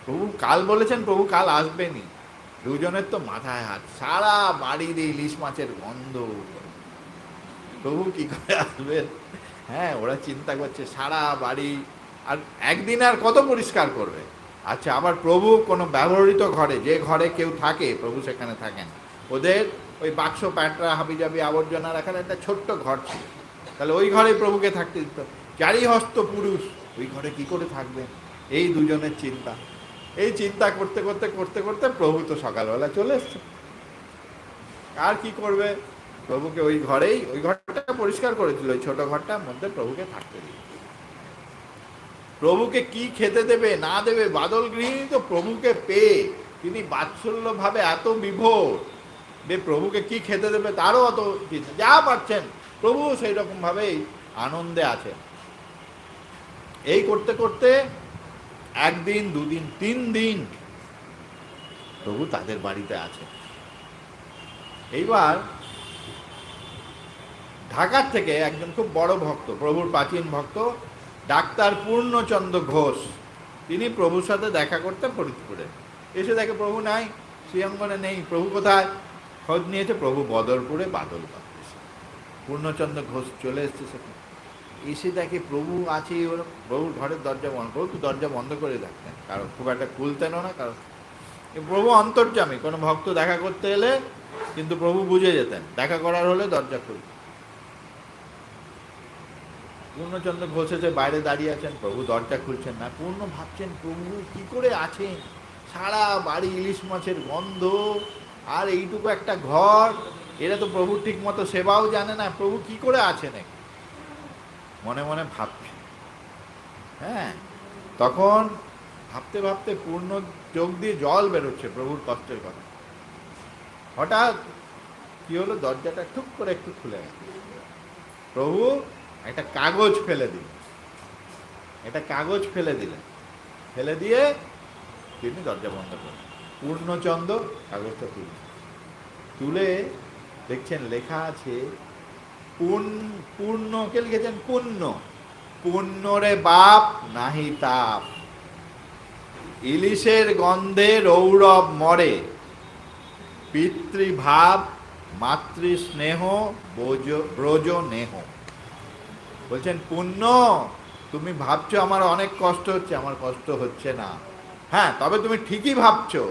প্রভু কাল বলেছেন, প্রভু কাল আসবেনি। দুজনের তো মাথায় হাত, সারা বাড়ির ইলিশ মাছের গন্ধ, প্রভু কি করে আসবেন? হ্যাঁ, ওরা চিন্তা করছে সারা বাড়ি, আর একদিন আর কত পরিষ্কার করবে। আচ্ছা, আবার প্রভু কোনো ব্যবহৃত ঘরে, যে ঘরে কেউ থাকে প্রভু সেখানে থাকেন, ওদের ওই বাক্স প্যাটরা হাবিজাবি আবর্জনা রাখার একটা ছোট্ট ঘর ছিল, তাহলে ওই ঘরে প্রভুকে থাকতে দিত। চারি হস্ত পুরুষ ওই ঘরে কি করে থাকবেন? এই দুজনের চিন্তা, এই চিন্তা করতে করতে করতে করতে প্রভু তো সকালবেলা চলে এসছে। আর কি করবে, প্রভুকে ওই ঘরেই, ওই ঘরটা পরিষ্কার করেছিল, ওই ছোট ঘরটার মধ্যে প্রভুকে থাকতে দিল। প্রভুকে কি খেতে দেবে না দেবে, বাদল গৃহিণী তো প্রভুকে পেয়ে তিনি বাৎসল্য ভাবে এত বিভোর যে প্রভুকে কি খেতে দেবে তারও অত চিন্তা, যা পাচ্ছেন প্রভু সেই রকম ভাবেই আনন্দে আছেন। এই করতে করতে 1 দিন 2 দিন 3 দিন প্রভু তাদের বাড়িতে আছে। এইবার ঢাকার থেকে একজন খুব বড় ভক্ত, প্রভুর প্রাচীন ভক্ত, ডাক্তার পূর্ণচন্দ্র ঘোষ, তিনি প্রভুর সাথে দেখা করতে ফরিদপুরে এসে দেখে প্রভু নাই, শ্রীঅঙ্গনে নেই। প্রভু কোথায়? খোঁজ নিয়েছে, প্রভু বদরপুরে বাদল পাচ্ছে। পূর্ণচন্দ্র ঘোষ চলে এসছে সেখানে, এসে দেখে প্রভু আছে, ওর প্রভুর ঘরের দরজা বন্ধ। প্রভু তো দরজা বন্ধ করে রাখতেন, কারণ খুব একটা খুলতেনও না, কারণ প্রভু অন্তর্যামী, কোনো ভক্ত দেখা করতে এলে কিন্তু প্রভু বুঝে যেতেন, দেখা করার হলে দরজা খুলতেন। পূর্ণচন্দ্র ঘোষ এসে বাইরে দাঁড়িয়ে আছেন, প্রভু দরজা খুলছেন না। পূর্ণ ভাবছেন প্রভু কি করে আছেন, সারা বাড়ি ইলিশ মাছের গন্ধ, আর এইটুকু একটা ঘর, এরা তো প্রভু ঠিক মতো সেবাও জানে না, প্রভু কি করে আছেন মনে মনে ভাবছে। হ্যাঁ, তখন ভাবতে ভাবতে পূর্ণ চোখ দিয়ে জল বেরোচ্ছে প্রভুর কষ্টের কথা। হঠাৎ কি হলো, দরজাটা টুক করে একটু খুলে গেল। প্রভু একটা কাগজ ফেলে দিলেন, একটা কাগজ ফেলে দিলেন, ফেলে দিয়ে তিনি দরজা বন্ধ করলেন। পূর্ণচন্দ্র কাগজটা তুলে দেখছেন লেখা আছে পূর্ণকে লিখেছেন পুণ্য, পুণ্য রে বাপ নাহি তাপ, ইলিশের গন্ধে রৌরব মরে, পিতৃভাব মাতৃ স্নেহ ব্রজ নেহ। বলছেন পুণ্য, তুমি ভাবছো আমার অনেক কষ্ট হচ্ছে, আমার কষ্ট হচ্ছে না। হ্যাঁ, তবে তুমি ঠিকই ভাবছো,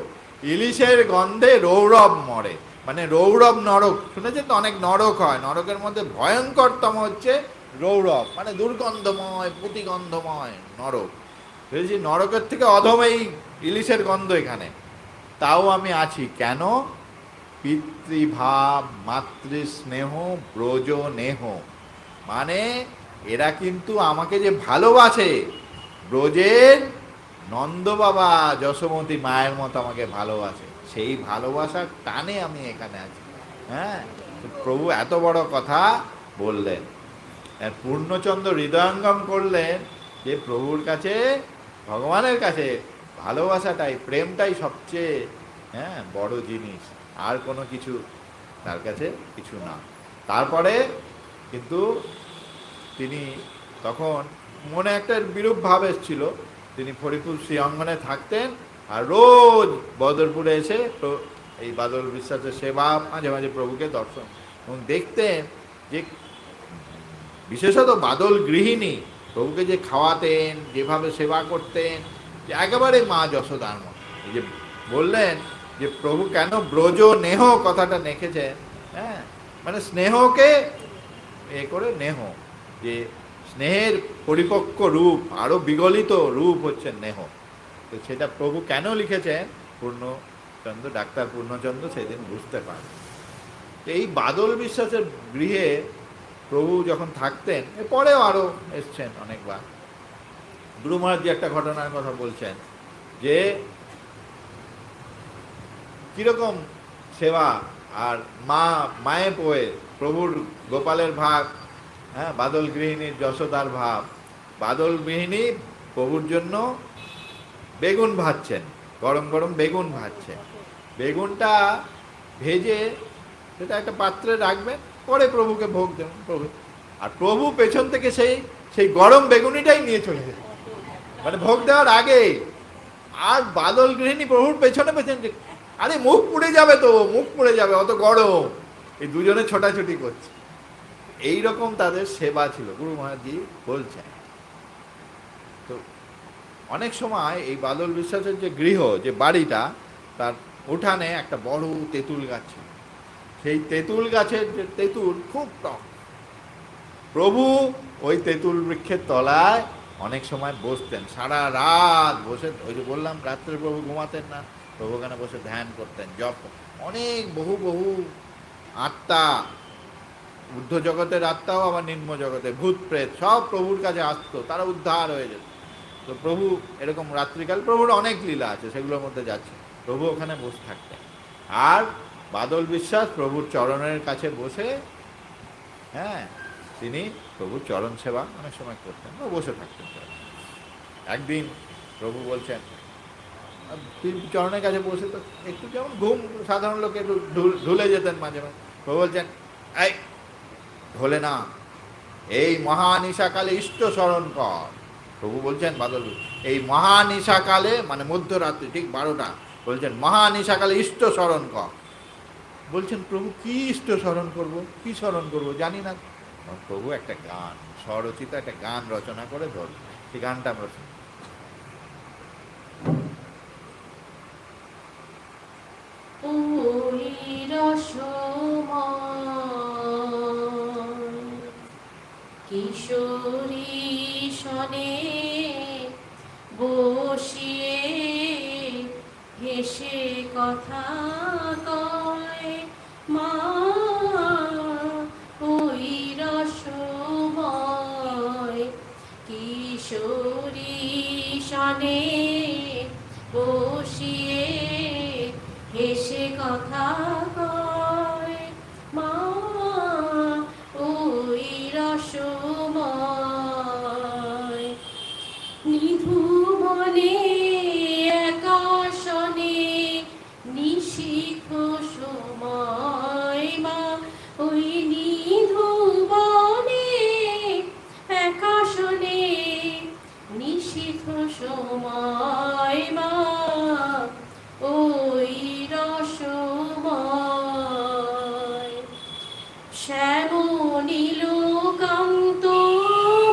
ইলিশের গন্ধে রৌরব মরে, মানে রৌরব নরক, শুনেছেন তো অনেক নরক হয়, নরকের মধ্যে ভয়ঙ্করতম হচ্ছে রৌরব, মানে দুর্গন্ধময় প্রতিগন্ধময় নরক। বুঝেছি, নরকের থেকে অধম এই ইলিশের গন্ধ এখানে, তাও আমি আছি কেন? পিতৃভাব মাতৃ স্নেহ ব্রজ নেহ, মানে এরা কিন্তু আমাকে যে ভালোবাসে, ব্রজের নন্দ বাবা যশোমতী মায়ের মতো আমাকে ভালোবাসে, সেই ভালোবাসার টানে আমি এখানে আছি। হ্যাঁ, প্রভু এত বড় কথা বললেন। পূর্ণচন্দ্র হৃদয়ঙ্গম করলেন যে প্রভুর কাছে, ভগবানের কাছে ভালোবাসাটাই, প্রেমটাই সবচেয়ে বড় জিনিস, আর কোনো কিছু তার কাছে কিছু না। তারপরে কিন্তু তিনি তখন মনে একটা বিরূপ ভাব এসেছিল, তিনি ফরিদপুর শ্রী অঙ্গনে থাকতেন আর রোজ বদরপুরে এসে এই বাদল বিশ্বাসের সেবা, মাঝে মাঝে প্রভুকে দর্শন এবং দেখতেন যে বিশেষত বাদল গৃহিণী প্রভুকে যে খাওয়াতেন, যেভাবে সেবা করতেন, যে একেবারে মা যশোদার মতো। এই যে বললেন যে প্রভু কেন ব্রজ নেহ কথাটা লিখেছেন, মানে স্নেহকে করে নেহ, যে স্নেহের পরিপক্ক রূপ, আরো বিগলিত রূপ হচ্ছে নেহ। তো সেটা প্রভু কেন লিখেছেন পূর্ণচন্দ্র, ডাক্তার পূর্ণচন্দ্র সেদিন বুঝতে পারে। এই বাদল বিশ্বাসের গৃহে প্রভু যখন থাকতেন, এরপরেও আরো এসছেন অনেকবার। গুরু মহারাজ একটা ঘটনার কথা বলছেন যে কিরকম সেবা, আর মায়ে পোয়ে প্রভুর গোপালের ভাগ, বাদল গৃহিণীর যশোদার ভাব। বাদল গৃহিণী প্রভুর জন্য বেগুন ভাজছেন, গরম গরম বেগুন ভাজছেন। বেগুনটা ভেজে সেটা একটা পাত্রে রাখবেন, পরে প্রভুকে ভোগ দেবেন প্রভু। আর প্রভু পেছন থেকে সেই গরম বেগুনিটাই নিয়ে চলে যায়, মানে ভোগ দেওয়ার আগেই। আর বাদল গৃহিণী প্রভুর পেছনে পেছনে, আরে মুখ পুড়ে যাবে তো, মুখ পুড়ে যাবে, অত গরম। এই দুজনে ছোটাছুটি করছে। এইরকম তাদের সেবা ছিল, গুরু মহারাজজি বলছেন। তো অনেক সময় এই বাদল বিশ্বাসের যে গৃহ, যে বাড়িটা, তার উঠানে একটা বড় তেঁতুল গাছ ছিল। সেই তেঁতুল গাছের যে তেঁতুল খুব টক। প্রভু ওই তেঁতুল বৃক্ষের তলায় অনেক সময় বসতেন, সারা রাত বসে। ওই যে বললাম রাত্রে প্রভু ঘুমাতেন না, প্রভু ওখানে বসে ধ্যান করতেন, জপ। অনেক বহু বহু আত্মা, ঊর্ধ্ব জগতের আত্মাও আবার নিম্ন জগতে, ভূত প্রেত সব প্রভুর কাছে আসতো, তারা উদ্ধার হয়ে যেত। তো প্রভু এরকম রাত্রিকাল, প্রভুর অনেক লীলা আছে, সেগুলোর মধ্যে যাচ্ছে। প্রভু ওখানে বসে থাকতেন, আর বাদল বিশ্বাস প্রভুর চরণের কাছে বসে তিনি প্রভুর চরণ সেবা অনেক সময় করতেন, বসে থাকতেন। একদিন প্রভু বলছেন, চরণের কাছে বসে তো একটু যেমন ঘুম, সাধারণ লোকে একটু ঢুলে যেতেন মাঝে মাঝে। প্রভু বলছেন, এই ঢোলে না, এই মহানিশাকালে ইষ্ট স্মরণ কর। প্রভু বলছেন বাদল, এই মহানিশাকালে, মানে মধ্যরাত্রি ঠিক 12টা, বলছেন মহানিশাকালে ইষ্ট স্মরণ কর। বলছেন প্রভু কি ইষ্ট স্মরণ করবো, কি স্মরণ করবো জানি না। প্রভু একটা গান, স্বরচিত একটা গান রচনা করে ধর, সেই গানটা আমরা শুনি। ওই রসময় কিশোরী সনে বসিয়ে হেসে কথা কয় মা। ওই রসময় কিশোরী সনে বসিয়ে হেসে কথা কয় মা। ওই রসময় নিধু মনে আকাশনে নিশিখ সময় মা। ওই নিধু বনে আকাশনে নিশিখ সময় মা। ওই রসময় শ্যামনীল কান্ত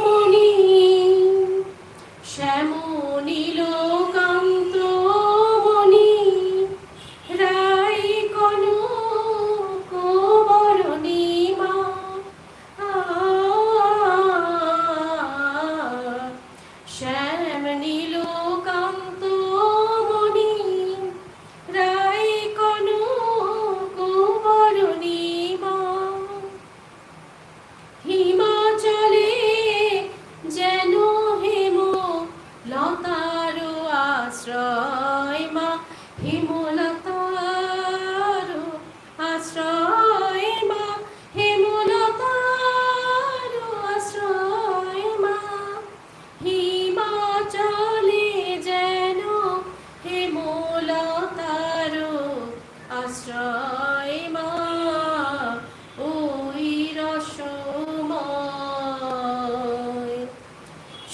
মণি, শ্যামনীল কান্ত মণি রাই কনক বরণী মা। শ্যাম নীল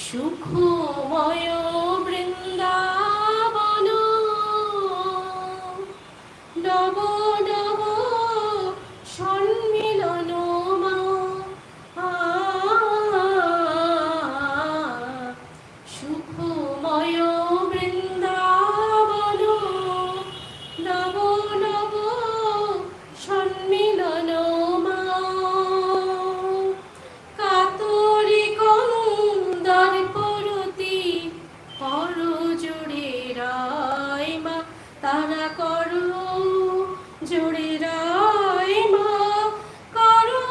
সুখময় বৃন্দাবন নব নব সম্মিলন মা সুখময় বৃন্দাবন নব নব সম্মিলন মা কাতরি কন্দর পরতি কর জোড়ে রায় মা তারা করো জোড়ে রায় মা করো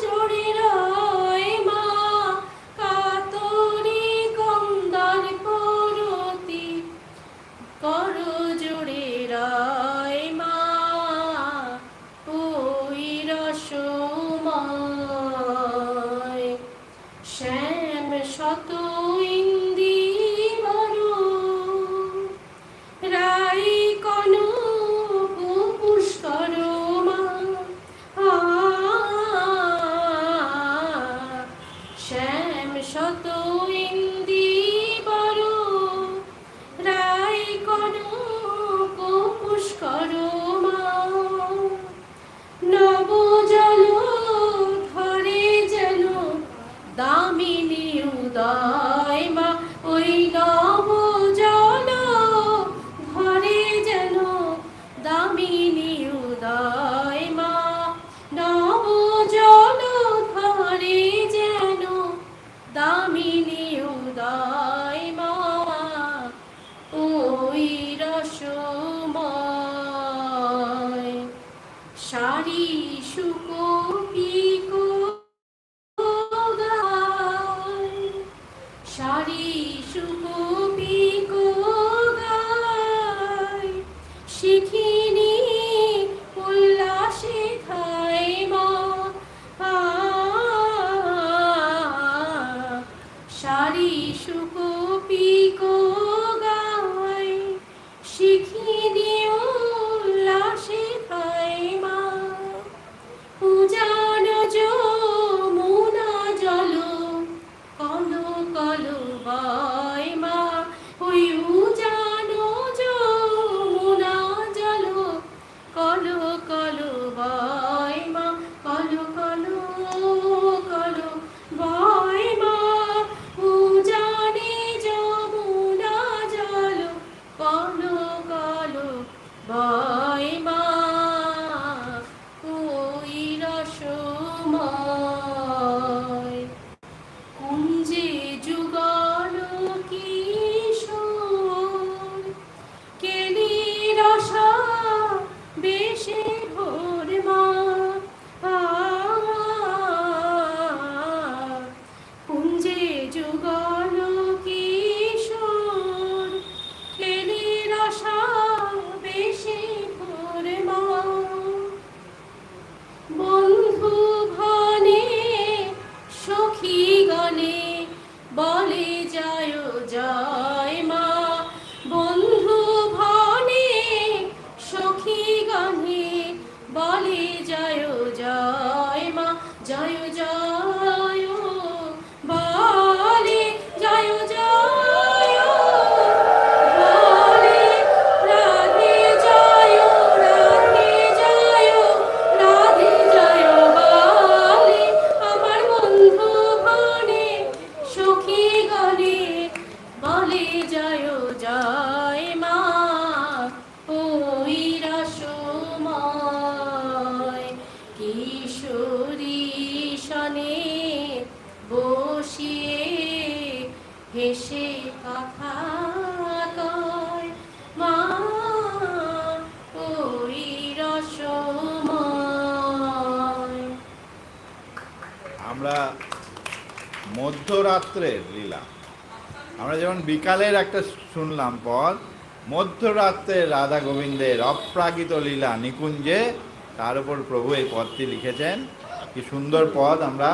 জোড়ে রায় মা কাতরি কন্দর পরতি কর জোড়ে রায় মা ওই রসময় শ্যাম শত ইন্দিবর রাই কনক পুষ্কর মা শ্যাম শত ইন্দিবর রাই কনক পুষ্কর মা নব জল ধরে যেন দামিনী উদয় মা ওই নব জল ধরে যেন দামিনী উদয় মা নব জল ধরে যেন দামিনী উদয় মা ওই রসময় সারি সুকোপিক গায় সারি সুকোপিক গায় শিখিনি উল্লাসে খায় মা সারি সুকোপিক গায় শিখিনি উল্লাসে খায় মা উজান যমুনা জল কল কল বায় মা ওই উজান যমুনা জল কল কল বায় মা কল কল কল বায় মা উজানে যমুনা জল কল কল বায় মা ওই রসময় কুঞ্জে যুগল কিশোর কেলি রসা বেশে ভোর মা কুঞ্জে যুগল কিশোর কেলি রসা বেশে ভোর মা বন্ধু ঘনে সখী গণে বলে যায় জয় মা বন্ধু ঘনে সখী গণে বলে যায় জয় মা জয় জয় বলে জয় জয় বলে রাধে জয় রাধে জয় রাধে জয় বলে আমার বন্ধু ঘনে সখী গণে বলে জয় জয় মা ওই রসময় কিশোরী শনে বসিয়ে হেসে কথা কয় মা ওই রসময় আমরা মধ্যরাত্রের লীলা, আমরা যেমন বিকালের একটা শুনলাম পদ, মধ্যরাত্রের রাধা গোবিন্দের অপ্রাকৃত লীলা নিকুঞ্জে, তার উপর প্রভু এই পদটি লিখেছেন। কি সুন্দর পদ! আমরা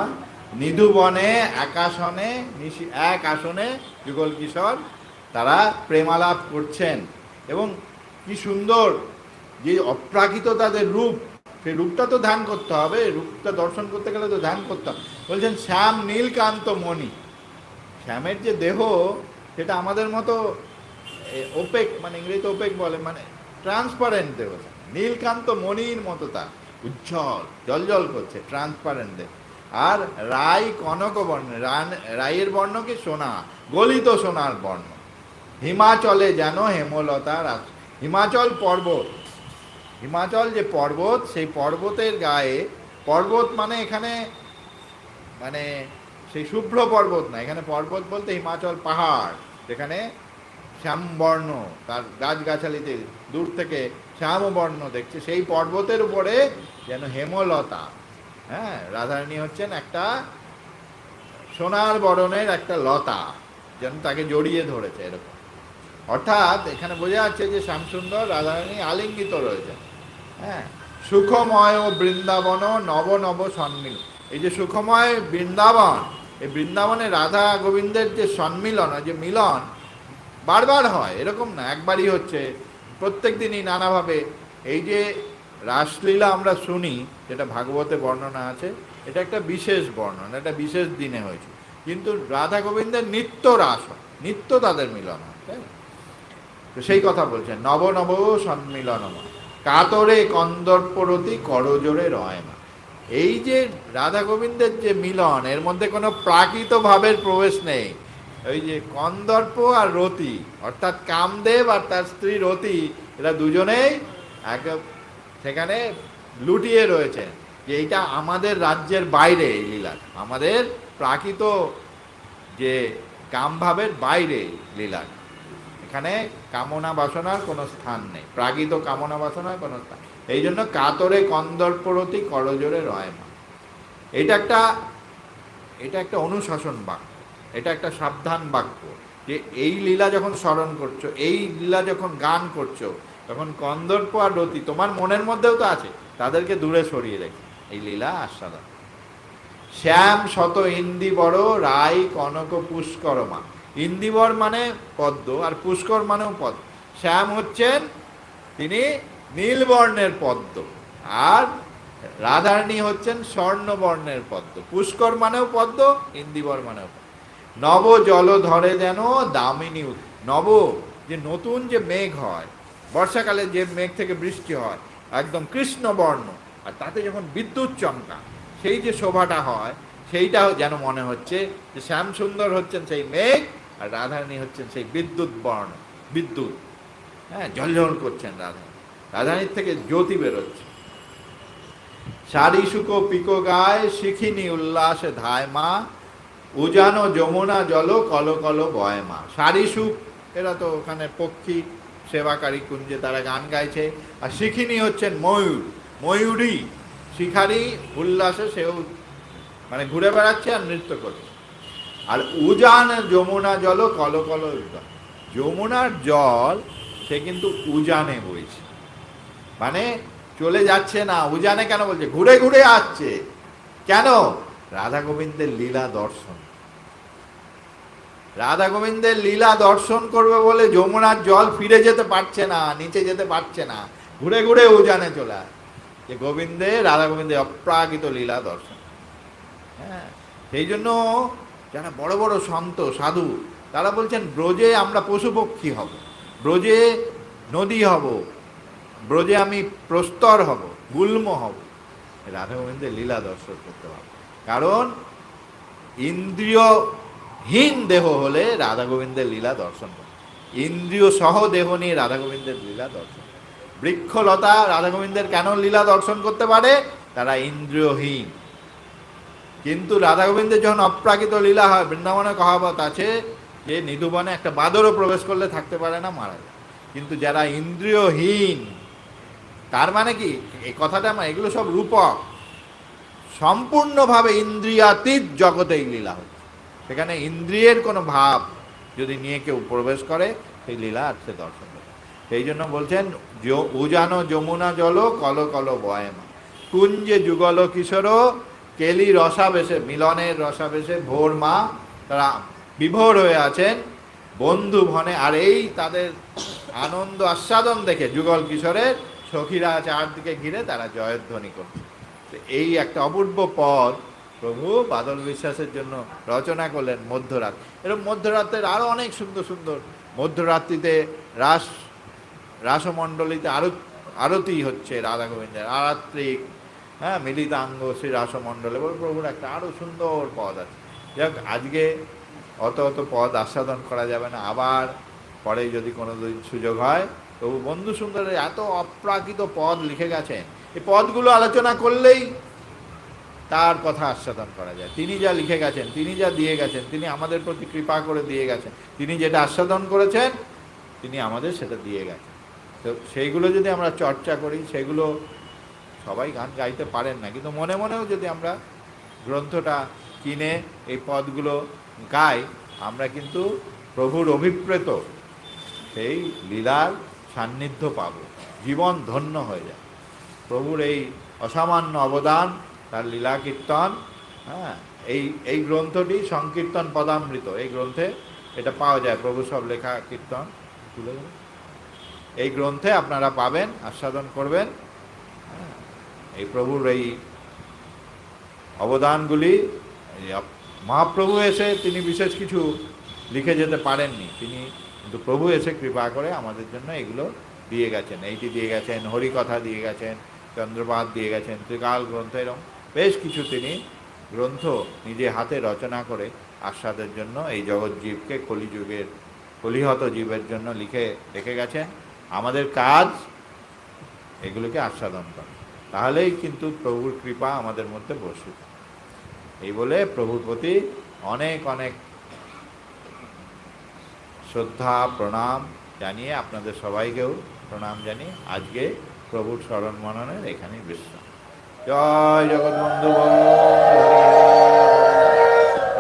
নিধুবনে একাসনে এক আসনে যুগল কিশোর তারা প্রেমালাপ করছেন, এবং কি সুন্দর যে অপ্রাকৃত তাদের রূপ, সেই রূপটা তো ধ্যান করতে হবে, রূপটা দর্শন করতে গেলে তো ধ্যান করতে হবে। বলছেন শ্যাম নীলকান্ত মণি, শ্যামের যে দেহ সেটা আমাদের মতো ওপেক, মানে ইংরেজিতে ওপেক বলে, মানে ট্রান্সপারেন্ট দেহ। নীলকান্ত মণির মতো তা উজ্জ্বল জল করছে, ট্রান্সপারেন্ট দেহ। আর রাই কনক বর্ণ, রাইয়ের বর্ণ কি সোনা, গলিত সোনার বর্ণ। হিমাচলে যেন হেমলতার হিমাচল পর্বত, হিমাচল যে পর্বত, সেই পর্বতের গায়ে, পর্বত মানে এখানে মানে সেই শুভ্র পর্বত না, এখানে পর্বত বলতে হিমাচল পাহাড়, যেখানে শ্যামবর্ণ, তার গাছগাছালিতে দূর থেকে শ্যামবর্ণ দেখছে, সেই পর্বতের উপরে যেন হেমলতা। হ্যাঁ, রাধারানী হচ্ছেন একটা সোনার বরণের একটা লতা, যেন তাকে জড়িয়ে ধরেছে এরকম। অর্থাৎ এখানে বোঝা যাচ্ছে যে শ্যামসুন্দর রাধারানী আলিঙ্গিত রয়েছে। হ্যাঁ, সুখময় ও বৃন্দাবন নব নব সন্মিল। এই যে সুখময় বৃন্দাবন, এই বৃন্দাবনে রাধা গোবিন্দের যে সন্মিলন, যে মিলন বারবার হয়, এরকম না একবারই হচ্ছে, প্রত্যেক দিনই নানাভাবে। এই যে রাসলীলা আমরা শুনি, যেটা ভাগবতে বর্ণনা আছে, এটা একটা বিশেষ বর্ণনা, এটা বিশেষ দিনে হয়েছে। কিন্তু রাধা গোবিন্দের নিত্য রাস হয়, নিত্য তাদের মিলন হয়, তাই না? তো সেই কথা বলছেন, নব নব সন্মিলন কাতরে কন্দর্পরতি করজোরে রয়মা। এই যে রাধা গোবিন্দের যে মিলন, এর মধ্যে কোনো প্রাকৃত ভাবের প্রবেশ নেই। ওই যে কন্দর্প আর রতি, অর্থাৎ কামদেব আর তার স্ত্রী রতি, এরা দুজনেই এক সেখানে লুটিয়ে রয়েছে। যে এইটা আমাদের রাজ্যের বাইরে, এই লীলা আমাদের প্রাকৃত যে কামভাবের বাইরে লীলা। এখানে কামনা বাসনার কোনো স্থান নেই, প্রাকৃত কামনা বাসনার কোনো স্থান। এই জন্য কাতরে কন্দর্পরতি করজোরে রয়মা, এটা একটা অনুশাসন বাক্য, এটা একটা সাবধান বাক্য। যে এই লীলা যখন স্মরণ করছো, এই লীলা যখন গান করছো, তখন কন্দর্প আর রতি তোমার মনের মধ্যেও তো আছে, তাদেরকে দূরে সরিয়ে রেখে এই লীলা আস্বাদন। শ্যাম শত ইন্দিবর রাই কনক পুষ্করমা। ইন্দিবর মানে পদ্ম, আর পুষ্কর মানেও পদ্ম। শ্যাম হচ্ছেন তিনি নীলবর্ণের পদ্ম, আর রাধারানী হচ্ছেন স্বর্ণবর্ণের পদ্ম। পুষ্কর মানেও পদ্ম, ইন্দিবর মানেও পদ্ম। নব জল ধরে যেন দামিনী। নব যে নতুন যে মেঘ হয়, বর্ষাকালে যে মেঘ থেকে বৃষ্টি হয়, একদম কৃষ্ণবর্ণ, আর তাতে যখন বিদ্যুৎ চমকা, সেই যে শোভাটা হয়, সেইটা যেন মনে হচ্ছে যে শ্যাম সুন্দর হচ্ছেন সেই মেঘ, আর রাধারানী হচ্ছেন সেই বিদ্যুৎ বর্ণ, বিদ্যুৎ। হ্যাঁ, ঝলঝল করছেন রাধারানীর থেকে জ্যোতি বেরোচ্ছে। শাড়ি শুকো পিকো গায়ে শিখিনি উল্লাসে ধায় মা, উজানো যমুনা জল কল কল বয় মা। শাড়ি সুখ, এরা তো ওখানে পক্ষী সেবাকারী কুঞ্জে তারা গান গাইছে। আর শিখিনি হচ্ছেন ময়ূর, ময়ূরী শিখারি উল্লাসে, সেও মানে ঘুরে বেড়াচ্ছে আর নৃত্য করছে। আর উজান যমুনা জল কল কল, যমুনার জল সে কিন্তু উজানে বইছে, মানে চলে যাচ্ছে না। উজানে কেন বলছে? ঘুরে ঘুরে আসছে। কেন? রাধা গোবিন্দের লীলা দর্শন, রাধা গোবিন্দের লীলা দর্শন করবে বলে যমুনার জল ফিরে যেতে পারছে না, নিচে যেতে পারছে না, ঘুরে ঘুরে উজানে চলে আসে, যে গোবিন্দের, রাধা গোবিন্দের অপ্রাকৃত লীলা দর্শন। হ্যাঁ, সেই জন্য যারা বড় বড় সন্ত সাধু, তারা বলছেন ব্রজে আমরা পশু পক্ষী হব, ব্রজে নদী হব, ব্রজে আমি প্রস্তর হব, গুল্ম হব, রাধা গোবিন্দের লীলা দর্শন করতে হবে। কারণ ইন্দ্রিয়হীন দেহ হলে রাধা গোবিন্দের লীলা দর্শন করে, ইন্দ্রিয় সহ দেহ নিয়ে রাধা গোবিন্দের লীলা দর্শন। বৃক্ষলতা রাধা গোবিন্দের কেন লীলা দর্শন করতে পারে? তারা ইন্দ্রিয়হীন। কিন্তু রাধা গোবিন্দের যখন অপ্রাকৃত লীলা হয়, বৃন্দাবনে কহাবত আছে যে নিধুবনে একটা বাদরও প্রবেশ করলে থাকতে পারে না, মারা যায়। কিন্তু যারা ইন্দ্রিয়হীন, তার মানে কি এই কথাটা, আমার এগুলো সব রূপক, সম্পূর্ণভাবে ইন্দ্রিয়াতীত জগতেই লীলা হচ্ছে। সেখানে ইন্দ্রিয়ের কোনো ভাব যদি নিয়ে কেউ প্রবেশ করে, সেই লীলা আর সে দর্শন করে। সেই জন্য বলছেন উজানো যমুনা জল কল কল বয়মা, কুঞ্জে যুগল কিশোর কেলি রসাবেশে, মিলনের রসাবেশে ভোর মা। তারা বিভোর হয়ে আছেন বন্ধু ভনে। আর এই তাদের আনন্দ আস্বাদন দেখে যুগল কিশোরের সখীরা চারদিকে ঘিরে তারা জয়ধ্বনি করছে। এই একটা অপূর্ব পদ, প্রভু বাদল বিশ্বাসের জন্য রচনা করলেন মধ্যরাত। এরকম মধ্যরাতের আরও অনেক সুন্দর সুন্দর, মধ্যরাত্রিতে রাসমণ্ডলীতে আরতি হচ্ছে রাধা গোবিন্দের, আরাত্রিক, হ্যাঁ, মিলিতাঙ্গ শ্রী রাসমণ্ডলে বলে প্রভুর একটা আরও সুন্দর পদ আছে। যাক, আজকে অত অত পদ আস্বাদন করা যাবে না, আবার পরে যদি কোনো দিন সুযোগ হয়। তবু বন্ধু সুন্দরের এত অপ্রাকৃত পদ লিখে গেছেন, এই পদগুলো আলোচনা করলেই তার কথা আস্বাদন করা যায়। তিনি যা লিখে গেছেন, তিনি যা দিয়ে গেছেন, তিনি আমাদের প্রতি কৃপা করে দিয়ে গেছেন, তিনি যেটা আস্বাদন করেছেন তিনি আমাদের সেটা দিয়ে গেছেন। তো সেইগুলো যদি আমরা চর্চা করি, সেগুলো সবাই গান গাইতে পারেন না, কিন্তু মনে মনেও যদি আমরা গ্রন্থটা কিনে এই পদগুলো গাই, আমরা কিন্তু প্রভুর অভিপ্রেত সেই লীলার সান্নিধ্য পাব, জীবন ধন্য হয়ে যায়। প্রভুর এই অসামান্য অবদান, তার লীলা কীর্তন, হ্যাঁ, এই গ্রন্থটি সংকীর্তন পদামৃত, এই গ্রন্থে এটা পাওয়া যায়। প্রভু সব লেখা কীর্তন তুলে দেবে, এই গ্রন্থে আপনারা পাবেন, আস্বাদন করবেন। হ্যাঁ, এই প্রভুর এই অবদানগুলি, মহাপ্রভু এসে তিনি বিশেষ কিছু লিখে যেতে পারেননি, তিনি কিন্তু প্রভু এসে কৃপা করে আমাদের জন্য এগুলো দিয়ে গেছেন। এইটি দিয়ে গেছেন, হরিকথা দিয়ে গেছেন, চন্দ্রপাত দিয়ে গেছেন, ত্রিকাল গ্রন্থ, এরকম বেশ কিছু তিনি গ্রন্থ নিজে হাতে রচনা করে আস্বাদের জন্য এই জগৎজীবকে, কলিযুগের কলিহত জীবের জন্য লিখে রেখে গেছেন। আমাদের কাজ এগুলোকে আস্বাদন করা, তাহলেই কিন্তু প্রভুর কৃপা আমাদের মধ্যে বসে। এই বলে প্রভুর প্রতি অনেক অনেক শ্রদ্ধা প্রণাম জানিয়ে, আপনাদের সবাইকেও প্রণাম জানিয়ে আজকে প্রভুর স্মরণ মননের এখানেই বিশ্রাম। জয় জগৎবন্ধু।